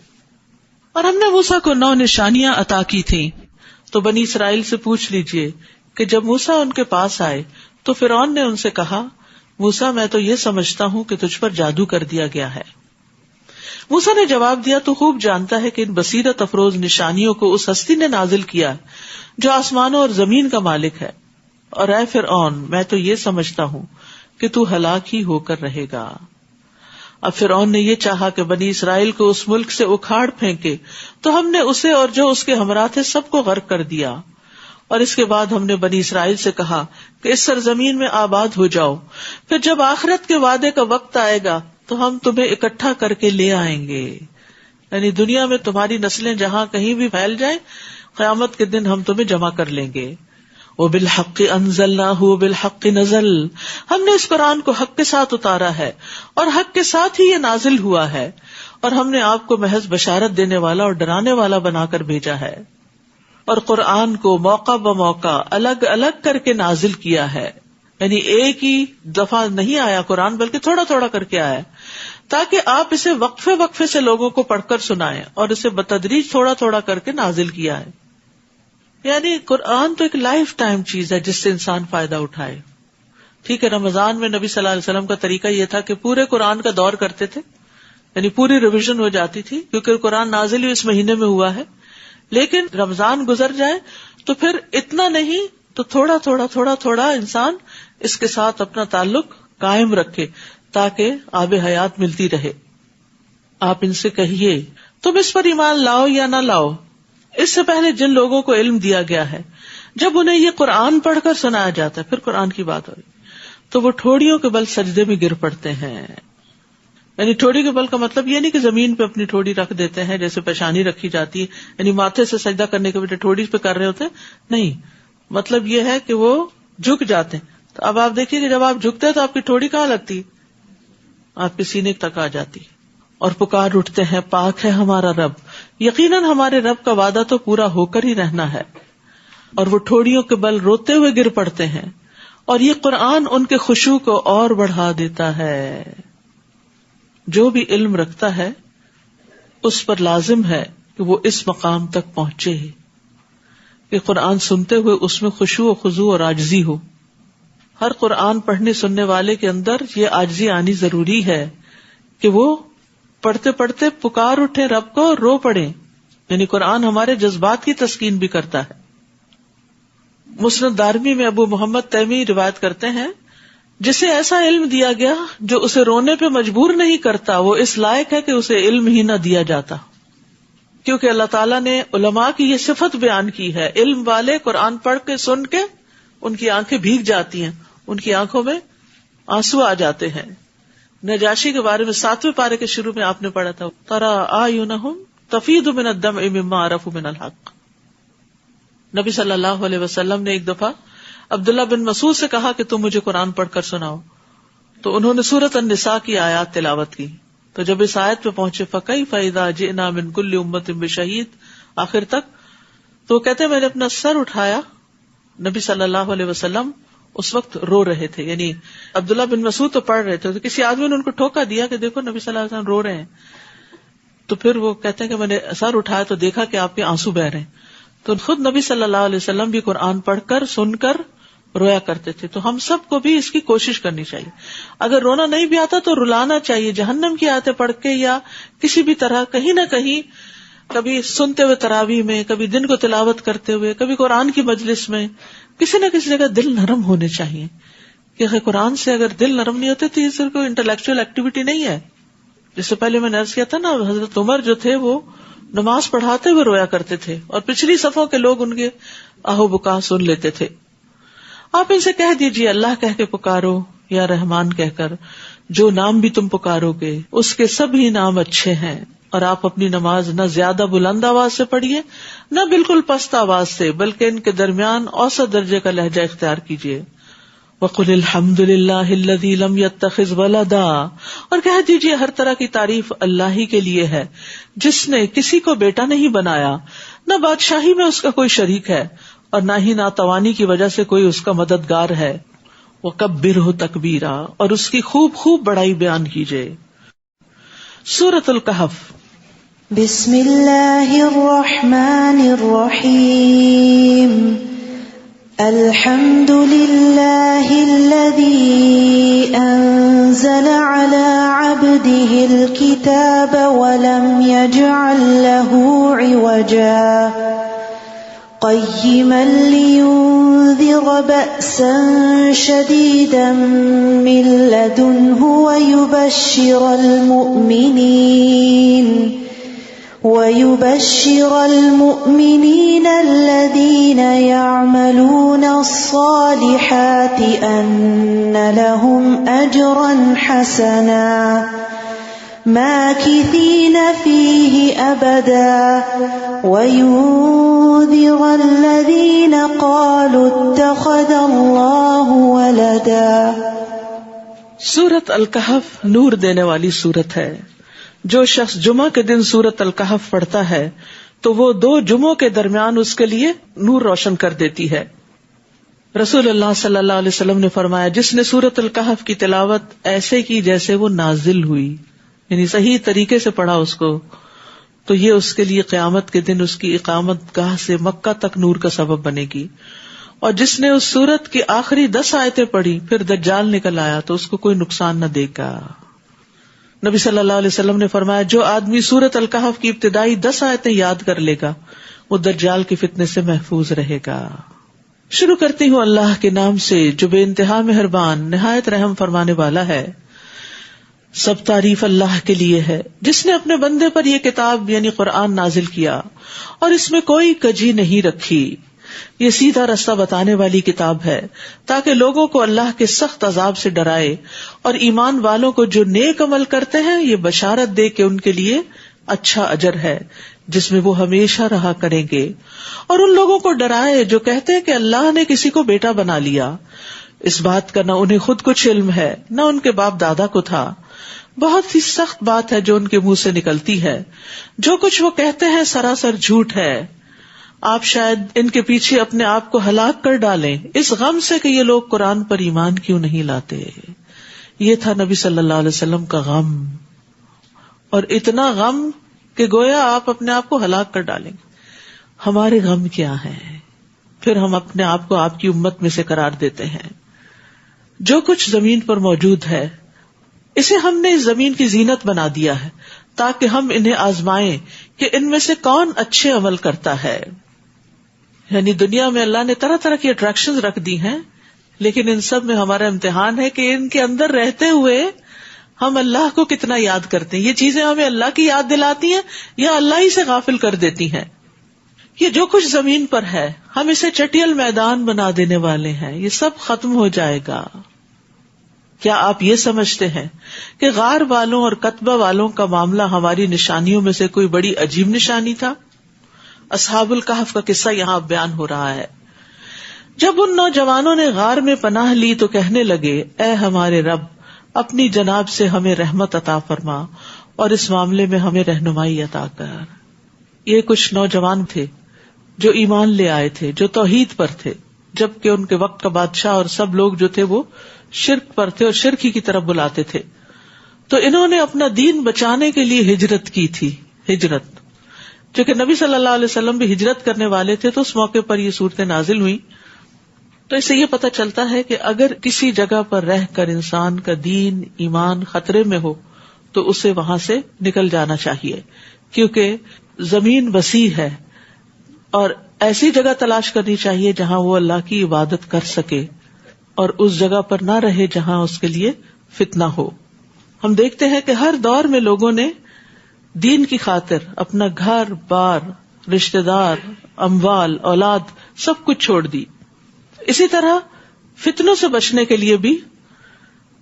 اور ہم نے موسیٰ کو 9 نشانیاں عطا کی تھیں. تو بنی اسرائیل سے پوچھ لیجئے کہ جب موسیٰ ان کے پاس آئے تو فرعون نے ان سے کہا موسیٰ میں تو یہ سمجھتا ہوں کہ تجھ پر جادو کر دیا گیا ہے. موسیٰ نے جواب دیا تو خوب جانتا ہے کہ ان بصیرت افروز نشانیوں کو اس ہستی نے نازل کیا جو آسمانوں اور زمین کا مالک ہے. اور اے فرعون میں تو یہ سمجھتا ہوں کہ تو ہلاک ہی ہو کر رہے گا. اب فرعون نے یہ چاہا کہ بنی اسرائیل کو اس ملک سے اکھاڑ پھینکے تو ہم نے اسے اور جو اس کے ہمراہ تھے سب کو غرق کر دیا. اور اس کے بعد ہم نے بنی اسرائیل سے کہا کہ اس سرزمین میں آباد ہو جاؤ، پھر جب آخرت کے وعدے کا وقت آئے گا تو ہم تمہیں اکٹھا کر کے لے آئیں گے. یعنی دنیا میں تمہاری نسلیں جہاں کہیں بھی پھیل جائیں قیامت کے دن ہم تمہیں جمع کر لیں گے. وَبِالْحَقِّ أَنزَلْنَاهُ وَبِالْحَقِّ نَزَلَ. ہم نے اس قرآن کو حق کے ساتھ اتارا ہے اور حق کے ساتھ ہی یہ نازل ہوا ہے. اور ہم نے آپ کو محض بشارت دینے والا اور ڈرانے والا بنا کر بھیجا ہے. اور قرآن کو موقع بموقع الگ الگ کر کے نازل کیا ہے. یعنی ایک ہی دفعہ نہیں آیا قرآن بلکہ تھوڑا تھوڑا کر کے آیا تاکہ آپ اسے وقفے وقفے سے لوگوں کو پڑھ کر سنائیں، اور اسے بتدریج تھوڑا تھوڑا کر کے نازل کیا ہے. یعنی قرآن تو ایک لائف ٹائم چیز ہے جس سے انسان فائدہ اٹھائے. ٹھیک ہے، رمضان میں نبی صلی اللہ علیہ وسلم کا طریقہ یہ تھا کہ پورے قرآن کا دور کرتے تھے، یعنی پوری ریویژن ہو جاتی تھی کیونکہ قرآن نازل ہی اس مہینے میں ہوا ہے. لیکن رمضان گزر جائے تو پھر اتنا نہیں تو تھوڑا تھوڑا تھوڑا تھوڑا انسان اس کے ساتھ اپنا تعلق قائم رکھے تاکہ آب حیات ملتی رہے. آپ ان سے کہیے تم اس پر ایمان لاؤ یا نہ لاؤ. اس سے پہلے جن لوگوں کو علم دیا گیا ہے جب انہیں یہ قرآن پڑھ کر سنایا جاتا ہے، پھر قرآن کی بات ہوئی تو وہ ٹھوڑیوں کے بل سجدے میں گر پڑتے ہیں. یعنی ٹھوڑی کے بل کا مطلب یہ نہیں کہ زمین پہ اپنی ٹھوڑی رکھ دیتے ہیں جیسے پیشانی رکھی جاتی ہے، یعنی ماتھے سے سجدہ کرنے کے بجائے ٹھوڑی پہ کر رہے ہوتے ہیں، نہیں، مطلب یہ ہے کہ وہ جھک جاتے ہیں. تو اب آپ دیکھیے کہ جب آپ جھکتے ہیں تو آپ کی ٹھوڑی کہاں لگتی ہے؟ آپ کے سینے تک آ جاتی ہے. اور پکار اٹھتے ہیں پاک ہے ہمارا رب، یقیناً ہمارے رب کا وعدہ تو پورا ہو کر ہی رہنا ہے. اور وہ ٹھوڑیوں کے بل روتے ہوئے گر پڑتے ہیں اور یہ قرآن ان کے خشوع کو اور بڑھا دیتا ہے. جو بھی علم رکھتا ہے اس پر لازم ہے کہ وہ اس مقام تک پہنچے کہ قرآن سنتے ہوئے اس میں خشوع و خضوع اور عاجزی ہو. ہر قرآن پڑھنے سننے والے کے اندر یہ عاجزی آنی ضروری ہے کہ وہ پڑھتے پڑھتے پکار اٹھے رب کو اور رو پڑے. یعنی قرآن ہمارے جذبات کی تسکین بھی کرتا ہے. مسند دارمی میں ابو محمد تیمی روایت کرتے ہیں، جسے ایسا علم دیا گیا جو اسے رونے پہ مجبور نہیں کرتا، وہ اس لائق ہے کہ اسے علم ہی نہ دیا جاتا. کیونکہ اللہ تعالیٰ نے علماء کی یہ صفت بیان کی ہے، علم والے قرآن پڑھ کے سن کے ان کی آنکھیں بھیگ جاتی ہیں، ان کی آنکھوں میں آنسو آ جاتے ہیں. نجاشی کے بارے میں 7ویں پارے کے شروع میں آپ نے پڑھا تھا، ترى اعینہم تفیض من الدمع مما عرفوا من الحق. نبی صلی اللہ علیہ وسلم نے ایک دفعہ عبداللہ بن مسعود سے کہا کہ تم مجھے قرآن پڑھ کر سناؤ، تو انہوں نے سورۃ النساء کی آیات تلاوت کی. تو جب اس آیت پہ پہنچے فَكَيْفَ إِذَا جِئْنَا مِن كُلِّ أُمَّةٍ بِشَهِيدٍ آخر تک، تو وہ کہتے ہیں میں نے اپنا سر اٹھایا. نبی صلی اللہ علیہ وسلم اس وقت رو رہے تھے، یعنی عبداللہ بن مسعود تو پڑھ رہے تھے، تو کسی آدمی نے ان کو ٹھوکا دیا کہ دیکھو نبی صلی اللہ علیہ وسلم رو رہے ہیں. تو پھر وہ کہتے ہیں کہ میں نے سر اٹھایا تو دیکھا کہ آپ کے آنسو بہ رہے ہیں. تو خود نبی صلی اللہ علیہ وسلم بھی قرآن پڑھ کر سن کر رویا کرتے تھے. تو ہم سب کو بھی اس کی کوشش کرنی چاہیے. اگر رونا نہیں بھی آتا تو رلانا چاہیے، جہنم کی آیتیں پڑھ کے یا کسی بھی طرح کہیں نہ کہیں، کبھی سنتے ہوئے تراویح میں، کبھی دن کو تلاوت کرتے ہوئے، کبھی قرآن کی مجلس میں، کسی نہ کسی جگہ دل نرم ہونے چاہیے. کہ قرآن سے اگر دل نرم نہیں ہوتے تو یہ صرف کوئی انٹلیکچوئل ایکٹیویٹی نہیں ہے. جس سے پہلے میں نے عرض کیا تھا نا، حضرت عمر جو تھے وہ نماز پڑھاتے ہوئے رویا کرتے تھے اور پچھلی صفوں کے لوگ ان کے آہو بکا سن لیتے تھے. آپ ان سے کہہ دیجئے اللہ کہہ کے پکارو یا رحمان کہہ کر، جو نام بھی تم پکارو گے اس کے سبھی نام اچھے ہیں. اور آپ اپنی نماز نہ زیادہ بلند آواز سے پڑھیے نہ بالکل پست آواز سے، بلکہ ان کے درمیان اوسط درجے کا لہجہ اختیار کیجیے. وَقُلِ الْحَمْدُ لِلَّهِ الَّذِي لَمْ يَتَّخِذْ وَلَدًا، اور کہہ دیجیے ہر طرح کی تعریف اللہ ہی کے لیے ہے جس نے کسی کو بیٹا نہیں بنایا، نہ بادشاہی میں اس کا کوئی شریک ہے اور نہ ہی ناتوانی کی وجہ سے کوئی اس کا مددگار ہے. وَكَبِّرْهُ تَكْبِيرًا، اور اس کی خوب خوب بڑائی بیان کیجیے. سورۃ الکہف. بسم اللہ الرحمن الرحیم. الحمد للہ الذی انزل علی عبده الکتاب ولم یجعل له عوجا قیما لینذر بأسا شدیدا من لدنہ ويبشر المؤمنين الذين يعملون الصالحات أن لهم أجرا حسنا ماكثين فيه أبدا وينذر الذين قالوا اتخذ الله ولدا. سورۃ الکہف نور دینے والی سورت ہے. جو شخص جمعہ کے دن سورۃ الکہف پڑھتا ہے تو وہ 2 جمعوں کے درمیان اس کے لیے نور روشن کر دیتی ہے. رسول اللہ صلی اللہ علیہ وسلم نے فرمایا، جس نے سورۃ الکہف کی تلاوت ایسے کی جیسے وہ نازل ہوئی، یعنی صحیح طریقے سے پڑھا اس کو، تو یہ اس کے لیے قیامت کے دن اس کی اقامت گاہ سے مکہ تک نور کا سبب بنے گی. اور جس نے اس سورت کی آخری 10 آیتیں پڑھی پھر دجال نکل آیا تو اس کو کوئی نقصان نہ دے گا. نبی صلی اللہ علیہ وسلم نے فرمایا جو آدمی سورت الکہف کی ابتدائی 10 آیتیں یاد کر لے گا وہ دجال کے فتنے سے محفوظ رہے گا. شروع کرتی ہوں اللہ کے نام سے جو بے انتہا مہربان نہایت رحم فرمانے والا ہے. سب تعریف اللہ کے لیے ہے جس نے اپنے بندے پر یہ کتاب یعنی قرآن نازل کیا اور اس میں کوئی کجی نہیں رکھی. یہ سیدھا رستہ بتانے والی کتاب ہے تاکہ لوگوں کو اللہ کے سخت عذاب سے ڈرائے اور ایمان والوں کو جو نیک عمل کرتے ہیں یہ بشارت دے کہ ان کے لیے اچھا اجر ہے جس میں وہ ہمیشہ رہا کریں گے. اور ان لوگوں کو ڈرائے جو کہتے ہیں کہ اللہ نے کسی کو بیٹا بنا لیا. اس بات کا نہ انہیں خود کچھ علم ہے نہ ان کے باپ دادا کو تھا. بہت ہی سخت بات ہے جو ان کے منہ سے نکلتی ہے. جو کچھ وہ کہتے ہیں سراسر جھوٹ ہے. آپ شاید ان کے پیچھے اپنے آپ کو ہلاک کر ڈالیں اس غم سے کہ یہ لوگ قرآن پر ایمان کیوں نہیں لاتے. یہ تھا نبی صلی اللہ علیہ وسلم کا غم، اور اتنا غم کہ گویا آپ اپنے آپ کو ہلاک کر ڈالیں گے. ہمارے غم کیا ہیں؟ پھر ہم اپنے آپ کو آپ کی امت میں سے قرار دیتے ہیں. جو کچھ زمین پر موجود ہے اسے ہم نے اس زمین کی زینت بنا دیا ہے تاکہ ہم انہیں آزمائیں کہ ان میں سے کون اچھے عمل کرتا ہے. یعنی دنیا میں اللہ نے طرح طرح کی اٹریکشنز رکھ دی ہیں، لیکن ان سب میں ہمارا امتحان ہے کہ ان کے اندر رہتے ہوئے ہم اللہ کو کتنا یاد کرتے ہیں. یہ چیزیں ہمیں اللہ کی یاد دلاتی ہیں یا اللہ ہی سے غافل کر دیتی ہیں. یہ جو کچھ زمین پر ہے ہم اسے چٹیل میدان بنا دینے والے ہیں. یہ سب ختم ہو جائے گا. کیا آپ یہ سمجھتے ہیں کہ غار والوں اور کتبہ والوں کا معاملہ ہماری نشانیوں میں سے کوئی بڑی عجیب نشانی تھا؟ اصحاب الکہف کا قصہ یہاں بیان ہو رہا ہے. جب ان نوجوانوں نے غار میں پناہ لی تو کہنے لگے اے ہمارے رب اپنی جناب سے ہمیں رحمت عطا فرما اور اس معاملے میں ہمیں رہنمائی عطا کر. یہ کچھ نوجوان تھے جو ایمان لے آئے تھے، جو توحید پر تھے، جبکہ ان کے وقت کا بادشاہ اور سب لوگ جو تھے وہ شرک پر تھے اور شرک ہی کی طرف بلاتے تھے. تو انہوں نے اپنا دین بچانے کے لیے ہجرت کی تھی. ہجرت چونکہ نبی صلی اللہ علیہ وسلم بھی ہجرت کرنے والے تھے تو اس موقع پر یہ صورتیں نازل ہوئی. تو اس سے یہ پتہ چلتا ہے کہ اگر کسی جگہ پر رہ کر انسان کا دین ایمان خطرے میں ہو تو اسے وہاں سے نکل جانا چاہیے، کیونکہ زمین وسیع ہے اور ایسی جگہ تلاش کرنی چاہیے جہاں وہ اللہ کی عبادت کر سکے اور اس جگہ پر نہ رہے جہاں اس کے لیے فتنہ ہو. ہم دیکھتے ہیں کہ ہر دور میں لوگوں نے دین کی خاطر اپنا گھر بار، رشتہ دار، اموال، اولاد سب کچھ چھوڑ دی. اسی طرح فتنوں سے بچنے کے لیے بھی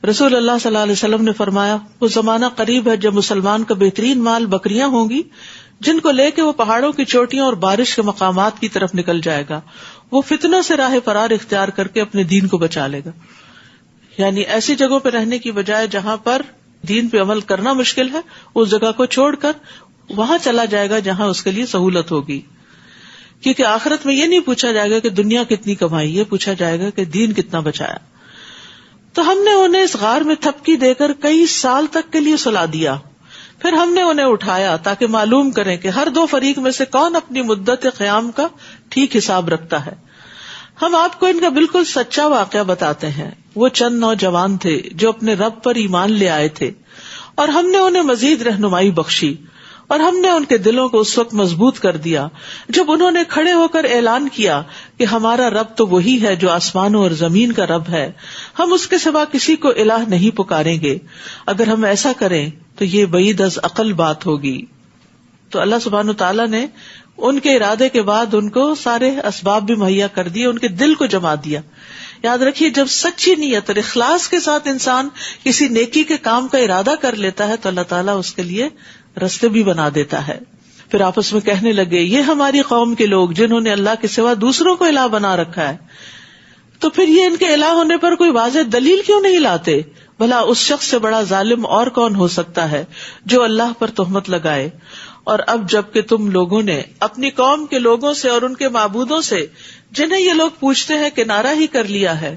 رسول اللہ صلی اللہ علیہ وسلم نے فرمایا وہ زمانہ قریب ہے جب مسلمان کا بہترین مال بکریاں ہوں گی جن کو لے کے وہ پہاڑوں کی چوٹیوں اور بارش کے مقامات کی طرف نکل جائے گا. وہ فتنوں سے راہ فرار اختیار کر کے اپنے دین کو بچا لے گا. یعنی ایسی جگہوں پہ رہنے کی بجائے جہاں پر دین پہ عمل کرنا مشکل ہے اس جگہ کو چھوڑ کر وہاں چلا جائے گا جہاں اس کے لیے سہولت ہوگی. کیونکہ آخرت میں یہ نہیں پوچھا جائے گا کہ دنیا کتنی کمائی، یہ پوچھا جائے گا کہ دین کتنا بچایا. تو ہم نے انہیں اس غار میں تھپکی دے کر کئی سال تک کے لیے سلا دیا. پھر ہم نے انہیں اٹھایا تاکہ معلوم کریں کہ ہر دو فریق میں سے کون اپنی مدت قیام کا ٹھیک حساب رکھتا ہے. ہم آپ کو ان کا بالکل سچا واقعہ بتاتے ہیں. وہ چند نوجوان تھے جو اپنے رب پر ایمان لے آئے تھے اور ہم نے انہیں مزید رہنمائی بخشی اور ہم نے ان کے دلوں کو اس وقت مضبوط کر دیا جب انہوں نے کھڑے ہو کر اعلان کیا کہ ہمارا رب تو وہی ہے جو آسمانوں اور زمین کا رب ہے، ہم اس کے سوا کسی کو الہ نہیں پکاریں گے. اگر ہم ایسا کریں تو یہ بعید از عقل بات ہوگی. تو اللہ سبحانہ تعالیٰ نے ان کے ارادے کے بعد ان کو سارے اسباب بھی مہیا کر دیے، ان کے دل کو جما دیا. یاد رکھیے جب سچی نیت اور اخلاص کے ساتھ انسان کسی نیکی کے کام کا ارادہ کر لیتا ہے تو اللہ تعالیٰ اس کے لیے رستے بھی بنا دیتا ہے. پھر آپس میں کہنے لگے یہ ہماری قوم کے لوگ جنہوں نے اللہ کے سوا دوسروں کو الہ بنا رکھا ہے، تو پھر یہ ان کے الہ ہونے پر کوئی واضح دلیل کیوں نہیں لاتے؟ بھلا اس شخص سے بڑا ظالم اور کون ہو سکتا ہے جو اللہ پر تہمت لگائے. اور اب جب کہ تم لوگوں نے اپنی قوم کے لوگوں سے اور ان کے معبودوں سے جنہیں یہ لوگ پوچھتے ہیں کنارہ ہی کر لیا ہے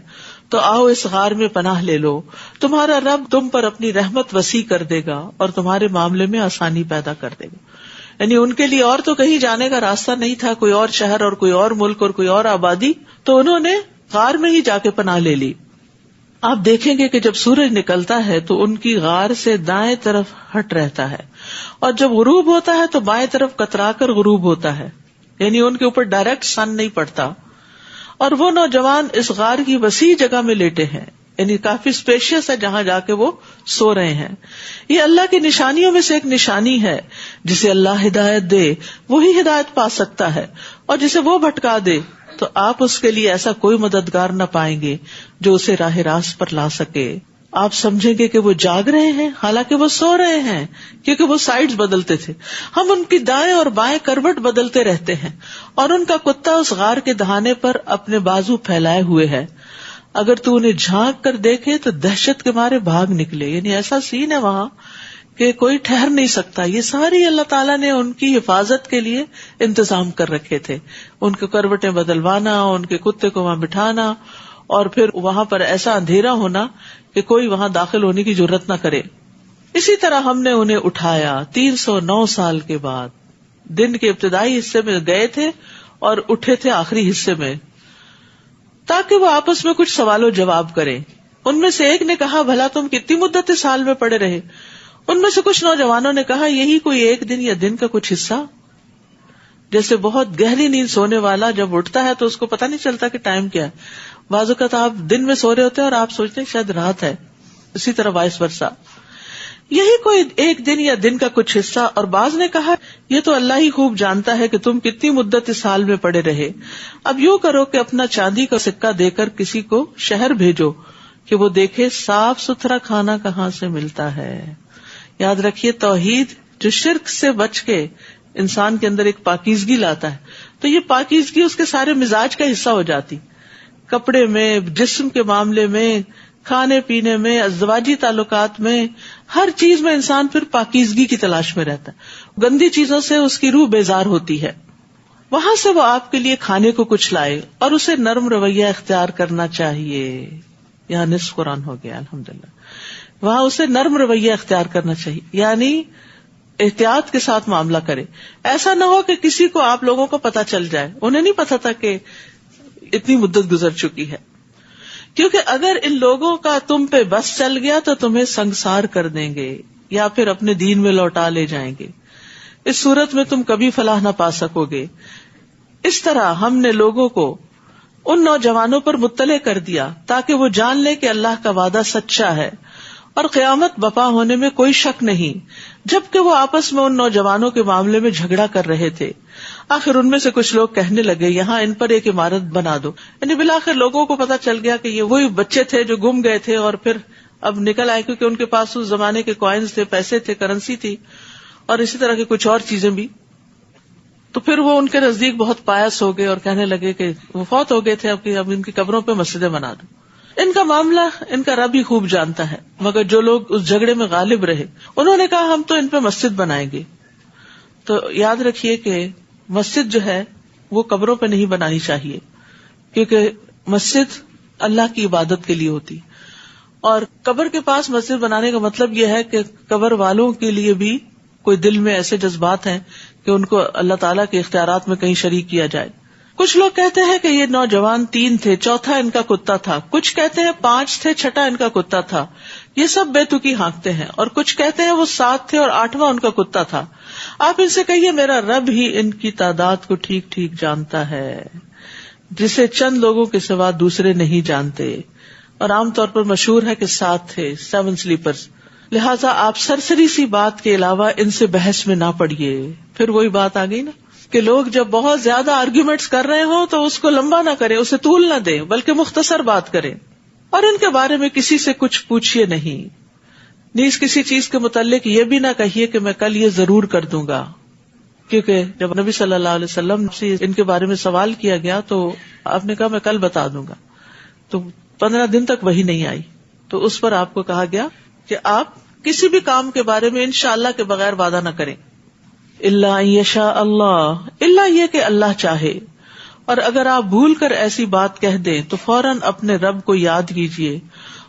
تو آؤ اس غار میں پناہ لے لو. تمہارا رب تم پر اپنی رحمت وسیع کر دے گا اور تمہارے معاملے میں آسانی پیدا کر دے گا. یعنی ان کے لیے اور تو کہیں جانے کا راستہ نہیں تھا، کوئی اور شہر اور کوئی اور ملک اور کوئی اور آبادی، تو انہوں نے غار میں ہی جا کے پناہ لے لی. آپ دیکھیں گے کہ جب سورج نکلتا ہے تو ان کی غار سے دائیں طرف ہٹ رہتا ہے، اور جب غروب ہوتا ہے تو بائیں طرف کترا کر غروب ہوتا ہے، یعنی ان کے اوپر ڈائریکٹ سن نہیں پڑتا. اور وہ نوجوان اس غار کی وسیع جگہ میں لیٹے ہیں، یعنی کافی اسپیشیس ہے جہاں جا کے وہ سو رہے ہیں. یہ اللہ کی نشانیوں میں سے ایک نشانی ہے. جسے اللہ ہدایت دے وہی ہدایت پا سکتا ہے، اور جسے وہ بھٹکا دے تو آپ اس کے لیے ایسا کوئی مددگار نہ پائیں گے جو اسے راہ راست پر لا سکے. آپ سمجھیں گے کہ وہ جاگ رہے ہیں حالانکہ وہ سو رہے ہیں، کیونکہ وہ سائیڈز بدلتے تھے. ہم ان کی دائیں اور بائیں کروٹ بدلتے رہتے ہیں، اور ان کا کتا اس غار کے دہانے پر اپنے بازو پھیلائے ہوئے ہے. اگر تو انہیں جھانک کر دیکھے تو دہشت کے مارے بھاگ نکلے. یعنی ایسا سین ہے وہاں کہ کوئی ٹھہر نہیں سکتا. یہ ساری اللہ تعالیٰ نے ان کی حفاظت کے لیے انتظام کر رکھے تھے. ان کے کروٹیں بدلوانا، ان کے کتے کو وہاں بٹھانا، اور پھر وہاں پر ایسا اندھیرا ہونا کہ کوئی وہاں داخل ہونے کی جرت نہ کرے. اسی طرح ہم نے انہیں اٹھایا 309 سال کے بعد. دن کے ابتدائی حصے میں گئے تھے اور اٹھے تھے آخری حصے میں، تاکہ وہ آپس میں کچھ سوال و جواب کریں. ان میں سے ایک نے کہا، بھلا تم کتنی مدت اس حال میں پڑے رہے؟ ان میں سے کچھ نوجوانوں نے کہا، یہی کوئی ایک دن یا دن کا کچھ حصہ. جیسے بہت گہری نیند سونے والا جب اٹھتا ہے تو اس کو پتہ نہیں چلتا کہ ٹائم کیا ہے. بعض اوقات آپ دن میں سو رہے ہوتے ہیں اور آپ سوچتے ہیں شاید رات ہے. اسی طرح وائس ورسا، یہی کوئی ایک دن یا دن کا کچھ حصہ. اور بعض نے کہا، یہ تو اللہ ہی خوب جانتا ہے کہ تم کتنی مدت اس حال میں پڑے رہے. اب یوں کرو کہ اپنا چاندی کا سکہ دے کر کسی کو شہر بھیجو کہ وہ دیکھے صاف ستھرا کھانا کہاں سے ملتا ہے. یاد رکھیے، توحید جو شرک سے بچ کے انسان کے اندر ایک پاکیزگی لاتا ہے، تو یہ پاکیزگی اس کے سارے مزاج کا حصہ ہو جاتی. کپڑے میں، جسم کے معاملے میں، کھانے پینے میں، ازدواجی تعلقات میں، ہر چیز میں انسان پھر پاکیزگی کی تلاش میں رہتا ہے. گندی چیزوں سے اس کی روح بیزار ہوتی ہے. وہاں سے وہ آپ کے لیے کھانے کو کچھ لائے، اور اسے نرم رویہ اختیار کرنا چاہیے. یہاں نصف قرآن ہو گیا الحمدللہ. وہاں اسے نرم رویہ اختیار کرنا چاہیے، یعنی احتیاط کے ساتھ معاملہ کرے. ایسا نہ ہو کہ کسی کو آپ لوگوں کو پتہ چل جائے. انہیں نہیں پتا تھا کہ اتنی مدت گزر چکی ہے، کیونکہ اگر ان لوگوں کا تم پہ بس چل گیا تو تمہیں سنگسار کر دیں گے یا پھر اپنے دین میں لوٹا لے جائیں گے. اس صورت میں تم کبھی فلاح نہ پا سکو گے. اس طرح ہم نے لوگوں کو ان نوجوانوں پر مطلع کر دیا تاکہ وہ جان لے کہ اللہ کا وعدہ سچا ہے اور قیامت بپا ہونے میں کوئی شک نہیں. جبکہ وہ آپس میں ان نوجوانوں کے معاملے میں جھگڑا کر رہے تھے، آخر ان میں سے کچھ لوگ کہنے لگے، یہاں ان پر ایک عمارت بنا دو. یعنی بالآخر لوگوں کو پتا چل گیا کہ یہ وہی بچے تھے جو گم گئے تھے اور پھر اب نکل آئے، کیونکہ ان کے پاس اس زمانے کے کوائنز تھے، پیسے تھے، کرنسی تھی، اور اسی طرح کی کچھ اور چیزیں بھی. تو پھر وہ ان کے نزدیک بہت پایس ہو گئے اور کہنے لگے کہ وہ فوت ہو گئے تھے، اب ان کی قبروں پہ مسجدیں بنا دو. ان کا معاملہ ان کا رب ہی خوب جانتا ہے. مگر جو لوگ اس جھگڑے میں غالب رہے انہوں نے کہا، ہم تو ان پہ مسجد بنائیں گے. تو یاد رکھیے کہ مسجد جو ہے وہ قبروں پہ نہیں بنانی چاہیے، کیونکہ مسجد اللہ کی عبادت کے لیے ہوتی. اور قبر کے پاس مسجد بنانے کا مطلب یہ ہے کہ قبر والوں کے لیے بھی کوئی دل میں ایسے جذبات ہیں کہ ان کو اللہ تعالیٰ کے اختیارات میں کہیں شریک کیا جائے. کچھ لوگ کہتے ہیں کہ یہ نوجوان 3 تھے، چوتھا ان کا کتا تھا. کچھ کہتے ہیں 5 تھے، چھٹا ان کا کتا تھا. یہ سب بے تکی ہانکتے ہیں. اور کچھ کہتے ہیں وہ 7 تھے اور 8واں ان کا کتا تھا. آپ ان سے کہیے، میرا رب ہی ان کی تعداد کو ٹھیک ٹھیک جانتا ہے، جسے چند لوگوں کے سوا دوسرے نہیں جانتے. اور عام طور پر مشہور ہے کہ 7 تھے، 7 سلیپرز. لہٰذا آپ سرسری سی بات کے علاوہ ان سے بحث میں نہ پڑیے. پھر وہی بات آ گئی نا کہ لوگ جب بہت زیادہ آرگیومنٹس کر رہے ہوں تو اس کو لمبا نہ کریں، اسے طول نہ دیں، بلکہ مختصر بات کریں. اور ان کے بارے میں کسی سے کچھ پوچھیے نہیں، نیز کسی چیز کے متعلق یہ بھی نہ کہیے کہ میں کل یہ ضرور کر دوں گا. کیونکہ جب نبی صلی اللہ علیہ وسلم سے ان کے بارے میں سوال کیا گیا تو آپ نے کہا میں کل بتا دوں گا. تو 15 دن تک وہی نہیں آئی. تو اس پر آپ کو کہا گیا کہ آپ کسی بھی کام کے بارے میں انشاءاللہ کے بغیر وعدہ نہ کریں. الا ان یشاء اللہ، الا یہ کہ اللہ چاہے. اور اگر آپ بھول کر ایسی بات کہہ دیں تو فوراً اپنے رب کو یاد کیجیے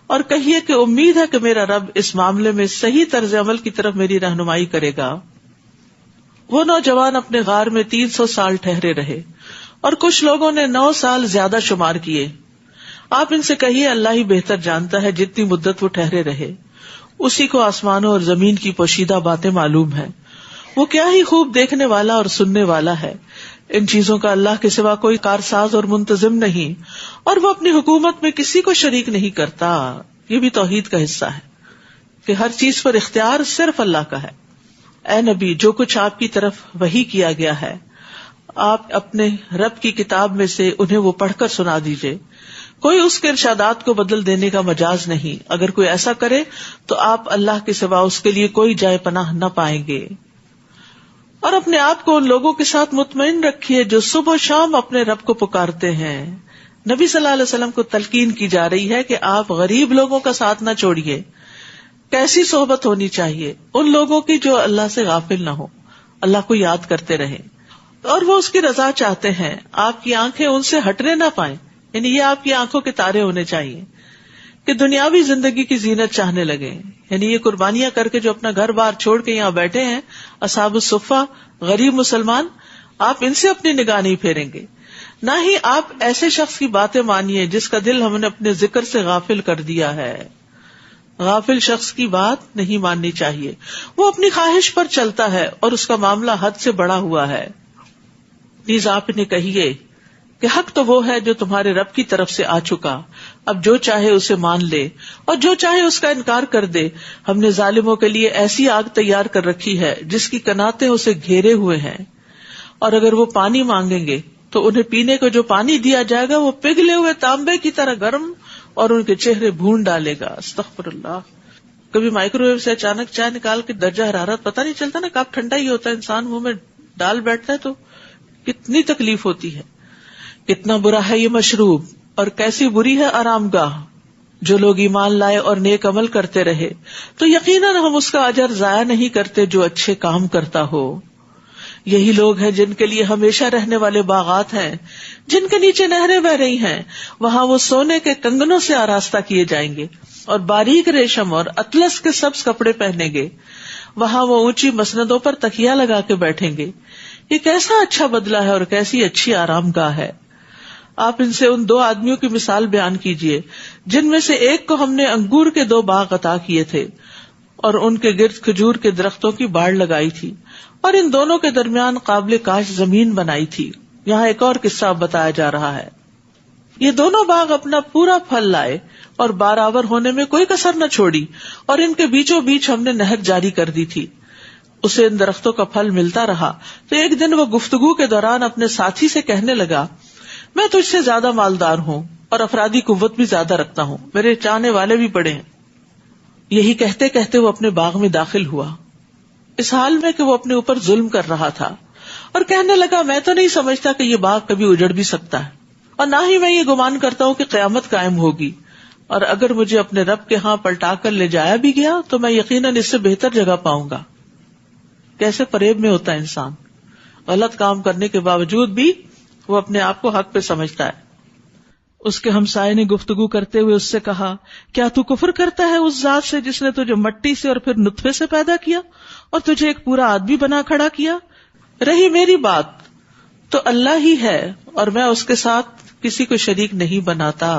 اور کہیے کہ امید ہے کہ میرا رب اس معاملے میں صحیح طرز عمل کی طرف میری رہنمائی کرے گا. وہ نوجوان اپنے غار میں 300 سال ٹھہرے رہے اور کچھ لوگوں نے 9 سال زیادہ شمار کیے. آپ ان سے کہیے اللہ ہی بہتر جانتا ہے جتنی مدت وہ ٹھہرے رہے، اسی کو آسمانوں اور زمین کی پوشیدہ باتیں معلوم ہیں. وہ کیا ہی خوب دیکھنے والا اور سننے والا ہے. ان چیزوں کا اللہ کے سوا کوئی کارساز اور منتظم نہیں، اور وہ اپنی حکومت میں کسی کو شریک نہیں کرتا. یہ بھی توحید کا حصہ ہے کہ ہر چیز پر اختیار صرف اللہ کا ہے. اے نبی، جو کچھ آپ کی طرف وحی کیا گیا ہے آپ اپنے رب کی کتاب میں سے انہیں وہ پڑھ کر سنا دیجئے. کوئی اس کے ارشادات کو بدل دینے کا مجاز نہیں. اگر کوئی ایسا کرے تو آپ اللہ کے سوا اس کے لیے کوئی جائے پناہ نہ پائیں گے. اور اپنے آپ کو ان لوگوں کے ساتھ مطمئن رکھیے جو صبح و شام اپنے رب کو پکارتے ہیں. نبی صلی اللہ علیہ وسلم کو تلقین کی جا رہی ہے کہ آپ غریب لوگوں کا ساتھ نہ چھوڑیے. کیسی صحبت ہونی چاہیے؟ ان لوگوں کی جو اللہ سے غافل نہ ہو، اللہ کو یاد کرتے رہیں اور وہ اس کی رضا چاہتے ہیں. آپ کی آنکھیں ان سے ہٹنے نہ پائیں، یعنی یہ آپ کی آنکھوں کے تارے ہونے چاہیے کہ دنیاوی زندگی کی زینت چاہنے لگے. یعنی یہ قربانیاں کر کے جو اپنا گھر بار چھوڑ کے یہاں بیٹھے ہیں اصحاب الصفہ، غریب مسلمان، آپ ان سے اپنی نگاہ نہیں پھیریں گے. نہ ہی آپ ایسے شخص کی باتیں مانیے جس کا دل ہم نے اپنے ذکر سے غافل کر دیا ہے. غافل شخص کی بات نہیں ماننی چاہیے. وہ اپنی خواہش پر چلتا ہے اور اس کا معاملہ حد سے بڑا ہوا ہے. نیز آپ انہیں کہیے کہ حق تو وہ ہے جو تمہارے رب کی طرف سے آ چکا. اب جو چاہے اسے مان لے اور جو چاہے اس کا انکار کر دے. ہم نے ظالموں کے لیے ایسی آگ تیار کر رکھی ہے جس کی کناتیں اسے گھیرے ہوئے ہیں، اور اگر وہ پانی مانگیں گے تو انہیں پینے کو جو پانی دیا جائے گا وہ پگھلے ہوئے تانبے کی طرح گرم اور ان کے چہرے بھون ڈالے گا. استغفر اللہ. کبھی مائکرو ویو سے اچانک چائے نکال کے درجہ حرارت پتہ نہیں چلتا نا، کب ٹھنڈا ہی ہوتا ہے، انسان منہ میں ڈال بیٹھتا ہے تو کتنی تکلیف ہوتی ہے. کتنا برا ہے یہ مشروب اور کیسی بری ہے آرام گاہ. جو لوگ ایمان لائے اور نیک عمل کرتے رہے تو یقیناً ہم اس کا اجر ضائع نہیں کرتے جو اچھے کام کرتا ہو. یہی لوگ ہیں جن کے لیے ہمیشہ رہنے والے باغات ہیں جن کے نیچے نہریں بہ رہی ہیں. وہاں وہ سونے کے کنگنوں سے آراستہ کیے جائیں گے اور باریک ریشم اور اطلس کے سبز کپڑے پہنیں گے. وہاں وہ اونچی مسندوں پر تکیا لگا کے بیٹھیں گے. یہ کیسا اچھا بدلہ ہے اور کیسی اچھی آرام گاہ ہے. آپ ان سے ان 2 آدمیوں کی مثال بیان کیجئے جن میں سے ایک کو ہم نے انگور کے 2 باغ عطا کیے تھے اور ان کے گرد کھجور کے درختوں کی باڑ لگائی تھی، اور ان دونوں کے درمیان قابل کاش زمین بنائی تھی. یہاں ایک اور قصہ بتایا جا رہا ہے. یہ دونوں باغ اپنا پورا پھل لائے اور برابر ہونے میں کوئی کسر نہ چھوڑی، اور ان کے بیچوں بیچ ہم نے نہر جاری کر دی تھی. اسے ان درختوں کا پھل ملتا رہا تو ایک دن وہ گفتگو کے دوران اپنے ساتھی سے کہنے لگا، میں تجھ سے زیادہ مالدار ہوں اور افرادی قوت بھی زیادہ رکھتا ہوں، میرے چاہنے والے بھی بڑے ہیں. یہی کہتے کہتے وہ اپنے باغ میں داخل ہوا، اس حال میں کہ وہ اپنے اوپر ظلم کر رہا تھا، اور کہنے لگا، میں تو نہیں سمجھتا کہ یہ باغ کبھی اجڑ بھی سکتا ہے، اور نہ ہی میں یہ گمان کرتا ہوں کہ قیامت قائم ہوگی، اور اگر مجھے اپنے رب کے ہاں پلٹا کر لے جایا بھی گیا تو میں یقیناً اس سے بہتر جگہ پاؤں گا. کیسے فریب میں ہوتا ہے انسان، غلط کام کرنے کے باوجود بھی وہ اپنے آپ کو حق پہ سمجھتا ہے. اس کے ہمسائے نے گفتگو کرتے ہوئے اس سے کہا، کیا تو کفر کرتا ہے اس ذات سے جس نے تجھے مٹی سے اور پھر نطفے سے پیدا کیا اور تجھے ایک پورا آدمی بنا کھڑا کیا؟ رہی میری بات تو اللہ ہی ہے اور میں اس کے ساتھ کسی کو شریک نہیں بناتا.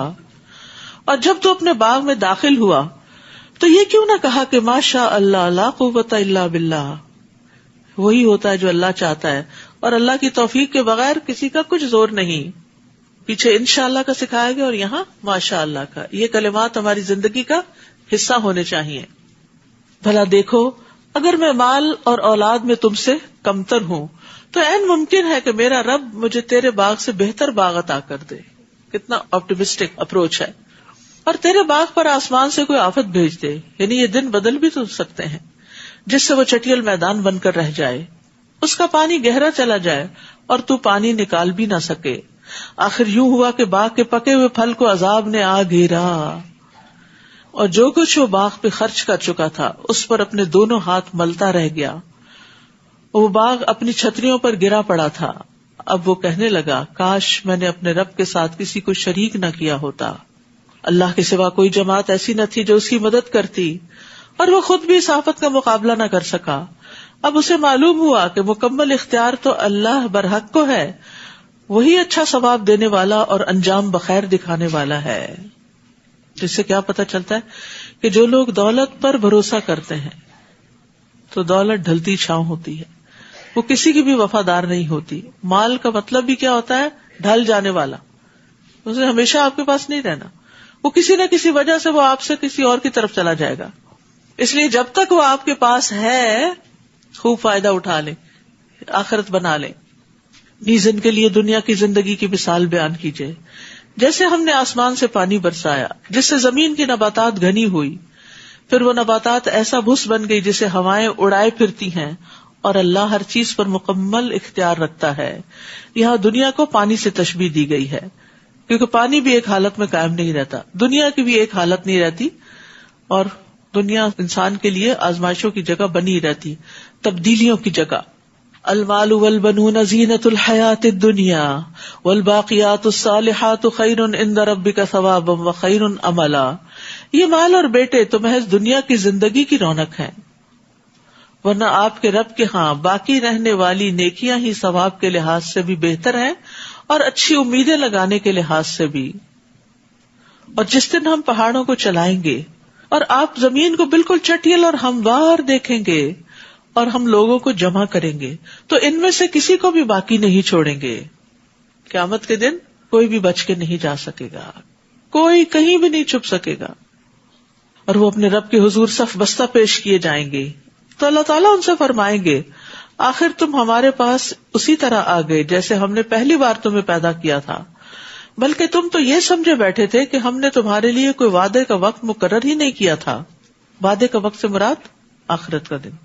اور جب تو اپنے باغ میں داخل ہوا تو یہ کیوں نہ کہا کہ ماشاء اللہ لا قوت الا باللہ. وہی ہوتا ہے جو اللہ چاہتا ہے، اور اللہ کی توفیق کے بغیر کسی کا کچھ زور نہیں. پیچھے انشاءاللہ کا سکھایا گیا اور یہاں ماشاء اللہ کا. یہ کلمات ہماری زندگی کا حصہ ہونے چاہیے. بھلا دیکھو، اگر میں مال اور اولاد میں تم سے کمتر ہوں تو عین ممکن ہے کہ میرا رب مجھے تیرے باغ سے بہتر باغ عطا کر دے. کتنا آپٹیمسٹک اپروچ ہے. اور تیرے باغ پر آسمان سے کوئی آفت بھیج دے، یعنی یہ دن بدل بھی تو سکتے ہیں جس سے وہ چٹیل میدان بن کر رہ جائے، اس کا پانی گہرا چلا جائے اور تو پانی نکال بھی نہ سکے. آخر یوں ہوا کہ باغ کے پکے ہوئے پھل کو عذاب نے آ گھیرا، اور جو کچھ وہ باغ پہ خرچ کر چکا تھا اس پر اپنے دونوں ہاتھ ملتا رہ گیا. وہ باغ اپنی چھتریوں پر گرا پڑا تھا. اب وہ کہنے لگا، کاش میں نے اپنے رب کے ساتھ کسی کو شریک نہ کیا ہوتا. اللہ کے سوا کوئی جماعت ایسی نہ تھی جو اس کی مدد کرتی، اور وہ خود بھی اس آفت کا مقابلہ نہ کر سکا. اب اسے معلوم ہوا کہ مکمل اختیار تو اللہ برحق کو ہے، وہی اچھا ثواب دینے والا اور انجام بخیر دکھانے والا ہے. جس سے کیا پتہ چلتا ہے کہ جو لوگ دولت پر بھروسہ کرتے ہیں تو دولت ڈھلتی چھاؤں ہوتی ہے، وہ کسی کی بھی وفادار نہیں ہوتی. مال کا مطلب بھی کیا ہوتا ہے؟ ڈھل جانے والا. اسے ہمیشہ آپ کے پاس نہیں رہنا، وہ کسی نہ کسی وجہ سے وہ آپ سے کسی اور کی طرف چلا جائے گا. اس لیے جب تک وہ آپ کے پاس ہے خوب فائدہ اٹھا لیں، آخرت بنا لیں. نیزن کے لیے دنیا کی زندگی کی مثال بیان کیجیے. جیسے ہم نے آسمان سے پانی برسایا جس سے زمین کی نباتات گھنی ہوئی، پھر وہ نباتات ایسا بھس بن گئی جسے ہوائیں اڑائے پھرتی ہیں، اور اللہ ہر چیز پر مکمل اختیار رکھتا ہے. یہاں دنیا کو پانی سے تشبیہ دی گئی ہے کیونکہ پانی بھی ایک حالت میں قائم نہیں رہتا، دنیا کی بھی ایک حالت نہیں رہتی، اور دنیا انسان کے لیے آزمائشوں کی جگہ بنی رہتی، تبدیلیوں کی جگہ. المال والبنون زینۃ الحیات الدنیا والباقیات الصالحات خیر عند ربک ثوابا وخیر املا. یہ مال اور بیٹے تو محض دنیا کی زندگی کی رونق ہیں، ورنہ آپ کے رب کے ہاں باقی رہنے والی نیکیاں ہی ثواب کے لحاظ سے بھی بہتر ہیں اور اچھی امیدیں لگانے کے لحاظ سے بھی. اور جس دن ہم پہاڑوں کو چلائیں گے اور آپ زمین کو بالکل چٹیل اور ہموار دیکھیں گے اور ہم لوگوں کو جمع کریں گے تو ان میں سے کسی کو بھی باقی نہیں چھوڑیں گے. قیامت کے دن کوئی بھی بچ کے نہیں جا سکے گا، کوئی کہیں بھی نہیں چھپ سکے گا، اور وہ اپنے رب کے حضور صف بستہ پیش کیے جائیں گے. تو اللہ تعالیٰ ان سے فرمائیں گے آخر تم ہمارے پاس اسی طرح آ گئے جیسے ہم نے پہلی بار تمہیں پیدا کیا تھا، بلکہ تم تو یہ سمجھے بیٹھے تھے کہ ہم نے تمہارے لیے کوئی وعدے کا وقت مقرر ہی نہیں کیا تھا. وعدے کا وقت سے مراد آخرت کا دن.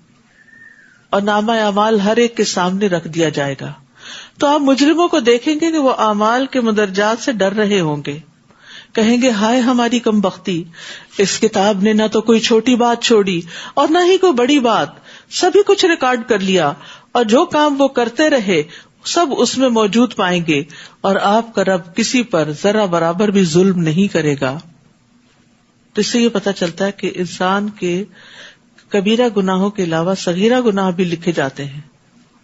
اور نامہ اعمال ہر ایک کے سامنے رکھ دیا جائے گا تو آپ مجرموں کو دیکھیں گے کہ وہ اعمال کے مندرجات سے ڈر رہے ہوں گے، کہیں گے ہائے ہماری کم بختی، اس کتاب نے نہ تو کوئی چھوٹی بات چھوڑی اور نہ ہی کوئی بڑی بات، سبھی کچھ ریکارڈ کر لیا، اور جو کام وہ کرتے رہے سب اس میں موجود پائیں گے، اور آپ کا رب کسی پر ذرا برابر بھی ظلم نہیں کرے گا. تو اس سے یہ پتہ چلتا ہے کہ انسان کے کبیرہ گناہوں کے علاوہ صغیرہ گناہ بھی لکھے جاتے ہیں،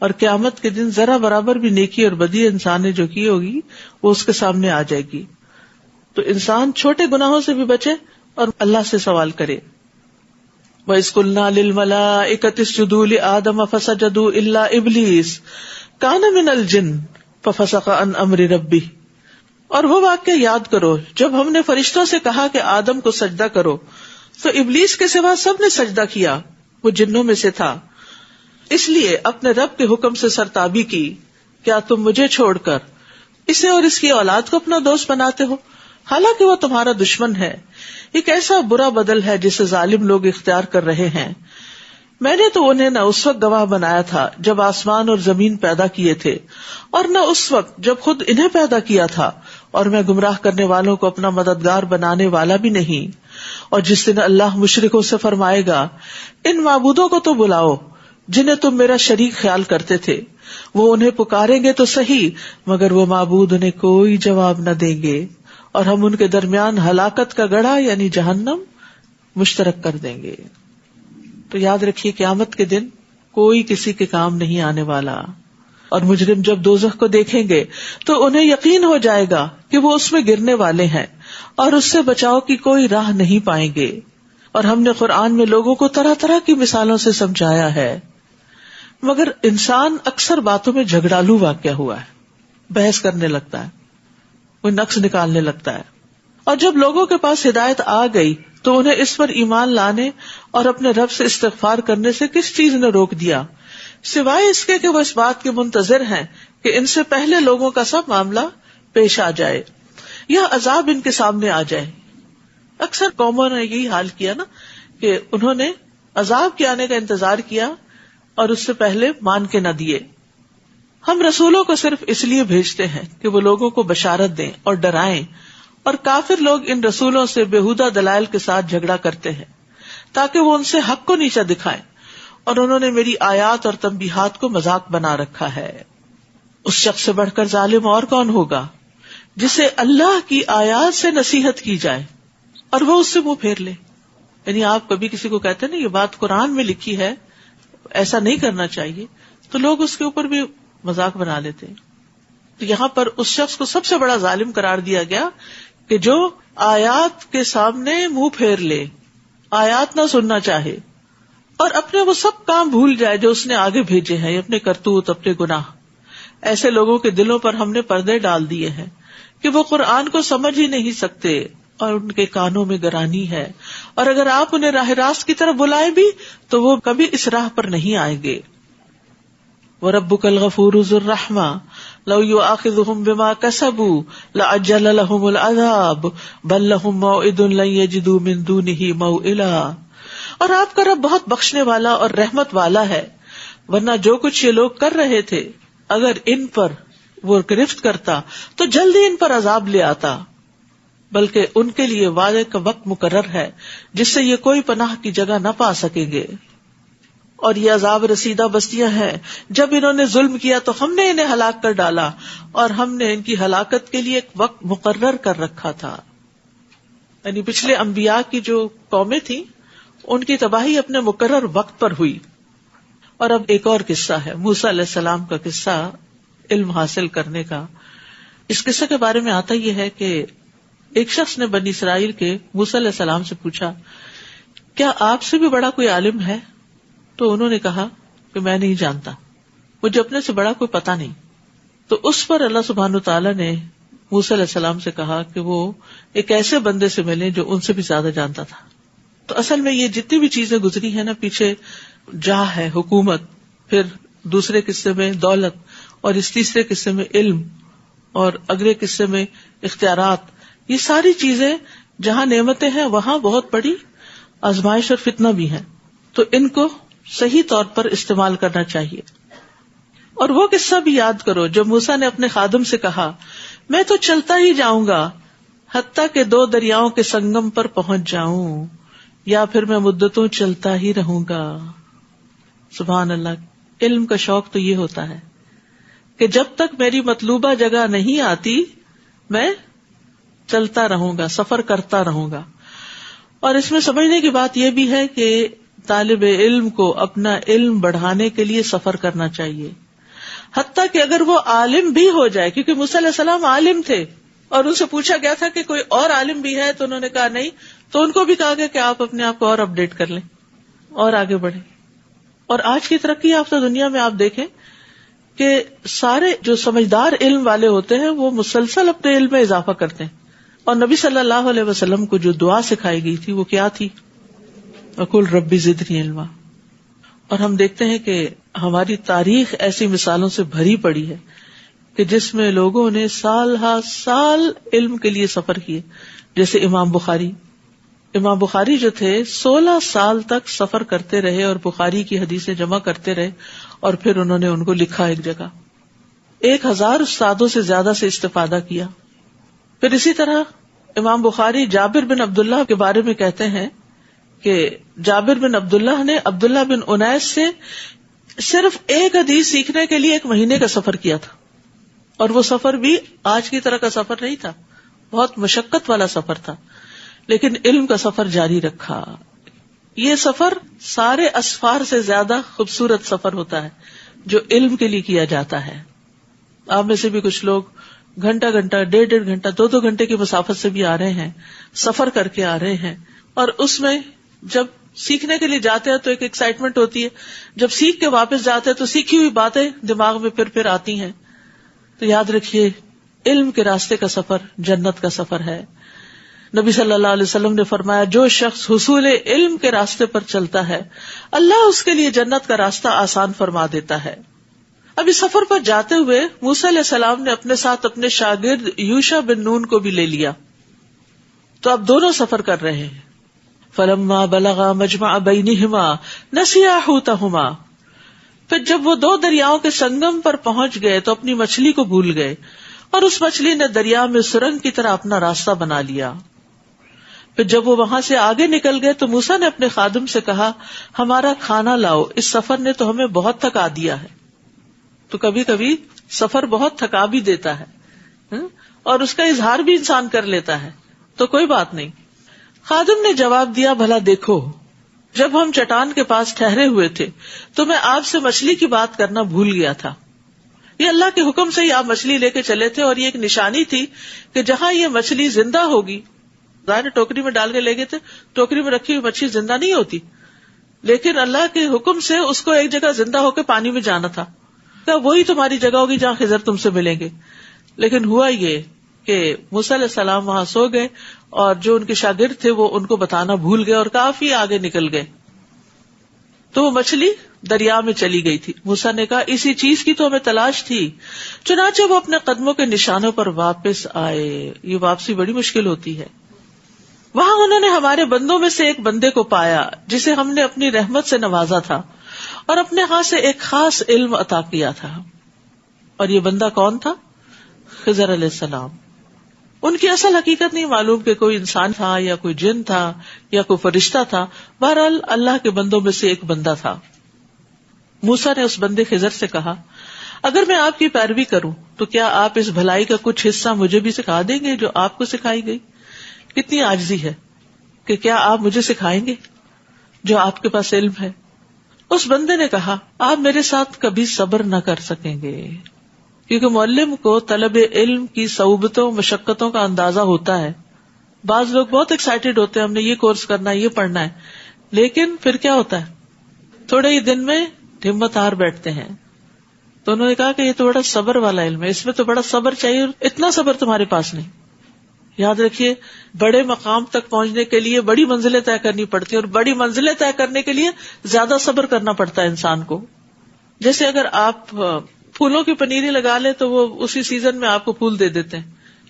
اور قیامت کے دن ذرا برابر بھی نیکی اور بدی انسان نے جو کی ہوگی وہ اس کے سامنے آ جائے گی. تو انسان چھوٹے گناہوں سے بھی بچے اور اللہ سے سوال کرے. وَإِذْ قُلْنَا لِلْمَلَائِكَةِ اسْجُدُوا لِآدَمَ فَسَجَدُوا إِلَّا إِبْلِيسَ كَانَ مِنَ الْجِنِّ فَفَسَقَ عَنْ أَمْرِ رَبِّهِ. اور وہ واقعہ یاد کرو جب ہم نے فرشتوں سے کہا کہ آدم کو سجدہ کرو تو ابلیس کے سوا سب نے سجدہ کیا، وہ جنوں میں سے تھا، اس لیے اپنے رب کے حکم سے سرتابی کی. کیا تم مجھے چھوڑ کر اسے اور اس کی اولاد کو اپنا دوست بناتے ہو، حالانکہ وہ تمہارا دشمن ہے. ایک ایسا برا بدل ہے جسے ظالم لوگ اختیار کر رہے ہیں. میں نے تو انہیں نہ اس وقت گواہ بنایا تھا جب آسمان اور زمین پیدا کیے تھے، اور نہ اس وقت جب خود انہیں پیدا کیا تھا، اور میں گمراہ کرنے والوں کو اپنا مددگار بنانے والا بھی نہیں. اور جس دن اللہ مشرکوں سے فرمائے گا ان معبودوں کو تو بلاؤ جنہیں تم میرا شریک خیال کرتے تھے، وہ انہیں پکاریں گے تو صحیح مگر وہ معبود انہیں کوئی جواب نہ دیں گے، اور ہم ان کے درمیان ہلاکت کا گڑھا یعنی جہنم مشترک کر دیں گے. تو یاد رکھیے قیامت کے دن کوئی کسی کے کام نہیں آنے والا، اور مجرم جب دوزخ کو دیکھیں گے تو انہیں یقین ہو جائے گا کہ وہ اس میں گرنے والے ہیں اور اس سے بچاؤ کی کوئی راہ نہیں پائیں گے. اور ہم نے قرآن میں لوگوں کو طرح طرح کی مثالوں سے سمجھایا ہے، مگر انسان اکثر باتوں میں جھگڑالو واقع ہوا ہے، بحث کرنے لگتا ہے، وہ نقص نکالنے لگتا ہے. اور جب لوگوں کے پاس ہدایت آ گئی تو انہیں اس پر ایمان لانے اور اپنے رب سے استغفار کرنے سے کس چیز نے روک دیا، سوائے اس کے کہ وہ اس بات کے منتظر ہیں کہ ان سے پہلے لوگوں کا سب معاملہ پیش آ جائے یا عذاب ان کے سامنے آ جائے. اکثر قوموں نے یہی حال کیا نا کہ انہوں نے عذاب کے آنے کا انتظار کیا اور اس سے پہلے مان کے نہ دیے. ہم رسولوں کو صرف اس لیے بھیجتے ہیں کہ وہ لوگوں کو بشارت دیں اور ڈرائیں، اور کافر لوگ ان رسولوں سے بےہودہ دلائل کے ساتھ جھگڑا کرتے ہیں تاکہ وہ ان سے حق کو نیچا دکھائیں، اور انہوں نے میری آیات اور تنبیہات کو مذاق بنا رکھا ہے. اس شخص سے بڑھ کر ظالم اور کون ہوگا جسے اللہ کی آیات سے نصیحت کی جائے اور وہ اس سے منہ پھیر لے. یعنی آپ کبھی کسی کو کہتے ہیں نا یہ بات قرآن میں لکھی ہے، ایسا نہیں کرنا چاہیے تو لوگ اس کے اوپر بھی مذاق بنا لیتے ہیں. تو یہاں پر اس شخص کو سب سے بڑا ظالم قرار دیا گیا کہ جو آیات کے سامنے منہ پھیر لے, آیات نہ سننا چاہے اور اپنے وہ سب کام بھول جائے جو اس نے آگے بھیجے ہیں, اپنے کرتوت, اپنے گناہ. ایسے لوگوں کے دلوں پر ہم نے پردے ڈال دیے ہیں کہ وہ قرآن کو سمجھ ہی نہیں سکتے اور ان کے کانوں میں گرانی ہے, اور اگر آپ انہیں راہ راست کی طرف بلائیں بھی تو وہ کبھی اس راہ پر نہیں آئیں گے. وَرَبُّكَ الْغَفُورُ ذُو الرَّحْمَةِ لَوْ يُؤَاخِذُهُم بِمَا كَسَبُوا لَعَجَّلَ لَهُمُ الْعَذَابَ بَل لَّهُم مَّوْعِدٌ لَّن يَجِدُوا مِن دُونِهِ مَوْئِلًا. اور آپ کا رب بہت بخشنے والا اور رحمت والا ہے, ورنہ جو کچھ یہ لوگ کر رہے تھے اگر ان پر وہ گرفت کرتا تو جلدی ان پر عذاب لے آتا, بلکہ ان کے لیے وعدے کا وقت مقرر ہے جس سے یہ کوئی پناہ کی جگہ نہ پا سکیں گے. اور یہ عذاب رسیدہ بستیاں ہیں, جب انہوں نے ظلم کیا تو ہم نے انہیں ہلاک کر ڈالا اور ہم نے ان کی ہلاکت کے لیے ایک وقت مقرر کر رکھا تھا. یعنی پچھلے انبیاء کی جو قومیں تھیں ان کی تباہی اپنے مقرر وقت پر ہوئی. اور اب ایک اور قصہ ہے, موسیٰ علیہ السلام کا قصہ علم حاصل کرنے کا. اس قصے کے بارے میں آتا یہ ہے کہ ایک شخص نے بنی اسرائیل کے موسیٰ علیہ السلام سے پوچھا, کیا آپ سے بھی بڑا کوئی عالم ہے؟ تو انہوں نے کہا کہ میں نہیں جانتا, مجھے اپنے سے بڑا کوئی پتا نہیں. تو اس پر اللہ سبحانہ تعالیٰ نے موسیٰ علیہ السلام سے کہا کہ وہ ایک ایسے بندے سے ملیں جو ان سے بھی زیادہ جانتا تھا. تو اصل میں یہ جتنی بھی چیزیں گزری ہیں نا, پیچھے جاہ ہے, حکومت, پھر دوسرے قصے میں دولت, اور اس تیسرے قصے میں علم, اور اگلے قصے میں اختیارات, یہ ساری چیزیں جہاں نعمتیں ہیں وہاں بہت بڑی آزمائش اور فتنہ بھی ہیں. تو ان کو صحیح طور پر استعمال کرنا چاہیے. اور وہ قصہ بھی یاد کرو جو موسیٰ نے اپنے خادم سے کہا, میں تو چلتا ہی جاؤں گا حتیٰ کہ 2 دریاؤں کے سنگم پر پہنچ جاؤں, یا پھر میں مدتوں چلتا ہی رہوں گا. سبحان اللہ. علم کا شوق تو یہ ہوتا ہے کہ جب تک میری مطلوبہ جگہ نہیں آتی میں چلتا رہوں گا, سفر کرتا رہوں گا. اور اس میں سمجھنے کی بات یہ بھی ہے کہ طالب علم کو اپنا علم بڑھانے کے لیے سفر کرنا چاہیے, حتیٰ کہ اگر وہ عالم بھی ہو جائے, کیونکہ موسیٰ علیہ السلام عالم تھے اور ان سے پوچھا گیا تھا کہ کوئی اور عالم بھی ہے, تو انہوں نے کہا نہیں, تو ان کو بھی کہا گیا کہ آپ اپنے آپ کو اور اپڈیٹ کر لیں اور آگے بڑھیں. اور آج کی ترقی یافتہ دنیا میں آپ دیکھیں کہ سارے جو سمجھدار علم والے ہوتے ہیں وہ مسلسل اپنے علم میں اضافہ کرتے ہیں. اور نبی صلی اللہ علیہ وسلم کو جو دعا سکھائی گئی تھی وہ کیا تھی؟ وَقُلْ رَبِّ زِدْنِی عِلْمًا. اور ہم دیکھتے ہیں کہ ہماری تاریخ ایسی مثالوں سے بھری پڑی ہے کہ جس میں لوگوں نے سال ہا سال علم کے لیے سفر کیے. جیسے امام بخاری جو تھے 16 سال تک سفر کرتے رہے اور بخاری کی حدیثیں جمع کرتے رہے, اور پھر انہوں نے ان کو لکھا ایک جگہ. 1000 استادوں سے زیادہ سے استفادہ کیا. پھر اسی طرح امام بخاری جابر بن عبداللہ کے بارے میں کہتے ہیں کہ جابر بن عبداللہ نے عبداللہ بن انیس سے صرف ایک حدیث سیکھنے کے لیے 1 مہینے کا سفر کیا تھا, اور وہ سفر بھی آج کی طرح کا سفر نہیں تھا, بہت مشقت والا سفر تھا, لیکن علم کا سفر جاری رکھا. یہ سفر سارے اسفار سے زیادہ خوبصورت سفر ہوتا ہے جو علم کے لیے کیا جاتا ہے. آپ میں سے بھی کچھ لوگ گھنٹہ 1.5 گھنٹہ 2 گھنٹے کی مسافت سے بھی آ رہے ہیں, سفر کر کے آ رہے ہیں, اور اس میں جب سیکھنے کے لیے جاتے ہیں تو ایک ایکسائٹمنٹ ہوتی ہے, جب سیکھ کے واپس جاتے ہیں تو سیکھی ہوئی باتیں دماغ میں پھر آتی ہیں. تو یاد رکھیے علم کے راستے کا سفر جنت کا سفر ہے. نبی صلی اللہ علیہ وسلم نے فرمایا, جو شخص حصول علم کے راستے پر چلتا ہے اللہ اس کے لیے جنت کا راستہ آسان فرما دیتا ہے. اب اس سفر پر جاتے ہوئے موسیٰ علیہ السلام نے اپنے ساتھ اپنے شاگرد یوشع بن نون کو بھی لے لیا. تو اب دونوں سفر کر رہے ہیں. فلما بلغا مجمع بینہما نسیا حوتہما. پھر جب وہ 2 دریاؤں کے سنگم پر پہنچ گئے تو اپنی مچھلی کو بھول گئے, اور اس مچھلی نے دریا میں سرنگ کی طرح اپنا راستہ بنا لیا. پھر جب وہ وہاں سے آگے نکل گئے تو موسیٰ نے اپنے خادم سے کہا, ہمارا کھانا لاؤ, اس سفر نے تو ہمیں بہت تھکا دیا ہے. تو کبھی کبھی سفر بہت تھکا بھی دیتا ہے اور اس کا اظہار بھی انسان کر لیتا ہے, تو کوئی بات نہیں. خادم نے جواب دیا, بھلا دیکھو جب ہم چٹان کے پاس ٹھہرے ہوئے تھے تو میں آپ سے مچھلی کی بات کرنا بھول گیا تھا. یہ اللہ کے حکم سے ہی آپ مچھلی لے کے چلے تھے، اور یہ ایک نشانی تھی کہ جہاں یہ مچھلی زندہ ہوگی، ظاہر ٹوکری میں ڈال کے لے گئے تھے، ٹوکری میں رکھی ہوئی مچھلی زندہ نہیں ہوتی، لیکن اللہ کے حکم سے اس کو ایک جگہ زندہ ہو کے پانی میں جانا تھا. وہی تمہاری جگہ ہوگی جہاں خضر تم سے ملیں گے. لیکن ہوا یہ کہ موسیٰ علیہ السلام وہاں سو گئے، اور جو ان کے شاگرد تھے وہ ان کو بتانا بھول گئے اور کافی آگے نکل گئے. تو وہ مچھلی دریا میں چلی گئی تھی. موسیٰ نے کہا اسی چیز کی تو ہمیں تلاش تھی. چنانچہ وہ اپنے قدموں کے نشانوں پر واپس آئے. یہ واپسی بڑی مشکل ہوتی ہے. وہاں انہوں نے ہمارے بندوں میں سے ایک بندے کو پایا جسے ہم نے اپنی رحمت سے نوازا تھا اور اپنے ہاتھ سے ایک خاص علم عطا کیا تھا. اور یہ بندہ کون تھا؟ خضر علیہ السلام. ان کی اصل حقیقت نہیں معلوم کہ کوئی انسان تھا یا کوئی جن تھا یا کوئی فرشتہ تھا. بہرحال اللہ کے بندوں میں سے ایک بندہ تھا. موسیٰ نے اس بندے خضر سے کہا اگر میں آپ کی پیروی کروں تو کیا آپ اس بھلائی کا کچھ حصہ مجھے بھی سکھا دیں گے جو آپ کو سکھائی گئی؟ کتنی عاجزی ہے کہ کیا آپ مجھے سکھائیں گے جو آپ کے پاس علم ہے؟ اس بندے نے کہا آپ میرے ساتھ کبھی صبر نہ کر سکیں گے، کیونکہ معلم کو طلب علم کی صعوبتوں مشقتوں کا اندازہ ہوتا ہے. بعض لوگ بہت ایکسائٹیڈ ہوتے ہیں ہم نے یہ کورس کرنا ہے، یہ پڑھنا ہے، لیکن پھر کیا ہوتا ہے تھوڑے ہی دن میں ہمت ہار بیٹھتے ہیں. تو انہوں نے کہا کہ یہ تو بڑا صبر والا علم ہے، اس میں تو بڑا صبر چاہیے، اور اتنا صبر تمہارے پاس نہیں. یاد رکھیے بڑے مقام تک پہنچنے کے لیے بڑی منزلیں طے کرنی پڑتی ہیں، اور بڑی منزلیں طے کرنے کے لیے زیادہ صبر کرنا پڑتا ہے انسان کو. جیسے اگر آپ پھولوں کی پنیری لگا لیں تو وہ اسی سیزن میں آپ کو پھول دے دیتے ہیں،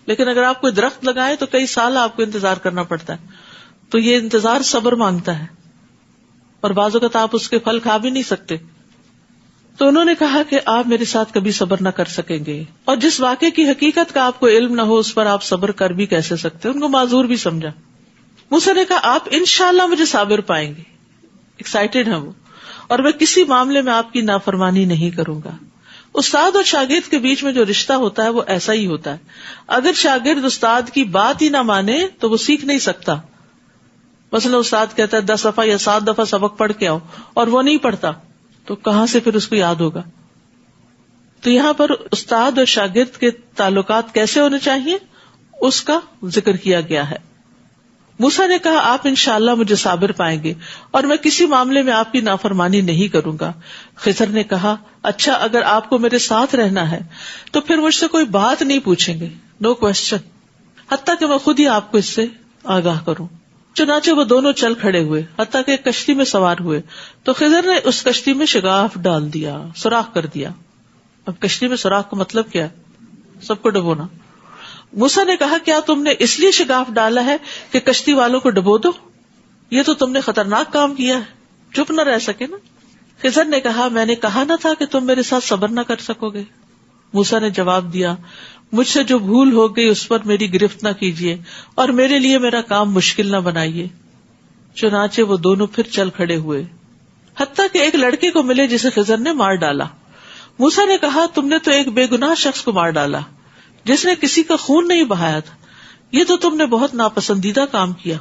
لیکن اگر آپ کوئی درخت لگائیں تو کئی سال آپ کو انتظار کرنا پڑتا ہے. تو یہ انتظار صبر مانگتا ہے، اور بعض اوقات آپ اس کے پھل کھا بھی نہیں سکتے. تو انہوں نے کہا کہ آپ میرے ساتھ کبھی صبر نہ کر سکیں گے، اور جس واقعے کی حقیقت کا آپ کو علم نہ ہو اس پر آپ صبر کر بھی کیسے سکتے؟ ان کو معذور بھی سمجھا. موسیٰ نے کہا آپ انشاءاللہ مجھے صابر پائیں گے. ایکسائٹیڈ ہیں وہ، اور میں کسی معاملے میں آپ کی نافرمانی نہیں کروں گا. استاد اور شاگرد کے بیچ میں جو رشتہ ہوتا ہے وہ ایسا ہی ہوتا ہے. اگر شاگرد استاد کی بات ہی نہ مانے تو وہ سیکھ نہیں سکتا. مثلا استاد کہتا ہے 10 دفعہ یا 7 دفعہ سبق پڑھ کے آؤ، اور وہ نہیں پڑھتا، تو کہاں سے پھر اس کو یاد ہوگا؟ تو یہاں پر استاد اور شاگرد کے تعلقات کیسے ہونے چاہیے اس کا ذکر کیا گیا ہے. موسیٰ نے کہا آپ انشاءاللہ مجھے صابر پائیں گے، اور میں کسی معاملے میں آپ کی نافرمانی نہیں کروں گا. خضر نے کہا اچھا اگر آپ کو میرے ساتھ رہنا ہے تو پھر مجھ سے کوئی بات نہیں پوچھیں گے، نو کوشچن، حتیٰ کہ میں خود ہی آپ کو اس سے آگاہ کروں. چنانچہ وہ دونوں چل کھڑے ہوئے حتیٰ کہ ایک کشتی میں سوار ہوئے تو خضر نے اس کشتی میں شگاف ڈال دیا، سوراخ کر دیا. اب کشتی میں سوراخ کا مطلب کیا؟ سب کو ڈبونا. موسیٰ نے کہا کیا تم نے اس لیے شگاف ڈالا ہے کہ کشتی والوں کو ڈبو دو؟ یہ تو تم نے خطرناک کام کیا ہے، چپ نہ رہ سکے نا. خضر نے کہا میں نے کہا نہ تھا کہ تم میرے ساتھ صبر نہ کر سکو گے. موسیٰ نے جواب دیا مجھ سے جو بھول ہو گئی اس پر میری گرفت نہ کیجیے، اور میرے لیے میرا کام مشکل نہ بنائیے. چنانچہ وہ دونوں پھر چل کھڑے ہوئے حتیٰ کہ ایک لڑکے کو ملے جسے خضر نے مار ڈالا. موسیٰ نے کہا تم نے تو ایک بے گناہ شخص کو مار ڈالا جس نے کسی کا خون نہیں بہایا تھا، یہ تو تم نے بہت ناپسندیدہ کام کیا.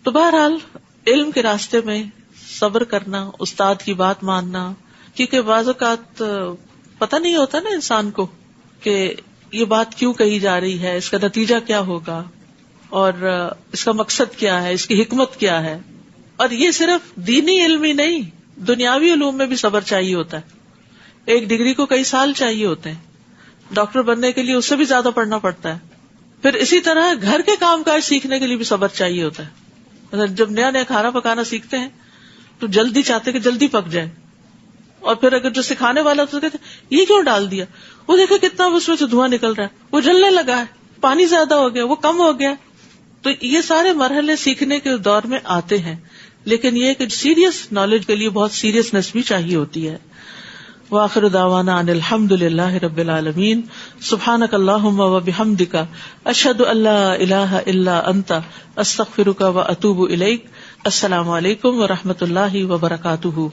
تو بہرحال علم کے راستے میں صبر کرنا، استاد کی بات ماننا، کیونکہ بعض اوقات پتہ نہیں ہوتا نا انسان کو کہ یہ بات کیوں کہی جا رہی ہے، اس کا نتیجہ کیا ہوگا، اور اس کا مقصد کیا ہے، اس کی حکمت کیا ہے. اور یہ صرف دینی علم ہی نہیں، دنیاوی علوم میں بھی صبر چاہیے ہوتا ہے. ایک ڈگری کو کئی سال چاہیے ہوتے ہیں، ڈاکٹر بننے کے لیے اس سے بھی زیادہ پڑھنا پڑتا ہے. پھر اسی طرح گھر کے کام کاج سیکھنے کے لیے بھی صبر چاہیے ہوتا ہے. جب نیا نیا کھانا پکانا سیکھتے ہیں تو جلدی چاہتے کہ جلدی پک جائے، اور پھر اگر جو سکھانے والا تو کہتے یہ کیوں ڈال دیا، وہ دیکھے کتنا اس میں سے دھواں نکل رہا ہے، وہ جلنے لگا ہے، پانی زیادہ ہو گیا، وہ کم ہو گیا. تو یہ سارے مرحلے سیکھنے کے دور میں آتے ہیں، لیکن یہ کہ سیریس نالج کے لیے بہت سیریسنس بھی چاہیے ہوتی ہے. وآخر دعوانا ان الحمد للہ رب العالمین. سبحانک اللہم و بحمدک، اشہد ان لا الہ الا انت، استغفرک و اتوب الیک. السلام علیکم و رحمۃ اللہ وبرکاتہ.